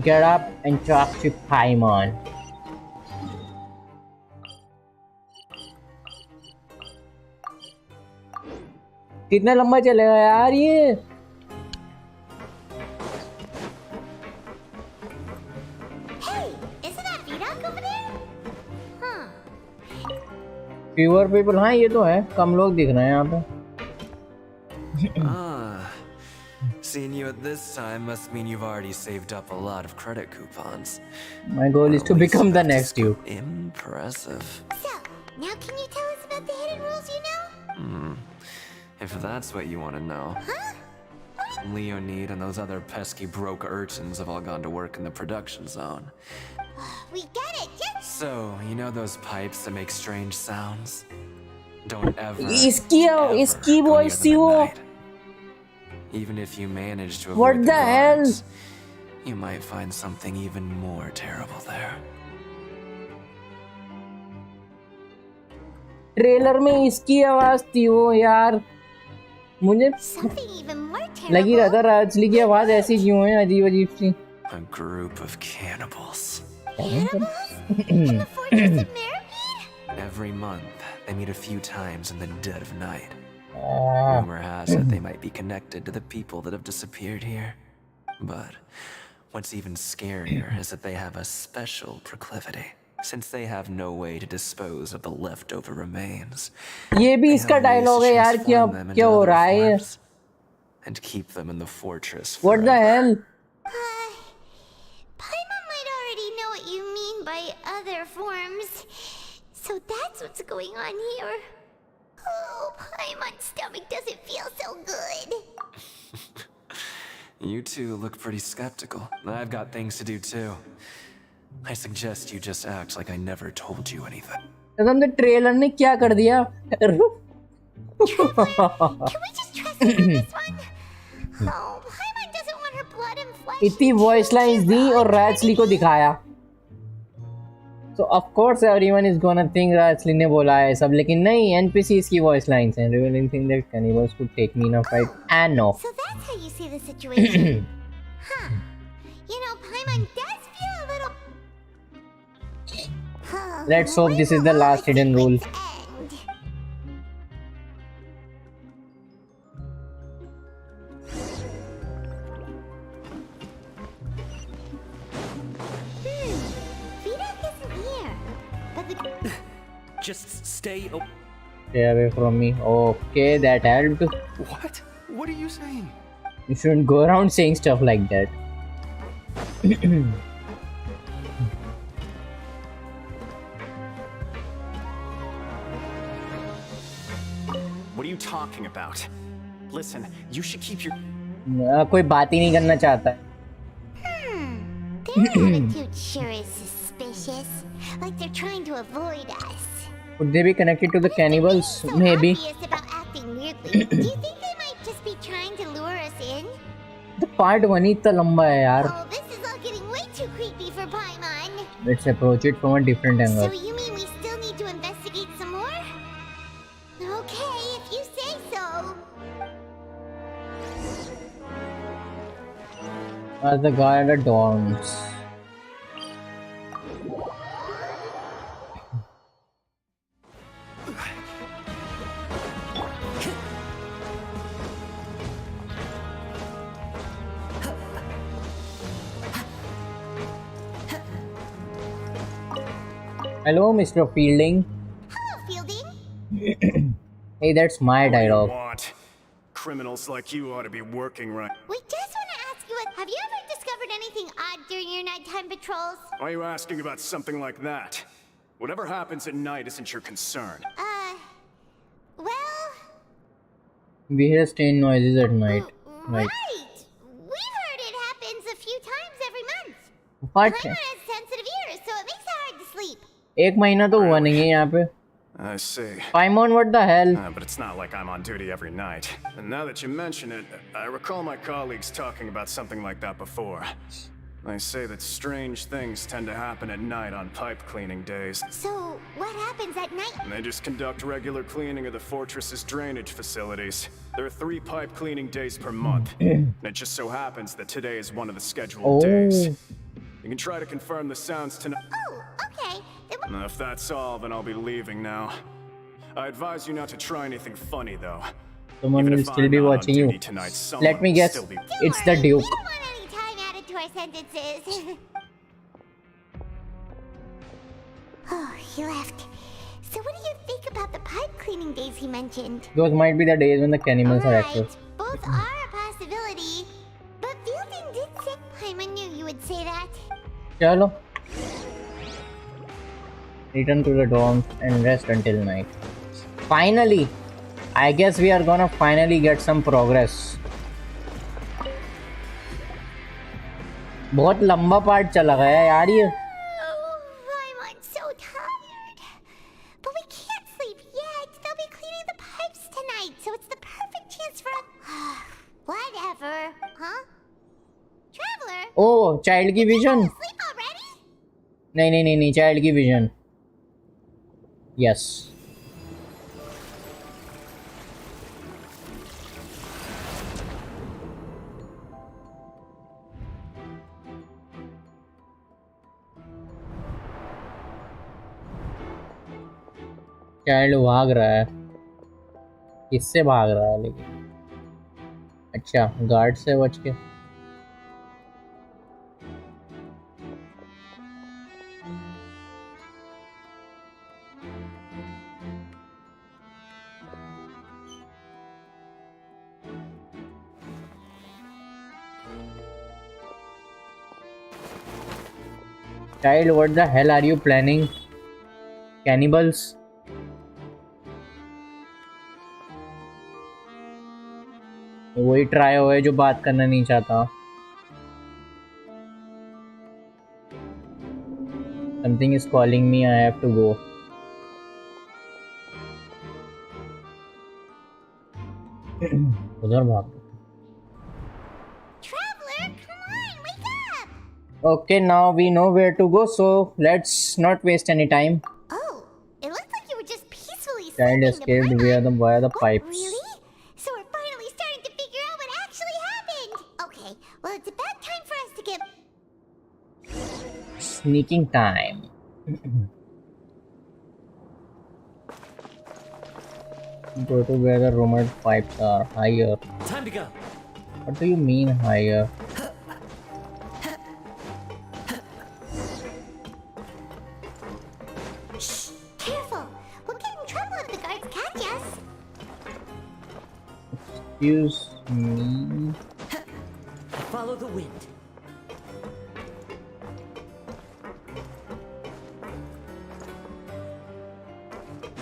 Get up and talk to Paimon. कितना लंबा चलेगा यार ये? Hey, isn't that Vidoc over there? Huh. Fewer people, हाँ ये तो है. कम लोग दिख रहे हैं यहाँ पे. Seeing you at this time must mean you've already saved up a lot of credit coupons. My goal is to become the next you. Impressive. So, now can you tell us about the hidden rules you know? If that's what you want to know. Huh? Leonid and those other pesky broke urchins have all gone to work in the production zone. We get it, just... So, you know those pipes that make strange sounds? Don't ever, इसकी ever इसकी go voice near थी them वो. at night. Even if you manage to What avoid the hell? guards, you might find something even more terrible there. Trailer में इसकी आवाज थी वो यार. मुझे लगी रहा था राजली की आवाज ऐसी क्यों है अजीब अजीब सी. A group of cannibals. Every month, they meet a few times in the dead of night. Rumor has it they might be connected to the people that have disappeared here. But what's even scarier is that they have a special proclivity. Since they have no way to dispose of the leftover remains, ये भी इसका dialogue है यार. क्या क्या हो रहा है ये? And keep them in the fortress. What the hell? Paimon might already know what you mean by other forms. So that's what's going on here. Oh, Paimon's stomach doesn't feel so good. You two look pretty skeptical. I've got things to do too. I suggest you just act like I never told you anything. कसम से trailer ने क्या कर दिया? Can we just trust him on this one? Oh, Paimon doesn't want her blood and flesh. इतनी voice lines दी और रैचली को दिखाया, so of course everyone is gonna think रैचली ने बोला है सब, लेकिन नहीं, NPCs की वॉइस लाइंस हैं. Revealing thing that cannibals could take me in a fight, and no. So that's how you see the situation. Huh. You know, Paimon does feel a little... Let's hope this is the last hidden rule. Just stay. Stay away from me. Okay, that helped. What? What are you saying? You shouldn't go around saying stuff like that. What are you talking about? Listen, you should keep your... कोई बात ही नहीं करना चाहता. Their attitude sure is suspicious. Like they're trying to avoid us. Could they be connected to the cannibals? Maybe. Obvious about acting weirdly. Do you think they might just be trying to lure us in? The part 1 ही इतना लंबा है यार. Oh, this is all getting way too creepy for Paimon. Let's approach it from a different angle. So you mean we still need to investigate some more? Okay, if you say so. As the guy at the dorms. Hello, Mr. Fielding. Hello, Fielding. Hey, that's my dialogue. What? Criminals like you ought to be working right. We just want to ask you, have you ever discovered anything odd during your nighttime patrols? Why are you asking about something like that? Whatever happens at night isn't your concern. Well... We hear strange noises at night. Right. We've heard it happens a few times every month. What? Paimon has sensitive ears, so it makes it hard to sleep. एक महीना तो हुआ नहीं है यहाँ पे. I see. Paimon, what the hell? But it's not like I'm on duty every night. And now that you mention it, I recall my colleagues talking about something like that before. They say that strange things tend to happen at night on pipe cleaning days. So, what happens at night? And they just conduct regular cleaning of the fortress's drainage facilities. There are 3 pipe cleaning days per month. And it just so happens that today is one of the scheduled days. You can try to confirm the sounds tonight. Oh, okay. If that's all, then I'll be leaving now. I advise you not to try anything funny, though. Someone will still be watching you. Let me guess, it's the Duke. We don't want any time added to our sentences. Oh, he left. So what do you think about the pipe cleaning days he mentioned? Those might be the days when the cannibals are active. Both are a possibility. But Fielding did say Paimon knew you would say that. Chalo. Return to the dorms and rest until night. Finally! I guess we are gonna finally get some progress. बहुत लंबा part चला गया यार ये. I'm so tired. But we can't sleep yet. They'll be cleaning the pipes tonight, so it's the perfect chance for us. Whatever. Huh? Traveler? Oh, child की vision. Sleep already? नहीं, child की vision. Yes. Child भाग रहा है. किससे भाग रहा है लेकिन? अच्छा, गार्ड से बच के. Child, what the hell are you planning? Cannibals? वही ट्राई हुआ है जो बात करना नहीं चाहता. Something is calling me. I have to go. उधर भाग. Traveler, come on, wake up! Okay, now we know where to go, so let's not waste any time. Oh, it looks like you were just peacefully Child sleeping escaped to via the pipes. Really? So we're finally starting to figure out what actually happened. Okay, well it's about time for us to get... Sneaking time. Go to where the rumored pipes are. Higher. Time to go. What do you mean higher? Shh! Careful! We'll get in trouble if the guards catch us. Excuse me. Follow the wind.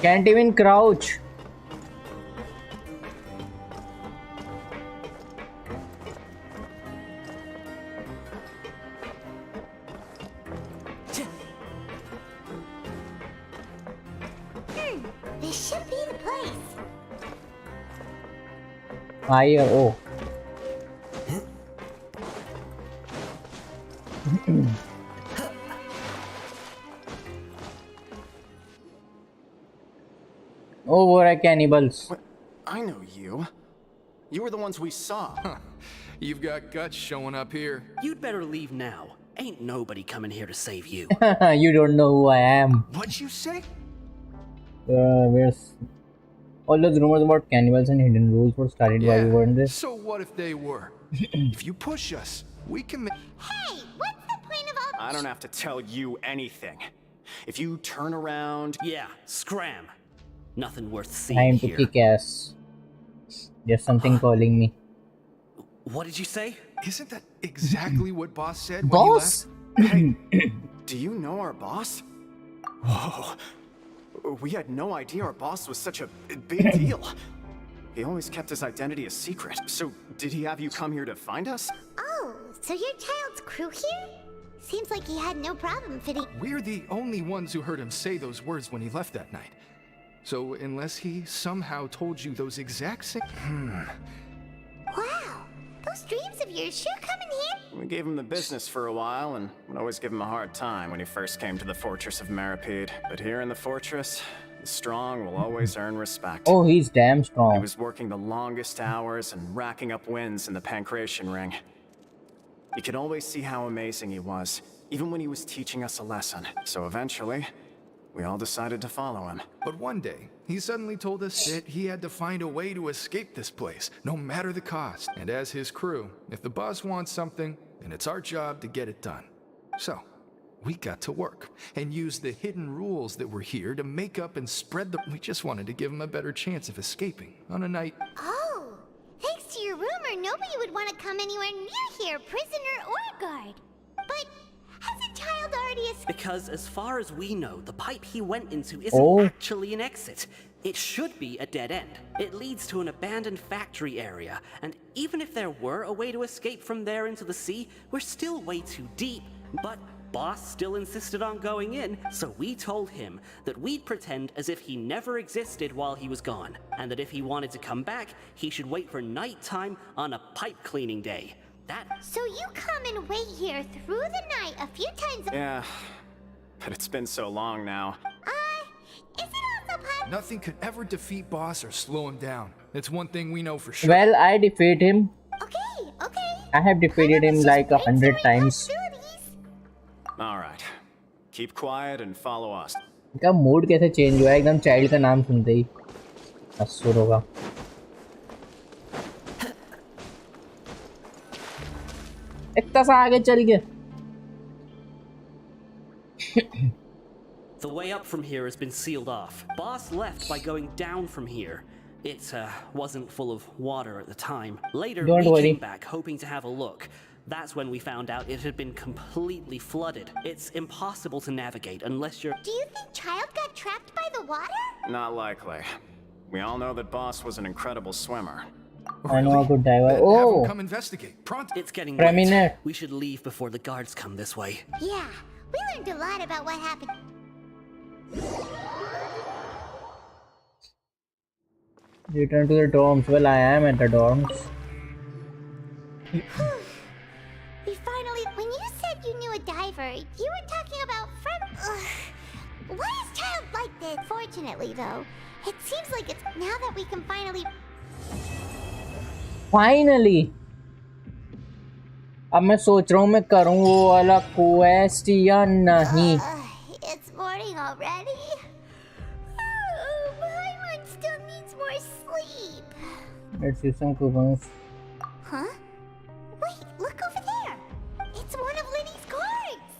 Can't even crouch. This should be the place. Higher. Oh. Oh, we're cannibals. What? I know you. You were the ones we saw. You've got guts showing up here. You'd better leave now. Ain't nobody coming here to save you. You don't know who I am. What'd you say? Where's all those rumors about cannibals and hidden rules were started while we were in this? So what if they were? If you push us, we can Hey, what's the point of all... I don't have to tell you anything. If you turn around... Yeah, scram. Nothing worth seeing Time to here. kick ass. There's something calling me. What did you say? Isn't that exactly what Boss said when Boss? he left? Hey, do you know our boss? Whoa. We had no idea our boss was such a big deal. He always kept his identity a secret. So, did he have you come here to find us? Oh, so your child's crew here? Seems like he had no problem fitting... We're the only ones who heard him say those words when he left that night. So, unless he somehow told you those exact same... Wow, those dreams of yours sure come in here. We gave him the business for a while and would always give him a hard time when he first came to the fortress of Maripede. But here in the fortress, the strong will always earn respect. Oh, he's damn He strong. was working the longest hours and racking up wins in the Pancration Ring. You could always see how amazing he was, even when he was teaching us a lesson. So eventually, we all decided to follow him. But one day, he suddenly told us that he had to find a way to escape this place, no matter the cost. And as his crew, if the boss wants something, then it's our job to get it done. So, we got to work and used the hidden rules that were here to make up and spread the... We just wanted to give him a better chance of escaping on a night... Oh, thanks to your rumor, nobody would want to come anywhere near here, prisoner or guard. But has a child already escaped? Because as far as we know, the pipe he went into isn't actually an exit. It should be a dead end. It leads to an abandoned factory area, and even if there were a way to escape from there into the sea, we're still way too deep. But Boss still insisted on going in, so we told him that we'd pretend as if he never existed while he was gone, and that if he wanted to come back, he should wait for nighttime on a pipe cleaning day. So you come and wait here through the night a few times... Yeah, but it's been so long now. Is it also possible... Nothing could ever defeat Boss or slow him down. It's one thing we know for sure. Well, I defeat him. Okay. I have defeated him like 100 times. Alright. Keep quiet and follow us. इनका mood कैसे change हुआ है एकदम child का नाम सुनते ही असुर होगा इतना सा आगे चल गया The way up from here has been sealed off. Boss left by going down from here. It wasn't full of water at the time. Later, we came back hoping to have a look. That's when we found out it had been completely flooded. It's impossible to navigate unless you're... Do you think Child got trapped by the water? Not likely. We all know that Boss was an incredible swimmer. I know a good diver. Have him Oh, come investigate. Pronto. It's getting Premier. late. We should leave before the guards come this way. Yeah, we learned a lot about what happened. Return to the dorms. Well, I am at the dorms. We finally. When you said you knew a diver, you were talking about from. Why is child like this? Fortunately, though, it seems like it's now that we can finally. Finally. अब मैं सोच रहा हूँ मैं करूँ वो वाला quest या नहीं. It's morning already. Paimon still needs more sleep. Let's use some coupons. Huh? Wait, look over there. It's one of Linny's cards.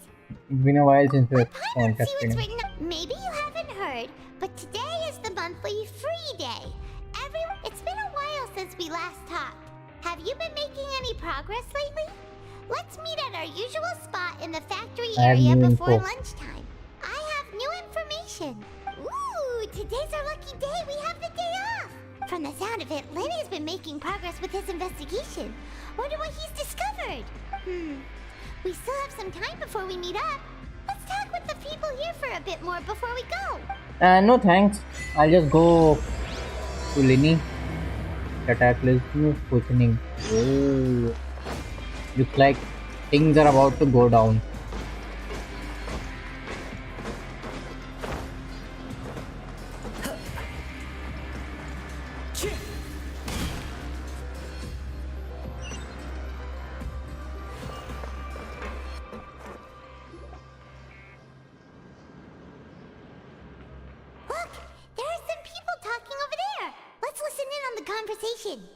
It's been a while since we've See contacted what's him. written. Maybe you haven't heard, but today is the monthly free day. It's been a while since we last talked. Have you been making any progress lately? Let's meet at our usual spot in the factory area before lunchtime. I have new information. Ooh, today's our lucky day. We have the day off. From the sound of it, Lenny's been making progress with his investigation. Wonder what he's discovered. We still have some time before we meet up. Let's talk with the people here for a bit more before we go. No thanks. I'll just go to Linny. Attack list questioning. Oh, looks like things are about to go down. Look, there are some people talking over there. Let's listen in on the conversation.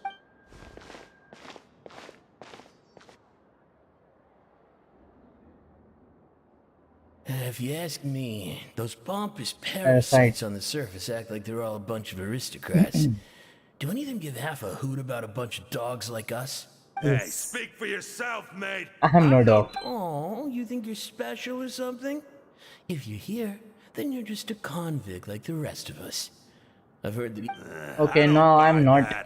If you ask me, those pompous parasites on the surface act like they're all a bunch of aristocrats. Do any of them give half a hoot about a bunch of dogs like us? Hey, speak for yourself, mate. I'm no dog. Oh, you think you're special or something? If you're here, then you're just a convict like the rest of us. I've heard that. Okay, no, I'm not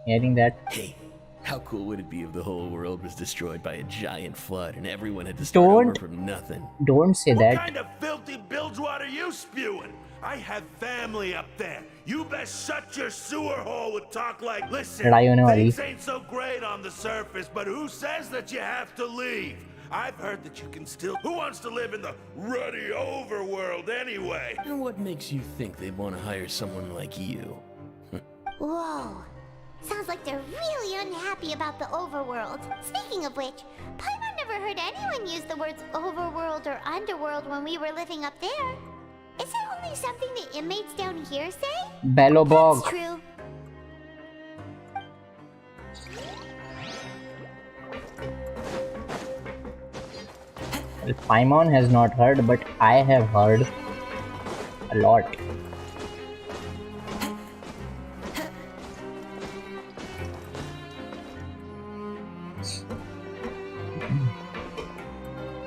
hearing that. Hey, how cool would it be if the whole world was destroyed by a giant flood and everyone had to start over from nothing? Don't say What that. kind of filthy bilgewater are you spewing? I have family up there. You best shut your sewer hole with talk like, listen, लड़ाई होने वाली. things ain't so great on the surface, but who says that you have to leave? I've heard that you can still. Who wants to live in the ruddy overworld anyway? And what makes you think they'd want to hire someone like you? Whoa. Sounds like they're really unhappy about the overworld. Speaking of which, Paimon never heard anyone use the words overworld or underworld when we were living up there. Is it only something the inmates down here say? Bellobog. That's true. Well, Paimon has not heard, but I have heard a lot.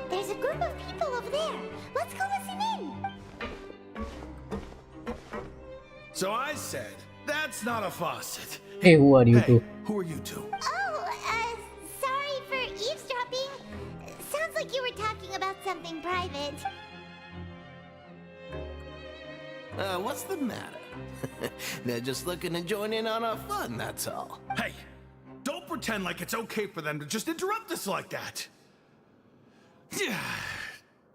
There's a group of people over there. Let's go listen in. So I said, that's not a faucet. Hey, who are you two? Who are you two? Oh, sorry for eavesdropping. Sounds like you were talking about something private. What's the matter? They're just looking to join in on our fun, that's all. Hey, don't pretend like it's okay for them to just interrupt us like that. Yeah,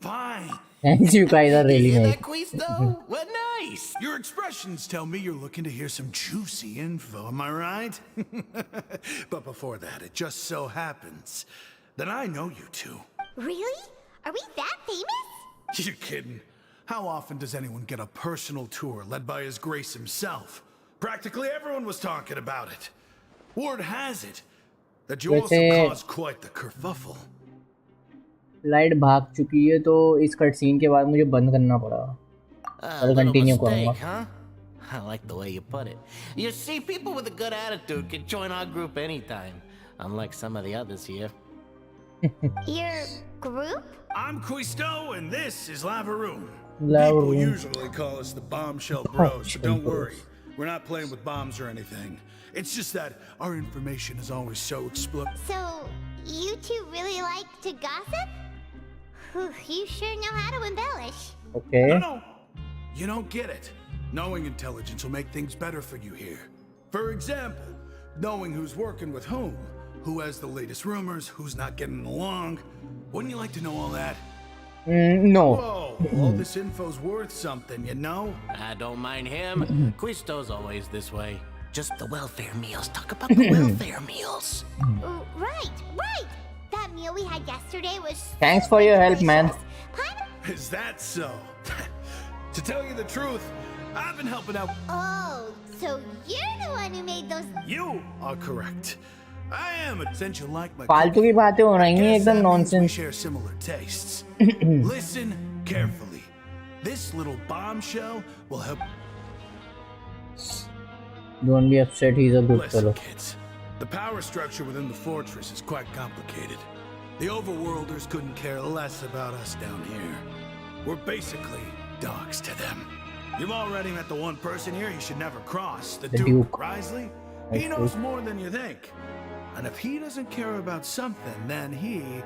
fine. Thanks, you guys are really You hear nice. that, Quisto? What nice. Your expressions tell me you're looking to hear some juicy info, am I right? But before that, it just so happens that I know you two. Really? Are we that famous? You're kidding. How often does anyone get a personal tour led by His Grace himself? Practically everyone was talking about it. Word has it that you also वैसे caused quite the kerfuffle. Light भाग चुकी है तो इस cutscene के बाद मुझे बंद करना पड़ा और Little कंटिन्यू mistake, करूंगा. huh? I like the way you put it. You see, people with a good attitude can join our group anytime, unlike some of the others here. Your group? I'm Quisto, and this is Lavaroon. Lavaroon. People usually call us the Bombshell Bros, but don't worry. We're not playing with bombs or anything. It's just that our information is always so explosive. So, you two really like to gossip? Whew, you sure know how to embellish. Okay. No, you don't get it. Knowing intelligence will make things better for you here. For example, knowing who's working with whom, who has the latest rumors, who's not getting along. Wouldn't you like to know all that? No. Whoa, all this info's worth something, you know? I don't mind him. Quisto's always this way. Just the welfare meals. Talk about the welfare meals. Right. That meal we had yesterday was. Thanks for your help, man. Is that so? To tell you the truth, I've been helping out. Oh, so you're the one who made those. You are correct. I am essential like my. फालतू की बातें हो रही हैं एकदम We nonsense. share similar tastes. Listen carefully. This little bombshell will help. Don't be upset, he's a good Listen, fellow. kids. The power structure within the fortress is quite complicated. The overworlders couldn't care less about us down here. We're basically dogs to them. You've already met the one person here you should never cross, the Duke. Risley? He knows more than you think. And if he doesn't care about something, then he...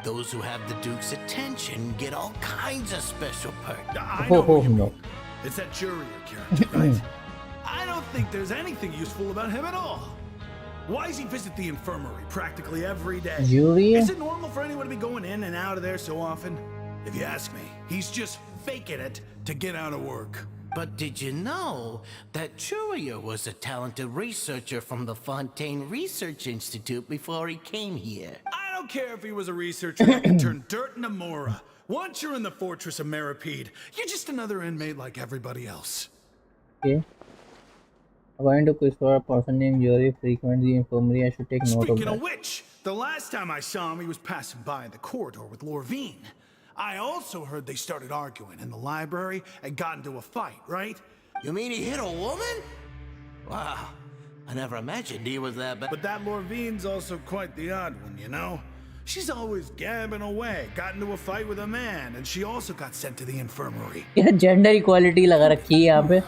Those who have the Duke's attention get all kinds of special perks. I know what you mean. It's that Jurier character, right? I don't think there's anything useful about him at all. Why does he visit the infirmary practically every day? Jurier? Is it normal for anyone to be going in and out of there so often? If you ask me, he's just faking it to get out of work. But did you know that Jurier was a talented researcher from the Fontaine Research Institute before he came here? I don't care if he was a researcher that can turn dirt into Mora. Once you're in the fortress of Meripede, you're just another inmate like everybody else. Okay. According to Christopher, a person named Yuri frequents the infirmary. I should take note of Speaking that. of which, the last time I saw him, he was passing by in the corridor with Lorvine. I also heard they started arguing in the library and got into a fight, right? You mean he hit a woman? Wow, I never imagined he was that bad. But that Lorvine's also quite the odd one, you know? She's always gabbing away, got into a fight with a man, and she also got sent to the infirmary. Yeah, gender equality लगा रखी है यहाँ पे.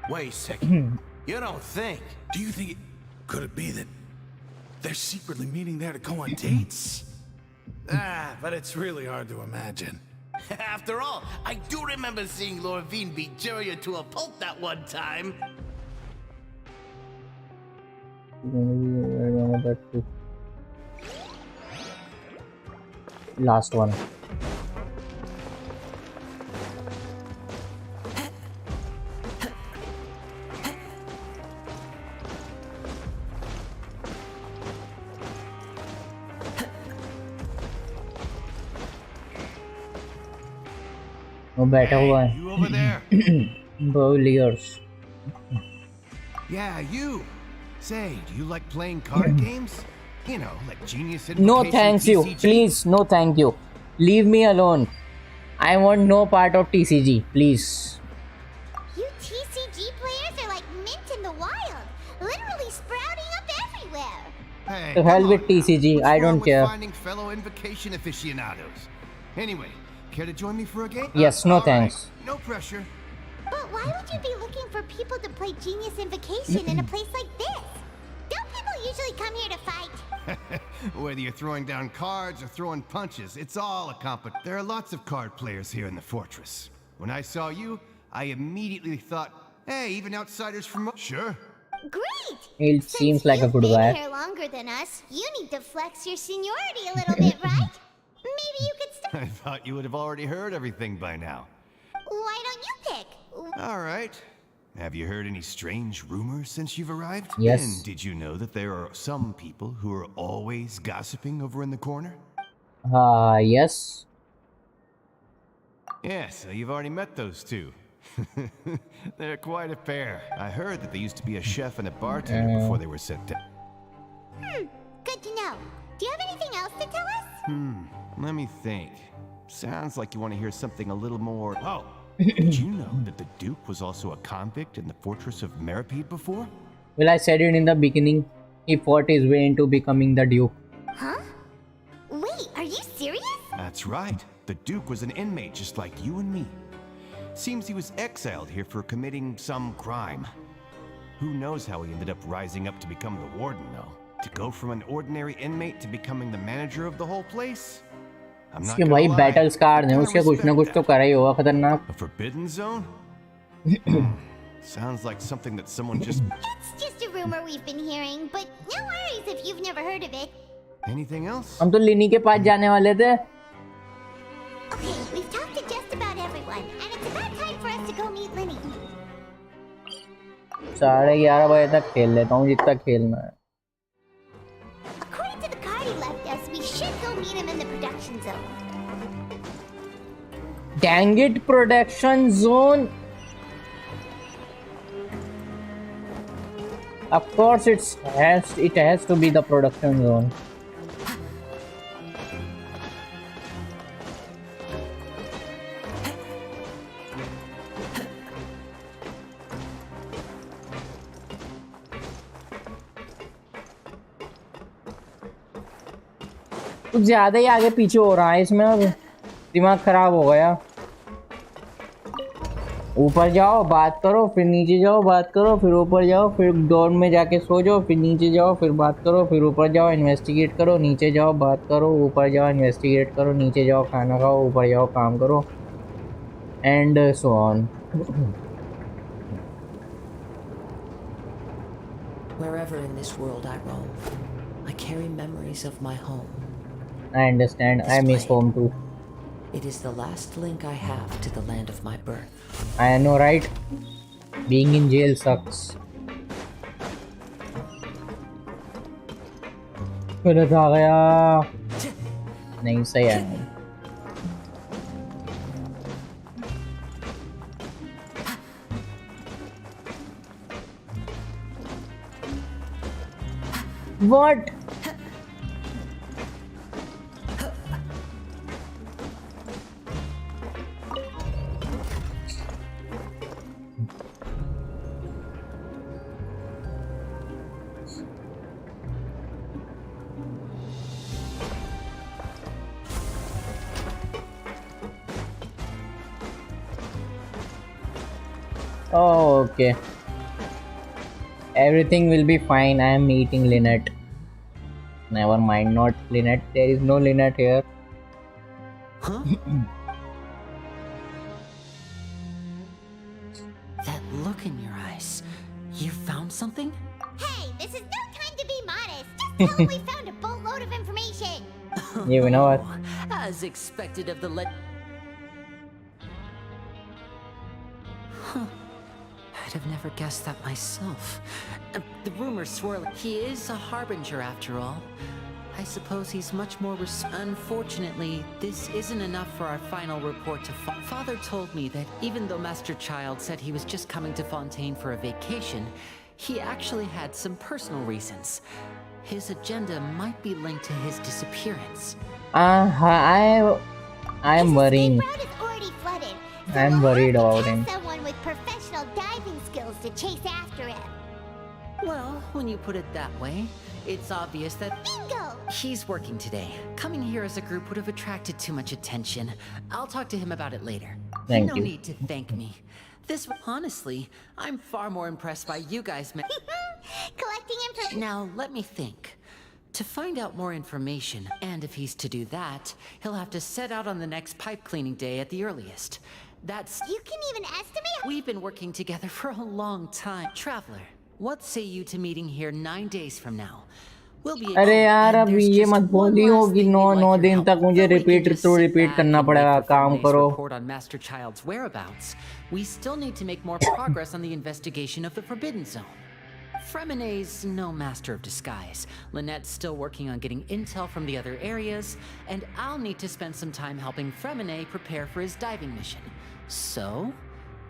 Wait a second. You don't think? Do you think could it be that they're secretly meeting there to go on dates? But it's really hard to imagine. After all, I do remember seeing Lorvine beat Jurier to a pulp that one time. Last one. वो बैठा हुआ है. You over there? Bulliers. Yeah, you. Say, do you like playing card games? You know, like Genius No Invocation, thanks you. TCG? Please, no thank you. Leave me alone. I want no part of TCG, please. You TCG players are like mint in the wild, literally sprouting up everywhere. Hey, To hell come with on. TCG, What's I wrong don't with care. finding fellow Invocation aficionados. Anyway, care to join me for a game? Yes, no all right. thanks. No pressure. But why would you be looking for people to play Genius Invocation in a place like this? Don't people usually come here to fight? Whether you're throwing down cards or throwing punches, it's all a competition. There are lots of card players here in the fortress. When I saw you, I immediately thought, hey, even outsiders from... Sure. Great! It seems like a good You've been guy. here longer than us. You need to flex your seniority a little bit, right? Maybe you could start. I thought you would have already heard everything by now. Why don't you pick? All right. Have you heard any strange rumors since you've arrived? Yes. And did you know that there are some people who are always gossiping over in the corner? Yes. Yeah, so you've already met those two. They're quite a pair. I heard that they used to be a chef and a bartender before they were sent to... Good to know. Do you have anything else to tell us? Let me think. Sounds like you want to hear something a little more... Oh, did you know that the Duke was also a convict in the fortress of Meripede before? Well, I said it in the beginning. He fought his way into becoming the Duke. Huh? Wait, are you serious? That's right. The Duke was an inmate just like you and me. Seems he was exiled here for committing some crime. Who knows how he ended up rising up to become the warden, though. To go from an ordinary inmate to becoming the manager of the whole place? I'm not उसके gonna भाई lie, battle scar ने I उसके कुछ ना कुछ तो करा ही होगा खतरनाक. A forbidden zone? Sounds like something that someone just... It's just a rumor we've been hearing, but no worries if you've never heard of it. Anything else? हम तो लिनी के पास जाने वाले थे. Okay, we've talked to just about everyone, and it's about time for us to go meet Linny. 11:30 बजे तक खेल लेता हूँ जितना खेलना है. According to the card he left us, we should go meet him in the production zone. Dang it, production zone. Of course it has to be the production zone. कुछ ज्यादा ही आगे पीछे हो रहा है इसमें. अब दिमाग खराब हो गया. ऊपर जाओ बात करो, फिर नीचे जाओ बात करो, फिर ऊपर जाओ, फिर डोर में जाके सो जाओ, फिर नीचे जाओ, फिर बात करो, फिर ऊपर जाओ इन्वेस्टिगेट करो, नीचे जाओ बात करो, ऊपर जाओ इन्वेस्टिगेट करो, नीचे जाओ खाना खाओ, ऊपर जाओ काम करो, and so on. Wherever in this world I roam, I carry memories of my home. I understand. I miss home too. It is the last link I have to the land of my birth. I know, right? Being in jail sucks. गलत आ गया. नहीं सही है. What? Oh, okay. Everything will be fine. I am meeting Lynette. Never mind, not Lynette. There is no Lynette here. Huh? That look in your eyes. You found something? Hey, this is no time to be modest. Just tell him we found a boatload of information. You know what? As expected of the Huh. I'd have never guessed that myself. The rumors swirl. He is a harbinger after all. I suppose he's much more Unfortunately, this isn't enough for our final report to Father told me that even though Master Child said he was just coming to Fontaine for a vacation, he actually had some personal reasons. His agenda might be linked to his disappearance. I'm worrying. I'm worried about him. Someone with professional diving skills to chase after him. Well, when you put it that way, it's obvious that Bingo! He's working today. Coming here as a group would have attracted too much attention. I'll talk to him about it later. Thank you. No need to thank me. Honestly, I'm far more impressed by you guys. Collecting information. Now, let me think. To find out more information, and if he's to do that, he'll have to set out on the next pipe cleaning day at the earliest. That's... You can even estimate? We've been working together for a long time. Traveler, what say you to meeting here 9 days from now? We'll be... अरे यार अब ये मत बोलियो कि 9 दिन तक मुझे रिपीट करना पड़ेगा. काम करो. Report on Master Child's whereabouts. We still need to make more progress on the investigation of the Forbidden Zone. Fremonet's no master of disguise. Lynette's still working on getting intel from the other areas, and I'll need to spend some time helping Fremonet prepare for his diving mission. So,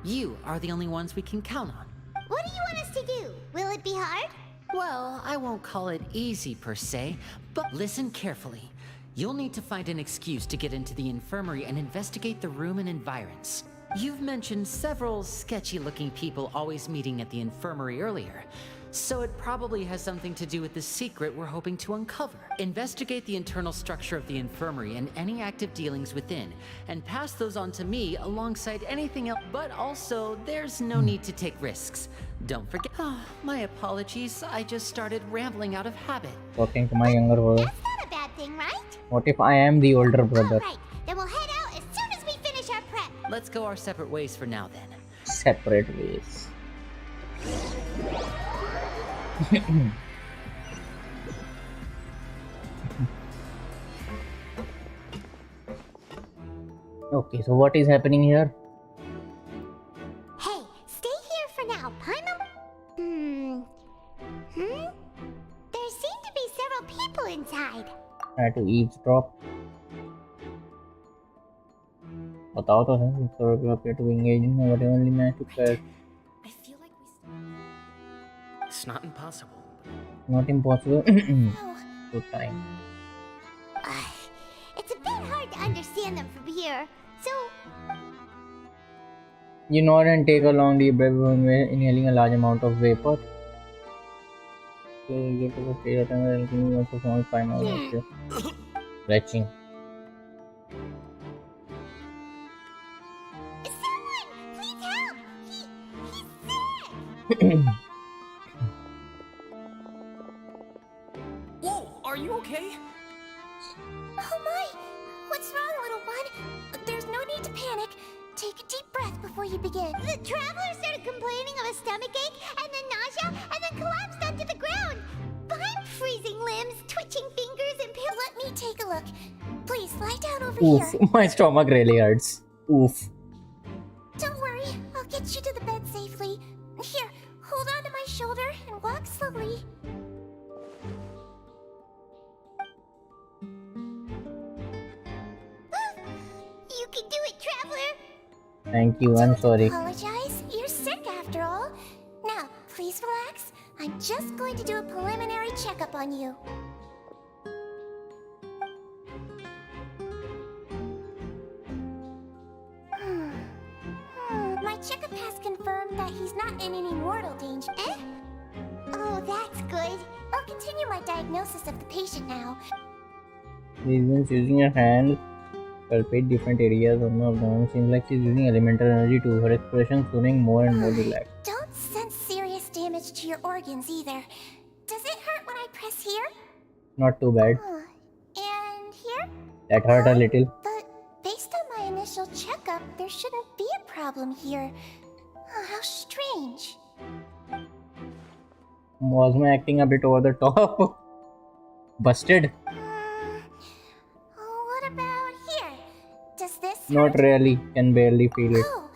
you are the only ones we can count on. What do you want us to do? Will it be hard? Well, I won't call it easy per se, but listen carefully. You'll need to find an excuse to get into the infirmary and investigate the room and environs. You've mentioned several sketchy-looking people always meeting at the infirmary earlier, so it probably has something to do with the secret we're hoping to uncover. Investigate the internal structure of the infirmary and any active dealings within, and pass those on to me alongside anything else. But also, there's no need to take risks. Don't forget. My apologies, I just started rambling out of habit. Talking to my younger brother. That's not a bad thing, right? What if I am the older brother? Alright, then we'll head out as soon as we finish our prep. Let's go our separate ways for now then. Separate ways. Okay, so what is happening here? Hey, stay here for now. There seem to be several people inside. Try to eavesdrop. बताओ तो सही, so you appear to be engaging in what you only managed to press. I feel like it's not impossible. Not impossible. Good time. It's a bit hard to understand them from here, so... You nod and take a long deep breath before inhaling a large amount of vapor. So you get to the stage of time where you want to small time out of your retching. Someone! Please help! He's sick! Whoa, are you okay? Oh my! What's wrong, little one? There's no need to panic. Take a deep breath before you begin. The traveler started complaining of a stomachache, and then nausea, and then collapsed onto the ground. I'm freezing limbs, twitching fingers, and pills. Let me take a look. Please, lie down over Oof, here. my stomach really hurts. Oof. Don't worry, I'll get you to the bed safely. Here, hold on to my shoulder and walk slowly. You can do it, traveler! Thank you, I'm sorry. Apologize, you're sick after all. Now, please relax. I'm just going to do a preliminary checkup on you. My checkup has confirmed that he's not in any mortal danger. Eh? Oh, that's good. I'll continue my diagnosis of the patient now. She's been using her hands palpate different areas on the abdomen. Seems like she's using elemental energy too. Her expression sounding more and more relaxed. Don't sense serious damage to your organs either. Does it hurt when I press here? Not too bad. And here? That hurt a little. But based on my initial checkup, there shouldn't be a problem here. Oh, how strange. Was my acting a bit over the top? Busted? What about here? Does this Not really. Can barely feel it. Oh.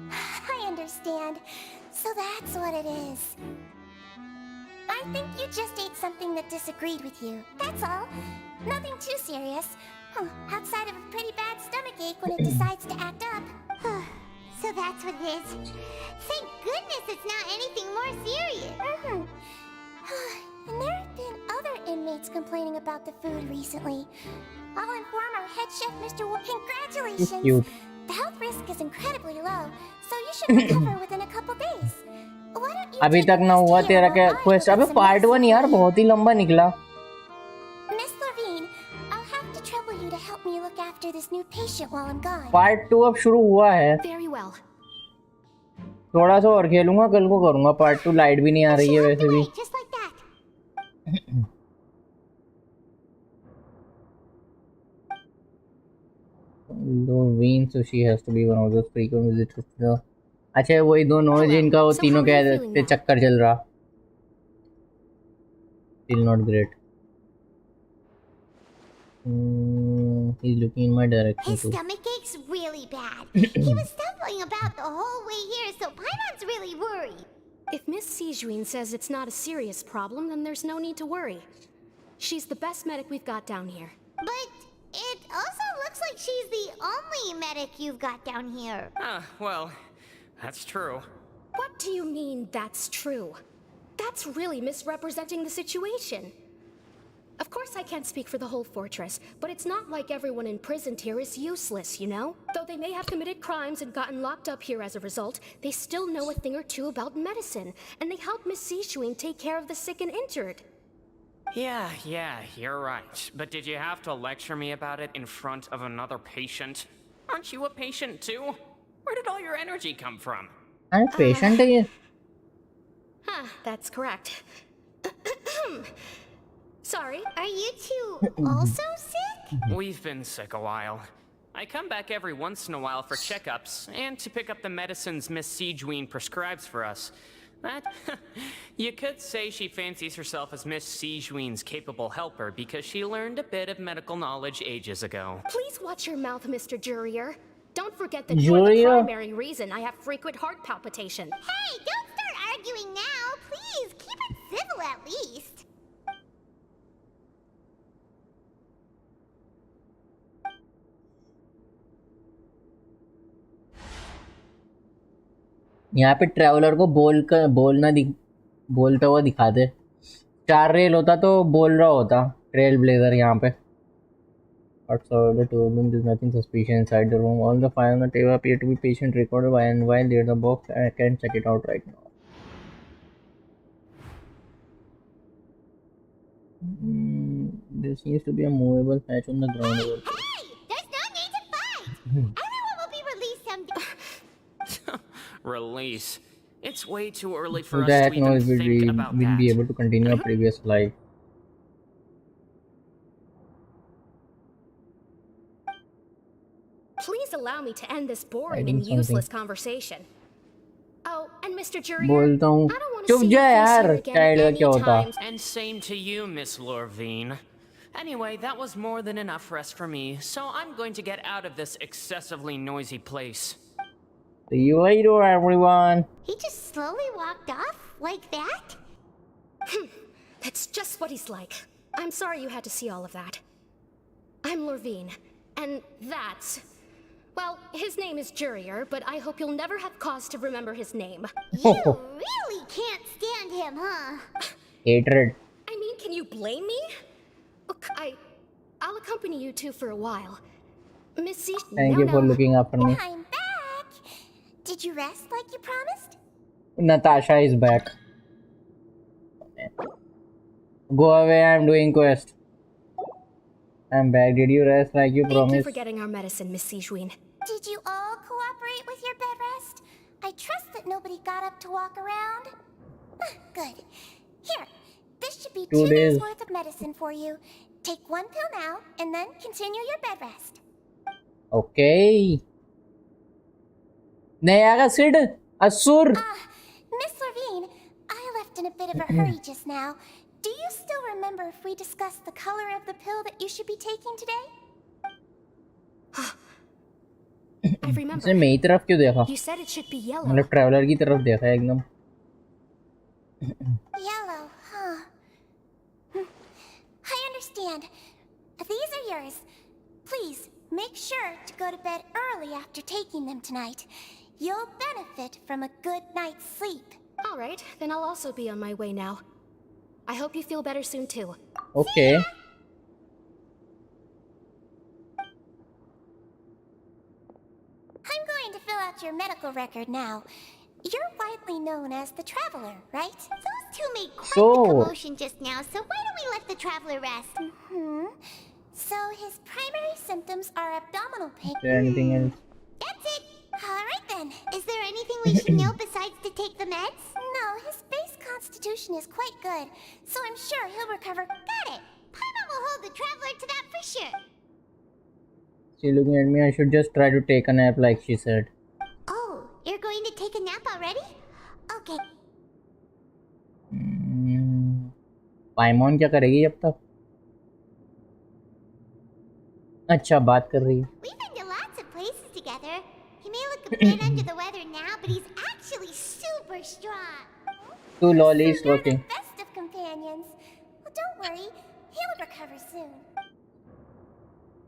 I understand. So that's what it is. I think you just ate something that disagreed with you. That's all. Nothing too serious. Outside of a pretty bad stomachache when it decides to act up. So that's what it is. Thank goodness it's not anything more serious. And there have been other inmates complaining about the food recently. I'll inform our head chef, Mr. Congratulations! Cute. The health risk is incredibly low, so you should recover within a couple days. Why don't you अभी तक ना हुआ तेरा क्या quest? अबे part 1 यार बहुत ही लंबा निकला. Miss Levine, I'll have to trouble you to help me look after this new patient while I'm gone. Part 2 अब शुरू हुआ है. Very well. थोड़ा सा और खेलूंगा, कल को करूंगा पार्ट 2. लाइट भी नहीं आ रही है वैसे भी. Just like that. Lorraine, so she has to be one of those frequent visitors to the... अच्छा वही दोनों जिनका वो तीनों कह देते चक्कर चल रहा. Still not great. He's looking in my direction His too. stomach ache's really bad. He was stumbling about the whole way here, so Paimon's really worried. If Miss Sijuin says it's not a serious problem, then there's no need to worry. She's the best medic we've got down here. But it also looks like she's the only medic you've got down here. Well, that's true. What do you mean, that's true? That's really misrepresenting the situation. Of course I can't speak for the whole fortress, but it's not like everyone imprisoned here is useless, you know? Though they may have committed crimes and gotten locked up here as a result, they still know a thing or two about medicine, and they help Miss Sijuin take care of the sick and injured. Yeah, you're right. But did you have to lecture me about it in front of another patient? Aren't you a patient too? Where did all your energy come from? I'm a patient again. That's correct. Sorry. Are you two also sick? We've been sick a while. I come back every once in a while for checkups and to pick up the medicines Miss Sijuin prescribes for us. That you could say she fancies herself as Miss Sijuin's capable helper because she learned a bit of medical knowledge ages ago. Please watch your mouth, Mr. Jurier. Don't forget that you're the primary reason I have frequent heart palpitation. Hey, don't start arguing now. Please, keep it civil at least. यहाँ पे traveller को बोलता हुआ दिखाते। 4 rail होता तो बोल रहा होता ट्रेल ब्लेजर यहाँ पे। But so the two of them, there's nothing suspicious inside the room. All the files on the table appear to be patient recorded and while there's a box, I can check it out right now. There seems to be a movable patch on the ground. Hey, there's no need to fight. Everyone will be released someday. Release. It's way too early for So us that to even think about we'll that. be able to continue our previous life. Please allow me to end this boring and useless conversation. Oh, and Mr. Jurier, बोलता हूँ I don't want to चुप see जा your face यार here again child का क्या होता। anytime. And same to you, Miss Lorvine. Anyway, that was more than enough rest for me, so I'm going to get out of this excessively noisy place. See you later, everyone. He just slowly walked off like that? That's just what he's like. I'm sorry you had to see all of that. I'm Lorvine, and that's... Well, his name is Jurier, but I hope you'll never have cause to remember his name. You really can't stand him, huh? Hatred. I mean, can you blame me? Look, I'll accompany you two for a while. Missy, Thank you for looking after me. I'm back. Did you rest like you promised? Natasha is back. Go away, I'm doing quest. I'm back. Did you rest like you promised? Thank you for getting our medicine, Miss Sijuin. Did you all cooperate with your bed rest? I trust that nobody got up to walk around. Good. Here, this should be 2 days worth of medicine for you. Take 1 pill now, and then continue your bed rest. Okay. नहीं आएगा सिड असुर. Miss Lorvine, I left in a bit of a hurry just now. Do you still remember if we discussed the color of the pill that you should be taking today? I remember. इसने मेरी तरफ क्यों देखा? You said it should be yellow. मतलब traveller की तरफ देखा है एकदम. Yellow, huh? I understand. These are yours. Please, make sure to go to bed early after taking them tonight. You'll benefit from a good night's sleep. All right, then I'll also be on my way now. I hope you feel better soon too. Okay. I'm going to fill out your medical record now. You're widely known as the Traveler, right? Those two made quite the commotion just now, so why don't we let the Traveler rest? So his primary symptoms are abdominal pain. Is there anything else? That's it. All right then. Is there anything we should know besides to take the meds? No, his base constitution is quite good, so I'm sure he'll recover. Got it. Paimon will hold the Traveler to that for sure. She's looking at me. I should just try to take a nap like she said. Oh, you're going to take a nap already? Okay. पाइमॉन क्या करेगी अब तक? अच्छा बात कर रही है. We've been to lots of places together. He may look a bit under the weather now, but he's actually super strong. Too lolly is working. Best of companions. Well, don't worry. He'll recover soon.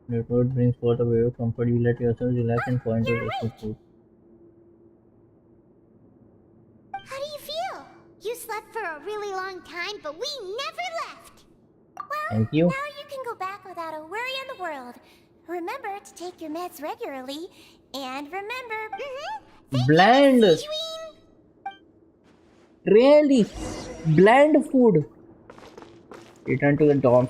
The road brings forth a wave of comfort. You let yourself relax and point to the food. How do you feel? You slept for a really long time, but we never left. Well, Thank you. now you can go back without a worry in the world. Remember to take your meds regularly, and remember... Bland. Really? Bland food. Return to the dorm.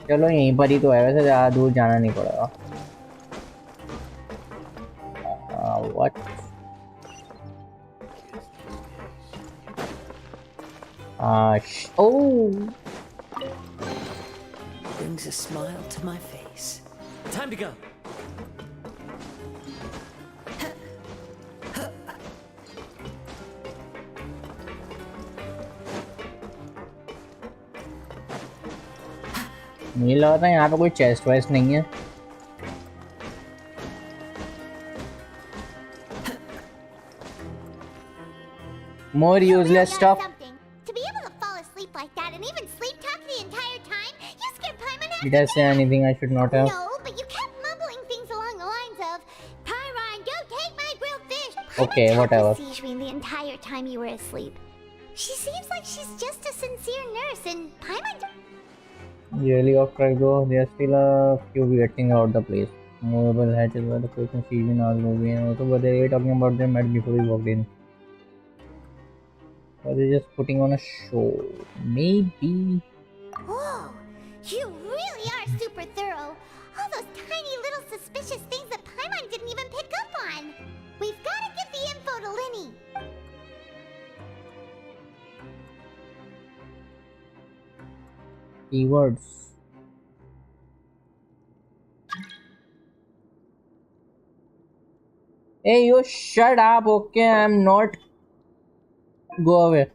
चलो यहीं पर ही तो है, वैसे ज़्यादा दूर जाना नहीं पड़ेगा. What? Oh! Brings a smile to my face. Time to go. मुझे लगा था यहाँ पे कोई चेस्ट वेस्ट नहीं है। More useless stuff. To be able to fall asleep like that and even sleep talk the entire time, you scared Paimon half It does say anything I should not have. No, but you kept mumbling things along the lines of, Pyron, go take my grilled fish. Okay, whatever. Siegewin the entire time you were asleep. She seems like she's just a sincere nurse, and Paimon... Really off track though, there's still a few weird things about the place. Movable hatches where the person Siegewin are moving, and also were they talking about their mat before we walked in? Or they just putting on a show? Maybe. Whoa, you really are super thorough. All those tiny little suspicious things that Paimon didn't even pick up on. We've got to get the info to Linny. Keywords. Hey, you shut up, okay? I'm not. Go away.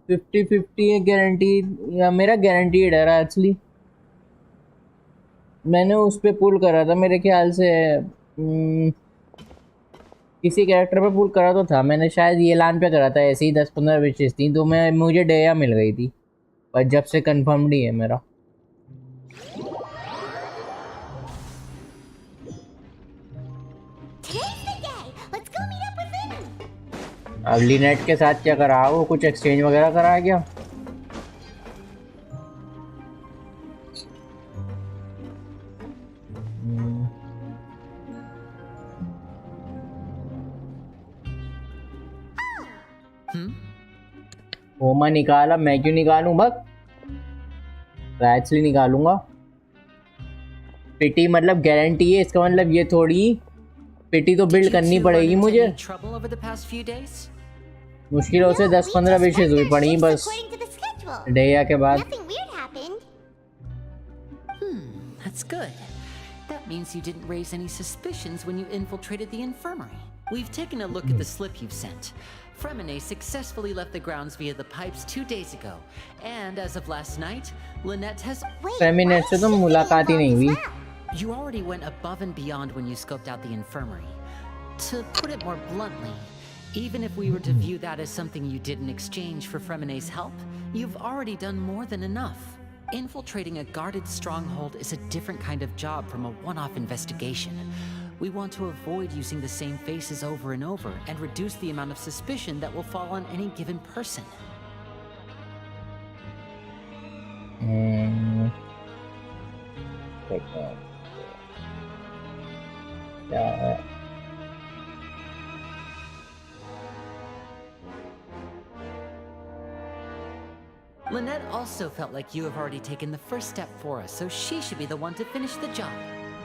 50-50 है guaranteed या मेरा guaranteed है actually. मैंने उस पे पुल करा था मेरे ख्याल से किसी कैरेक्टर पे पुल करा तो था मैंने शायद ये लान पे करा था ऐसे ही 10-15 विशेष थी तो मैं मुझे डेया मिल गई थी पर जब से कंफर्म्ड ही है मेरा अब लिनेट के साथ क्या करा वो कुछ एक्सचेंज वगैरह करा क्या होमा निकाला मैं क्यों निकालूं बस एक्चुअली निकालूंगा पिटी मतलब गारंटी है इसका मतलब ये थोड़ी पिटी तो बिल्ड करनी पड़ेगी मुझे मुश्किलों से 10-15 विशेष हुई पड़ी बस डेया के बाद That's good. That means you didn't raise any suspicions when you infiltrated the infirmary. We've taken a look at the slip you've sent. Fremine successfully left the grounds via the pipes 2 days ago, and as of last night, Lynette has. Fremine से तो मुलाकात ही नहीं हुई. You already went above and beyond when you scoped out the infirmary. To put it more bluntly, even if we were to view that as something you did in exchange for Fremine's help, you've already done more than enough. Infiltrating a guarded stronghold is a different kind of job from a one-off investigation. We want to avoid using the same faces over and over and reduce the amount of suspicion that will fall on any given person. Yeah. Lynette also felt like you have already taken the first step for us, so she should be the one to finish the job.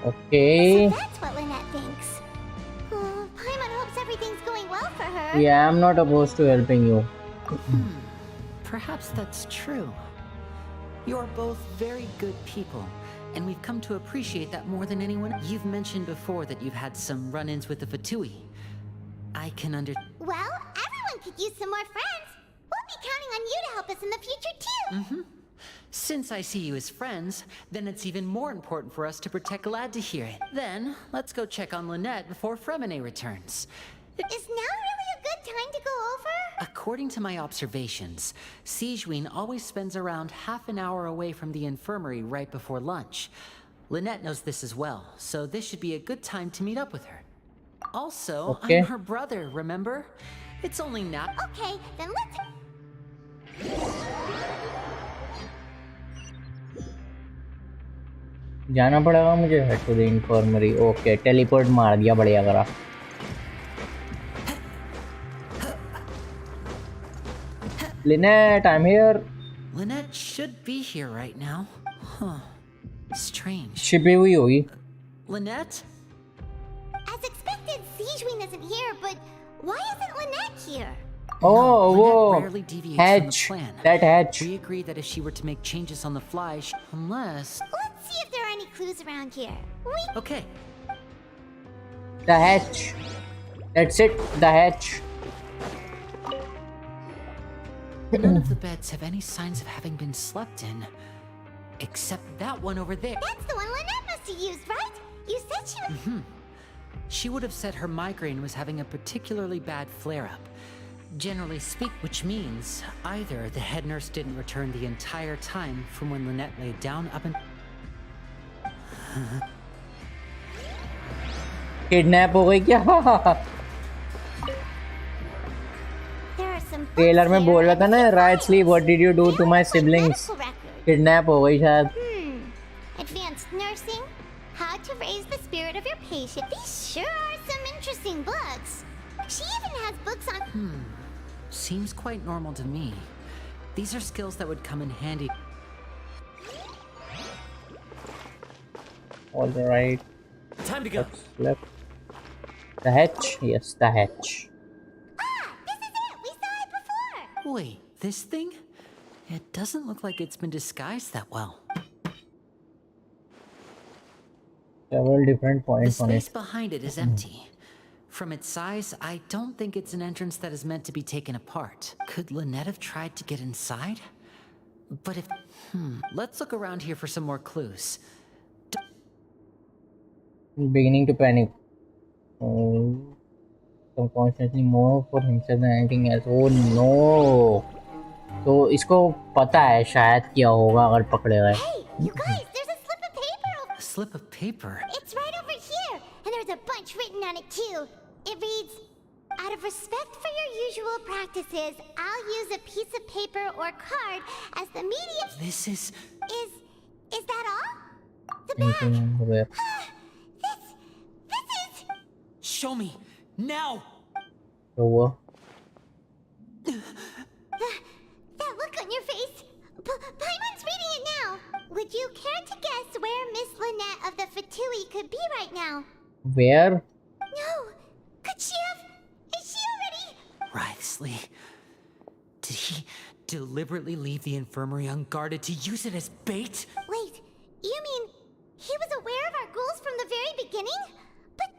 Okay. So that's what Lynette thinks. Oh, Paimon hopes everything's going well for her. Yeah, I'm not opposed to helping you. Perhaps that's true. You're both very good people, and we've come to appreciate that more than anyone. You've mentioned before that you've had some run-ins with the Fatui. I can Well, everyone could use some more friends. We'll be counting on you to help us in the future, too. Since I see you as friends, then it's even more important for us to protect Glad to hear it. Then, let's go check on Lynette before Fremine returns. Is now really a good time to go over? According to my observations, Siegewin always spends around half an hour away from the infirmary right before lunch. Lynette knows this as well, so this should be a good time to meet up with her. Also, Okay. I'm her brother, remember? It's only now. Okay, then let's... जाना पड़ेगा मुझे head to the infirmary okay teleport मार दिया बढ़िया करा Lynette, I'm here. Lynette should be here right now. Huh. Strange. छिपी हुई होगी. Lynette? As expected, Siegewin isn't here, but why isn't Lynette here? Oh, Lynette whoa. rarely deviates Hatch. from the plan. That hatch. We agreed that if she were to make changes on the fly, unless... Let's see if there are any clues around here. Okay. The hatch. That's it. The hatch. None of the beds have any signs of having been slept in. Except that one over there. That's the one Lynette must have used, right? You said she was... She would have said her migraine was having a particularly bad flare-up. Generally speak, which means either the head nurse didn't return the entire time from when Lynette laid down up and... Kidnap हो गई क्या? There are some trailer में बोल रहा था ना, Rightly, what did you do to my siblings? Kidnap हो गई शायद. Advanced nursing, how to raise the spirit of your patient. These sure are some interesting books. She even has books on... Seems quite normal to me. These are skills that would come in handy. All right. Time to go. Left. The hatch? Yes, the hatch. This is it! We saw it before! Wait, this thing? It doesn't look like it's been disguised that well. Several different The points on space it. behind it is empty. From its size, I don't think it's an entrance that is meant to be taken apart. Could Lynette have tried to get inside? But if... Let's look around here for some more clues. Beginning to panic. Oh, subconsciously more for himself than anything else. Oh no! तो इसको पता है शायद क्या होगा अगर पकड़े गए. Hey, you guys, there's a slip of paper over... A slip of paper? It's right over here! And there's a bunch written on it too. It reads, out of respect for your usual practices, I'll use a piece of paper or card as the medium... This is... Is that all? The back! This is... Show me! Now! तो वो That look on your face! Paimon's reading it now! Would you care to guess where Miss Lynette of the Fatui could be right now? where? No! Could she have... Is she already... Writhsley. Did he deliberately leave the infirmary unguarded to use it as bait? Wait, you mean he was aware of our goals from the very beginning? But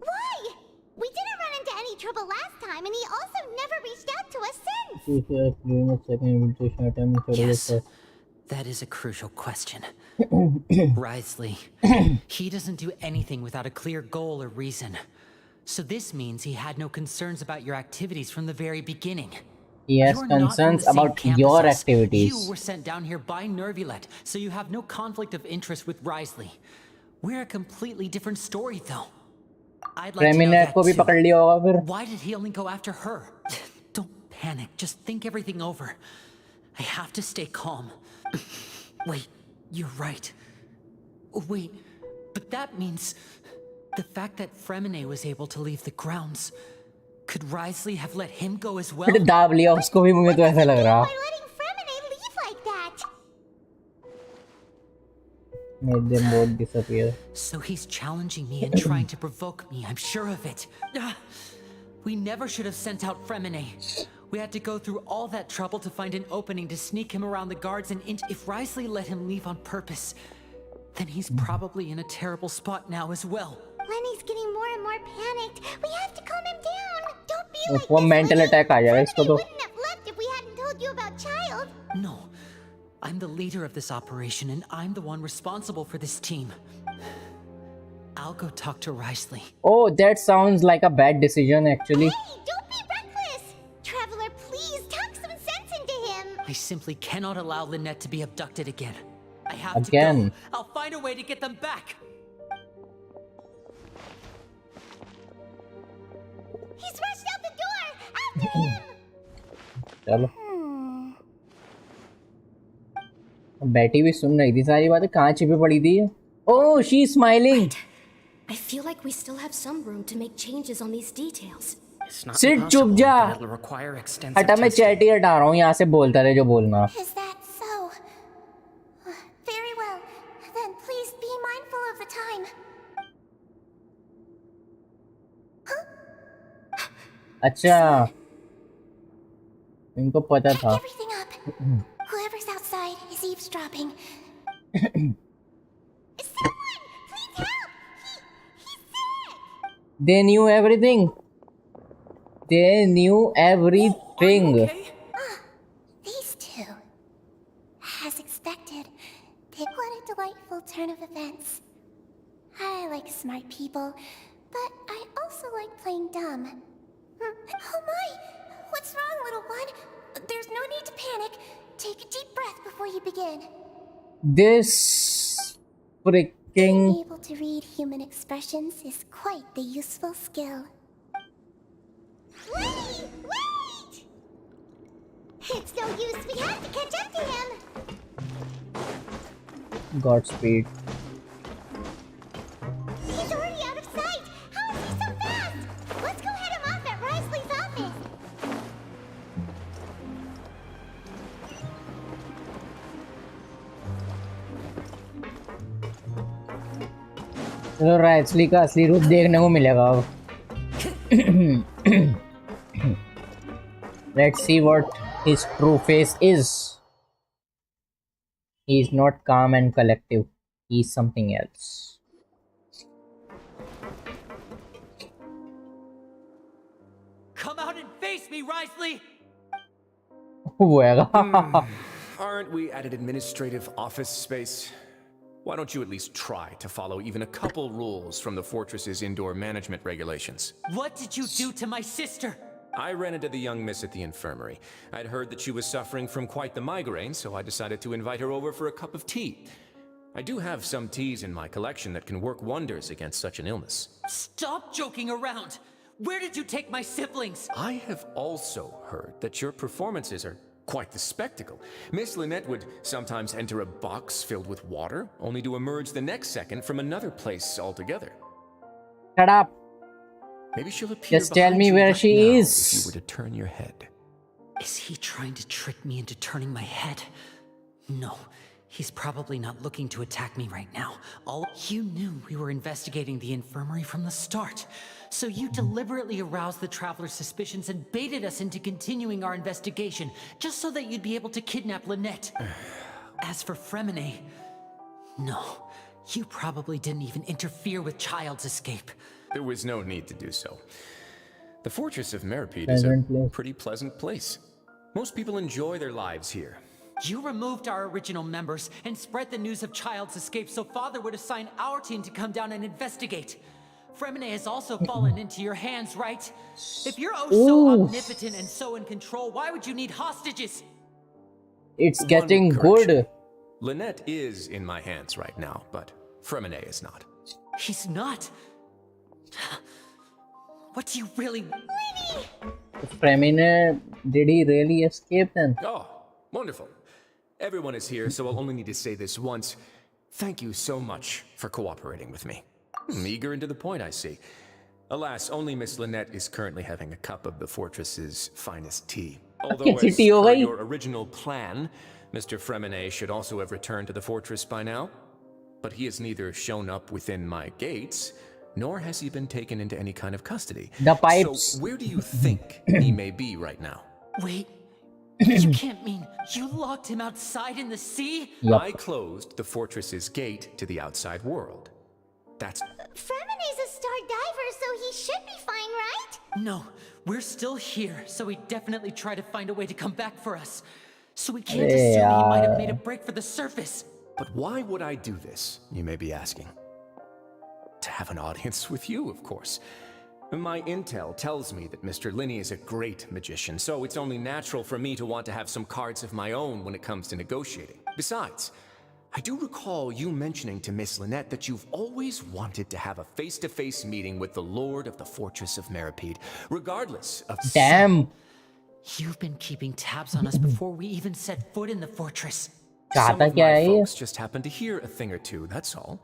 why? We didn't run into any trouble last time, and he also never reached out to us since. Yes, that is a crucial question. Writhsley, he doesn't do anything without a clear goal or reason. So this means he had no concerns about your activities from the very beginning. He has concerns about your activities. You were sent down here by Nervulet, so you have no conflict of interest with Writhsley. We're a completely different story, though. I'd like to know that को भी too. पकड़ लिया होगा फिर. Why did he only go after her? Don't panic. Just think everything over. I have to stay calm. Wait, you're right. Wait, but that means the fact that Fremine was able to leave the grounds. Could Writhsley have let him go as well? दाब लिया उसको भी, मुझे तो ऐसा लग रहा. By letting Fremine leave like that. Made them both disappear. So he's challenging me and trying to provoke me, I'm sure of it. We never should have sent out Fremine. We had to go through all that trouble to find an opening to sneak him around the guards and if Writhsley let him leave on purpose, then he's probably in a terrible spot now as well. Lenny's getting more and more panicked. We have to calm him down. Don't be like वो this, mental Lenny. attack आ जाएगा इसको तो. Wouldn't have left if we hadn't told you about Child. No, I'm the leader of this operation and I'm the one responsible for this team. I'll go talk to Writhsley. Oh, that sounds like a bad decision actually. Hey, don't be reckless. Traveler, please talk some sense into him. I simply cannot allow Lynette to be abducted again. I have Again. to go. I'll find a way to get them back. He's rushed out the door. After him. चलो. बैटी भी सुन रही थी सारी बातें. कहाँ छिपी पड़ी थी? Oh, she's smiling. I feel like we still have some room to make changes on these details. Sit चुप जा. हटा, मैं चैट ही हटा रहा हूँ. यहाँ से बोलता रहे जो बोलना. Is that so? Very well. Then please be mindful of the time. अच्छा, इनको पता था. Everything up. Whoever's outside is eavesdropping. They knew everything. They knew everything. What a delightful turn of events. I like smart people, but I also like playing dumb. Oh my! What's wrong, little one? There's no need to panic. Take a deep breath before you begin. This freaking... Being able to read human expressions is quite the useful skill. Wait! Wait! It's no use, we have to catch up to him! Godspeed. He's already out of sight! How is he so fast? Let's go head him off at Risley's office! चलो राइसली का असली रूप देखने को मिलेगा अब. Let's see what his true face is. He is not calm and collective. He is something else. Come out and face me, Risley! Aren't we at an administrative office space? Why don't you at least try to follow even a couple rules from the fortress's indoor management regulations? What did you do to my sister? I ran into the young miss at the infirmary. I'd heard that she was suffering from quite the migraine, so I decided to invite her over for a cup of tea. I do have some teas in my collection that can work wonders against such an illness. Stop joking around! Where did you take my siblings? I have also heard that your performances are quite the spectacle. Miss Lynette would sometimes enter a box filled with water, only to emerge the next second from another place altogether. Shut up. Maybe she'll appear Just tell me you where right she now is. If you were to turn your head. Is he trying to trick me into turning my head? No, he's probably not looking to attack me right now. You knew we were investigating the infirmary from the start. So you deliberately aroused the traveler's suspicions and baited us into continuing our investigation, just so that you'd be able to kidnap Lynette. As for Fremine, no, you probably didn't even interfere with Child's escape. There was no need to do so. The fortress of Meripede is a pretty pleasant place. Most people enjoy their lives here. You removed our original members and spread the news of Child's escape so Father would assign our team to come down and investigate. Fremine has also fallen into your hands, right? If you're so omnipotent and so in control, why would you need hostages? It's getting good. Lynette is in my hands right now, but Fremine is not. He's not? What do you really... Fremine, did he really escape then? Oh, wonderful. Everyone is here, so I'll only need to say this once. Thank you so much for cooperating with me. Eager and to the point, I see. Alas, only Miss Lynette is currently having a cup of the fortress's finest tea. Although, as per your original plan, Mr. Fremine should also have returned to the fortress by now. But he has neither shown up within my gates, nor has he been taken into any kind of custody. The pipes. So where do you think he may be right now? Wait, you can't mean you locked him outside in the sea? Yep. I closed the fortress's gate to the outside world. That's... Fremine's a star diver, so he should be fine, right? No, we're still here, so he'd definitely try to find a way to come back for us. So we can't assume he might have made a break for the surface. But why would I do this, you may be asking? To have an audience with you, of course. My intel tells me that Mr. Linney is a great magician, so it's only natural for me to want to have some cards of my own when it comes to negotiating. Besides, I do recall you mentioning to Miss Lynette that you've always wanted to have a face-to-face meeting with the Lord of the Fortress of Meripede, regardless of... Damn! You've been keeping tabs on us before we even set foot in the fortress. Some of my folks just happened to hear a thing or two, that's all.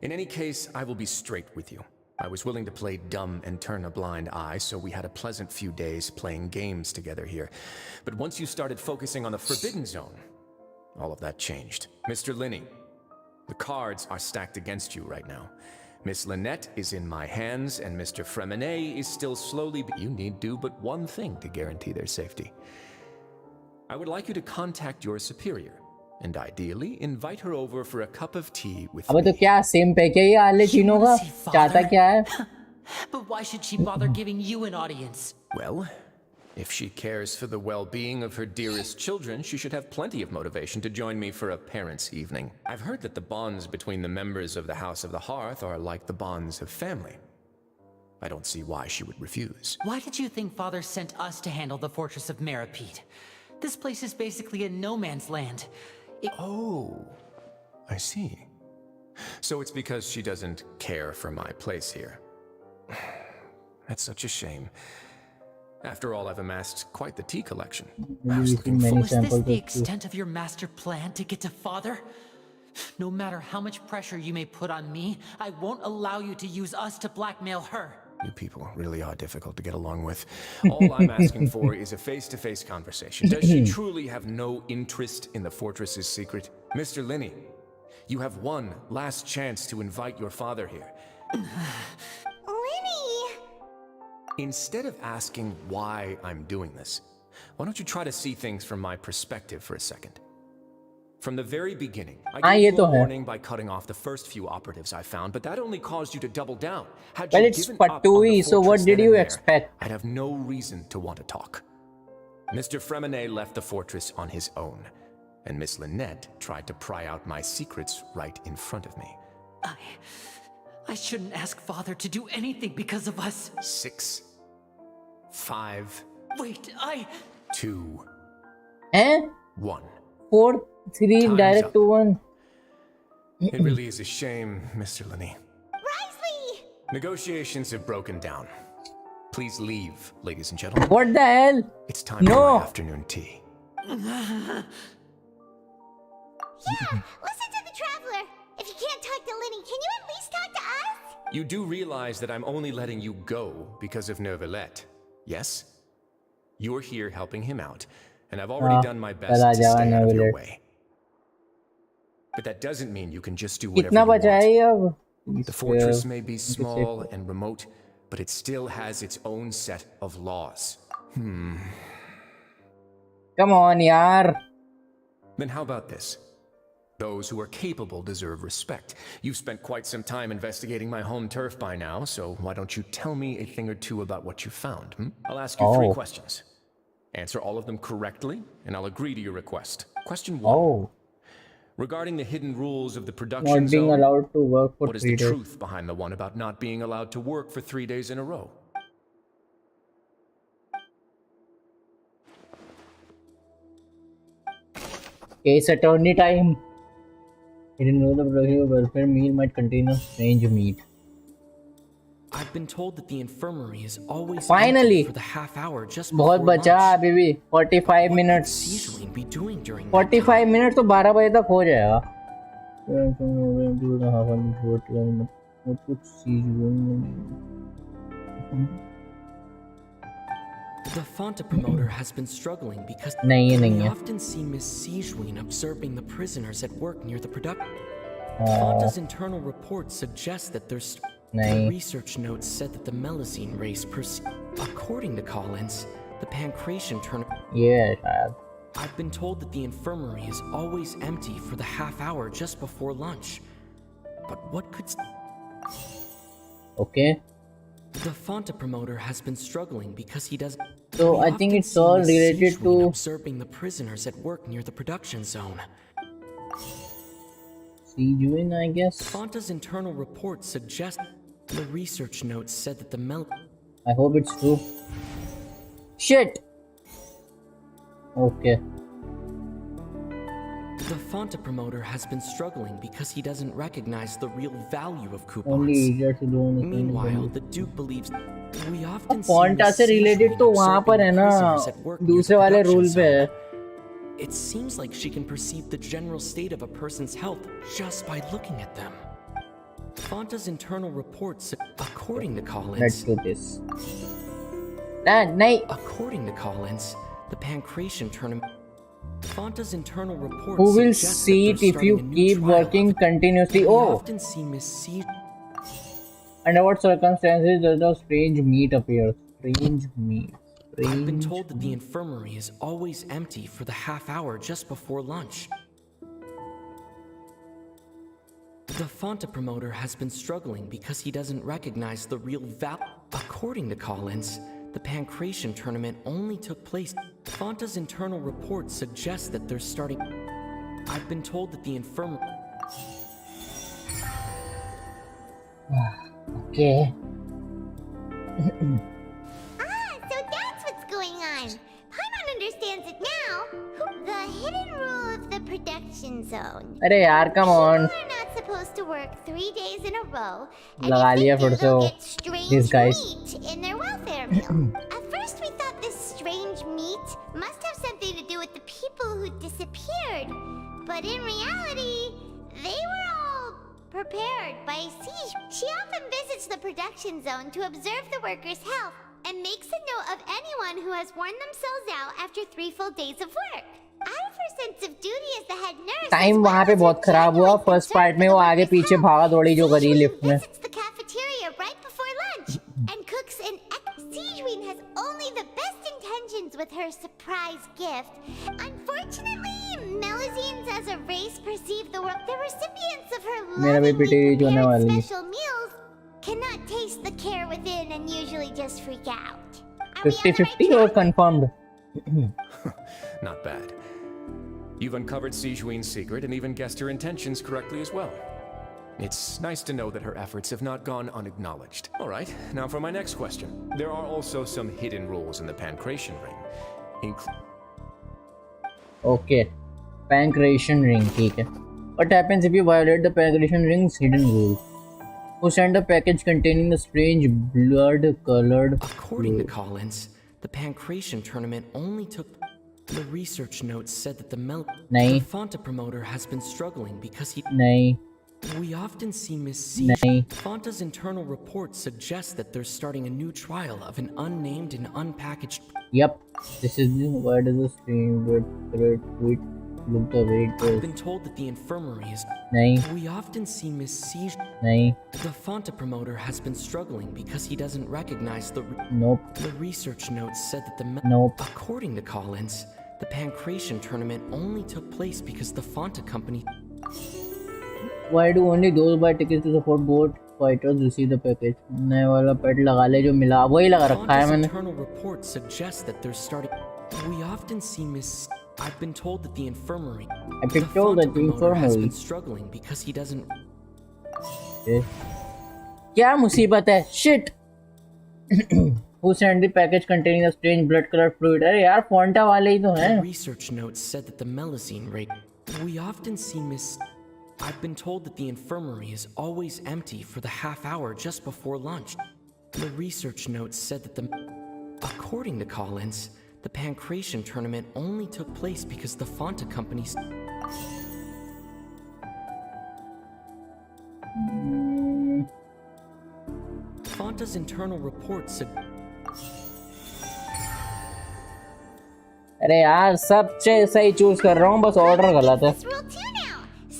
In any case, I will be straight with you. I was willing to play dumb and turn a blind eye, so we had a pleasant few days playing games together here. But once you started focusing on the Forbidden Zone, all of that changed. Mr. Linney, the cards are stacked against you right now. Miss Lynette is in my hands, and Mr. Fremine is still slowly... You need do but one thing to guarantee their safety. I would like you to contact your superior, and ideally invite her over for a cup of tea with me. अबे तो क्या same पे क्या ये आले चीनों का चाहता क्या है? But why should she bother giving you an audience? Well, If she cares for the well-being of her dearest children, she should have plenty of motivation to join me for a parents' evening. I've heard that the bonds between the members of the House of the Hearth are like the bonds of family. I don't see why she would refuse. Why did you think Father sent us to handle the Fortress of Meripede? This place is basically a no man's land. Oh, I see. So it's because she doesn't care for my place here. That's such a shame. After all, I've amassed quite the tea collection. Was this the extent of your master plan to get to Father? No matter how much pressure you may put on me, I won't allow you to use us to blackmail her. You people really are difficult to get along with. All I'm asking for is a face-to-face conversation. Does she truly have no interest in the fortress's secret? Mr. Linney, you have one last chance to invite your father here. Linny! Instead of asking why I'm doing this, why don't you try to see things from my perspective for a second? From the very beginning, I gave you a warning by cutting off the first few operatives I found, but that only caused you to double down. Had you it's given up on the Patui, so what fortress did then you and there, expect? I'd have no reason to want to talk. Mr. Fremenet left the fortress on his own, and Miss Lynette tried to pry out my secrets right in front of me. I shouldn't ask Father to do anything because of us. 6, 5. Wait, 2. 1. 4, 3, Time's direct up. to 1. It really is a shame, Mr. Linney. Risley! Negotiations have broken down. Please leave, ladies and gentlemen. What the hell? It's time for my afternoon tea. Yeah, listen to the Traveler. If you can't talk to Linny, can you at least talk to us? You do realize that I'm only letting you go because of Neuvillette, yes? You're here helping him out, and I've already done my best to stay out of your way. But that doesn't mean you can just do whatever you want. The fortress may be small and remote, but it still has its own set of laws. Come on, yaar. Then how about this? Those who are capable deserve respect. You've spent quite some time investigating my home turf by now, so why don't you tell me a thing or two about what you found? I'll ask you 3 questions. Answer all of them correctly, and I'll agree to your request. Question 1. Regarding the hidden rules of the production Not being zone, allowed to work for what is 3 the days. truth behind the one about not being allowed to work for 3 days in a row? Case attorney time. He didn't know the production of welfare meal might contain a strange meat. I've been told that the infirmary is always Finally! empty for the half hour just बहुत before बचा lunch. अभी भी 45 minutes. Siegewing be doing during 45 minutes तो 12 बजे तक हो जाएगा. The Fonta promoter has been struggling because नहीं, ये नहीं we है. often see Miss Siegewing observing the prisoners at work near the production. हाँ. Fonta's internal reports suggest that there's नहीं. the research notes said that the Melusine race according to Collins, the Pancration tournament. ये है शायद. I've been told that the infirmary is always empty for the half hour just before lunch. But what could... Okay. The Fonta promoter has been struggling because he doesn't... So I think it's all related to observing the prisoners at work near the production zone. Siegewing, I guess. Fonta's internal reports suggest... The research notes said that the I hope it's true. Shit! Okay. The Fonta promoter has been struggling because he doesn't recognize the real value of coupons. Only idiots who don't understand. Meanwhile, the Duke believes we often see Fonta से related तो वहाँ पर है ना दूसरे वाले rule पे है. It seems like she can perceive the general state of a person's health just by looking at them. Fonta's internal reports, according to Collins... Let's do this. नहीं. According to Collins, the Pancration tournament... Fonta's internal reports Who will suggest see that it they're if you starting a new keep trial working continuously? We Oh! often see Miss C... Under what circumstances does the strange meat appear? Strange meat. I've been told that the infirmary is always empty for the half hour just before lunch. The Fonta promoter has been struggling because he doesn't recognize the real value. According to Collins, the The Pancration tournament only took place. Fanta's internal reports suggest that they're starting. I've been told that the infirmary. Okay. So that's what's going on. Paimon understands it now. The hidden rule of the production zone. अरे यार, come on. People are not supposed to work 3 days in a row. And लगा if लिया they फिर do, से they'll वो get strange these guys. meat in their welfare meal. At first we thought this strange meat must have something to do with the people who disappeared. But in reality, they were all prepared by Siege. She often visits the production zone to observe the workers' health and makes a note of anyone who has worn themselves out after 3 full days of work. Out of her sense of duty as the head nurse, time वहाँ पे बहुत खराब हुआ first part में वो आगे पीछे भागा दौड़ी जो करी लिफ्ट में visits the cafeteria right before lunch and cooks an Sijuin has only the best intentions with her surprise gift. Unfortunately, Melazines as a race perceive the world. The recipients of her मेरा भी lovingly पिटी होने prepared वाली है special meals cannot taste the care within and usually just freak out. 50-50 or confirmed? Not bad. You've uncovered Sijuin's secret and even guessed her intentions correctly as well. It's nice to know that her efforts have not gone unacknowledged. All right, now for my next question. There are also some hidden rules in the Pancration Ring. Okay. Pancration ring, ठीक है. What happens if you violate the Pancration ring's hidden rules? Who sent a package containing the strange blood-colored According to Collins, the Pancration tournament only took. The research notes said that the Fanta promoter has been struggling because he. नहीं. We often see Miss Siege. Fanta's internal reports suggest that they're starting a new trial of an unnamed and unpackaged. Yep. This is why does the strange blood-colored sweet look the way it I've is? been told that the infirmary is. नहीं. We often see Miss Siege. नहीं. The Fanta promoter has been struggling because he doesn't recognize the. Nope. The research notes said that the. Nope. According to Collins, the Pancration tournament only took place because the Fanta company. Why do only those buy tickets to support both fighters receive the package? नए वाला पेट लगा ले जो मिला वही लगा रखा है मैंने. Internal reports suggest that they're starting. We often see Miss. I've been told that the infirmary. I've been told that the infirmary has been struggling because he doesn't. क्या मुसीबत है? Shit. Who sent the package containing the strange blood-colored fluid? अरे यार फोंटा वाले ही तो हैं. The research notes said that the melazine rate. We often see Miss. I've been told that the infirmary is always empty for the half hour just before lunch. The research notes said that the. According to Collins, the Pancration tournament only took place because the Fanta companies. Fanta's internal reports said. अरे यार सब सही choose कर रहा हूँ बस order गलत है.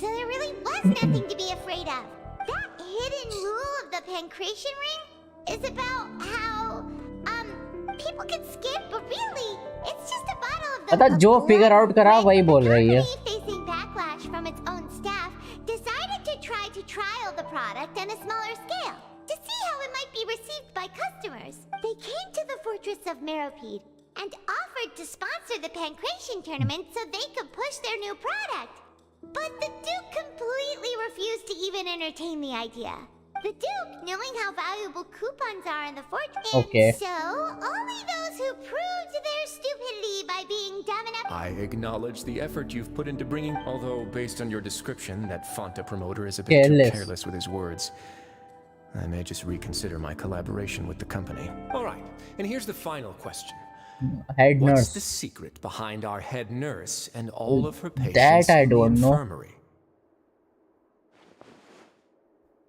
So there really was nothing to be afraid of. That hidden rule of the Pancration ring is about how people can skip, but really it's just a bottle of the. पता जो figure out करा वही बोल रही है. Facing backlash from its own staff, decided to try to trial the product on a smaller scale to see how it might be received by customers. They came to the fortress of Meropide and offered to sponsor the Pancration tournament so they could push their new product. But the Duke completely refused to even entertain the idea. The Duke, knowing how valuable coupons are in the fortress, Okay. so only those who proved their stupidity by being dumb enough. I acknowledge the effort you've put into bringing, although based on your description, that Fanta promoter is a bit too careless with his words. I may just reconsider my collaboration with the company. All right, and here's the final question. Head nurse. What's the secret behind our head nurse and all of her patients That I in the don't know. infirmary?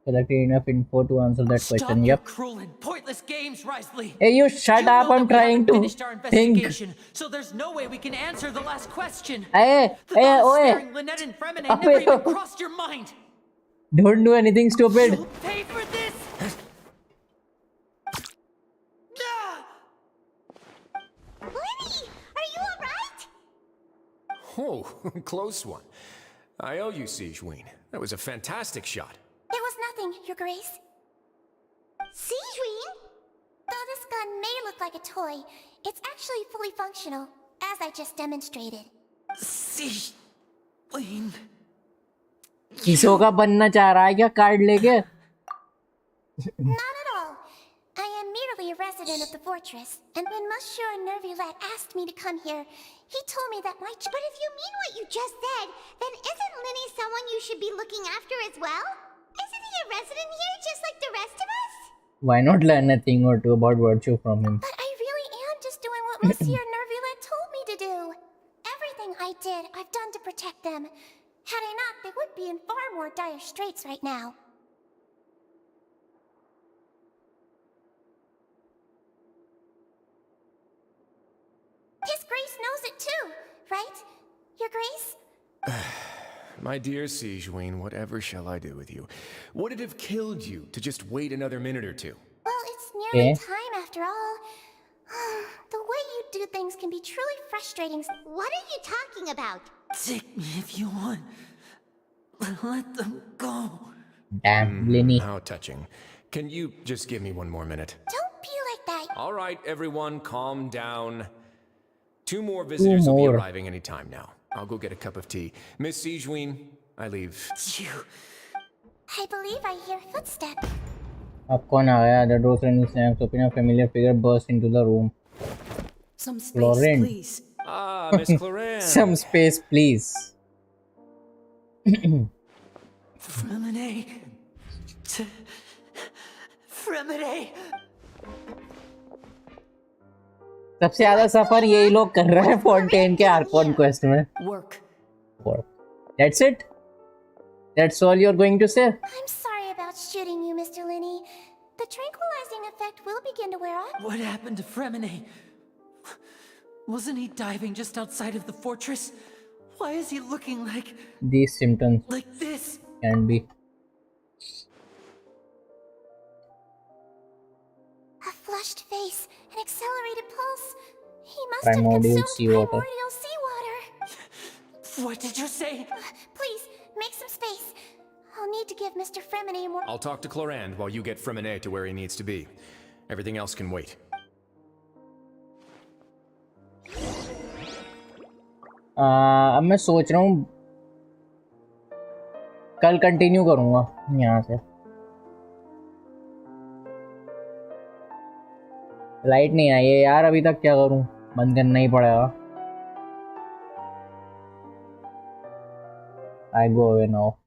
Collected enough info to answer that question. Stop your Yep. cruel and pointless games, Risley. Hey, you shut You up! know I'm that we trying haven't to finished our think. investigation, so there's no way we can answer the last question. Hey, The hey, thought of oi! sparing Lynette and Fremen never even crossed your mind. Don't do anything stupid. You'll pay for this. Lenny, are you alright? Oh, close one. I owe you, Sijuin. That was a fantastic shot. There was nothing, Your Grace. Sijuin? Though this gun may look like a toy, it's actually fully functional, as I just demonstrated. See, Wayne. किसों का बनना चाह रहा है क्या card लेके? Not at all. I am merely a resident of the fortress, and when Monsieur Nervulet asked me to come here, he told me that my... But if you mean what you just said, then isn't Linny someone you should be looking after as well? Isn't he a resident here just like the rest of us? Why not learn a thing or two about virtue from him? But I really am just doing what Monsieur Nervulet told me to do. Everything I did, I've done to protect them. Had I not, they would be in far more dire straits right now. His Grace knows it too, right? Your Grace? My dear Sigewinne, whatever shall I do with you? Would it have killed you to just wait another minute or two? Well, it's nearly time after all. The way you do things can be truly frustrating. What are you talking about? Take me if you want. Let them go. Damn, Linny. How touching. Can you just give me one more minute? Don't be like that. All right, everyone, calm down. 2 more visitors will be arriving any time now. I'll go get a cup of tea. Miss Sigewinne, I leave. I believe I hear footsteps. अब कौन आ गया? The door slams open. A familiar figure bursts into the room. Some space, please. Ah, Miss Clorinde. Some space, please. Fremine. Fremine. सबसे ज्यादा सफर यही लोग कर रहे हैं फोंटेन के आर्कॉन क्वेस्ट में. Work. That's it. That's all you're going to say. I'm sorry about shooting you, Mr. Linny. The tranquilizing effect will begin to wear off. What happened to Fremine? Wasn't he diving just outside of the fortress? Why is he looking like... These symptoms like this? can be... A flushed face, an accelerated pulse. He must Primordial have consumed seawater. primordial seawater. What did you say? Please, make some space. I'll need to give Mr. Fremine more... I'll talk to Clorinde while you get Fremine to where he needs to be. Everything else can wait. अब मैं सोच रहा हूँ कल continue करूँगा यहाँ से. Light नहीं आई है यार अभी तक. क्या करूँ? बंद करना ही पड़ेगा. I go away now.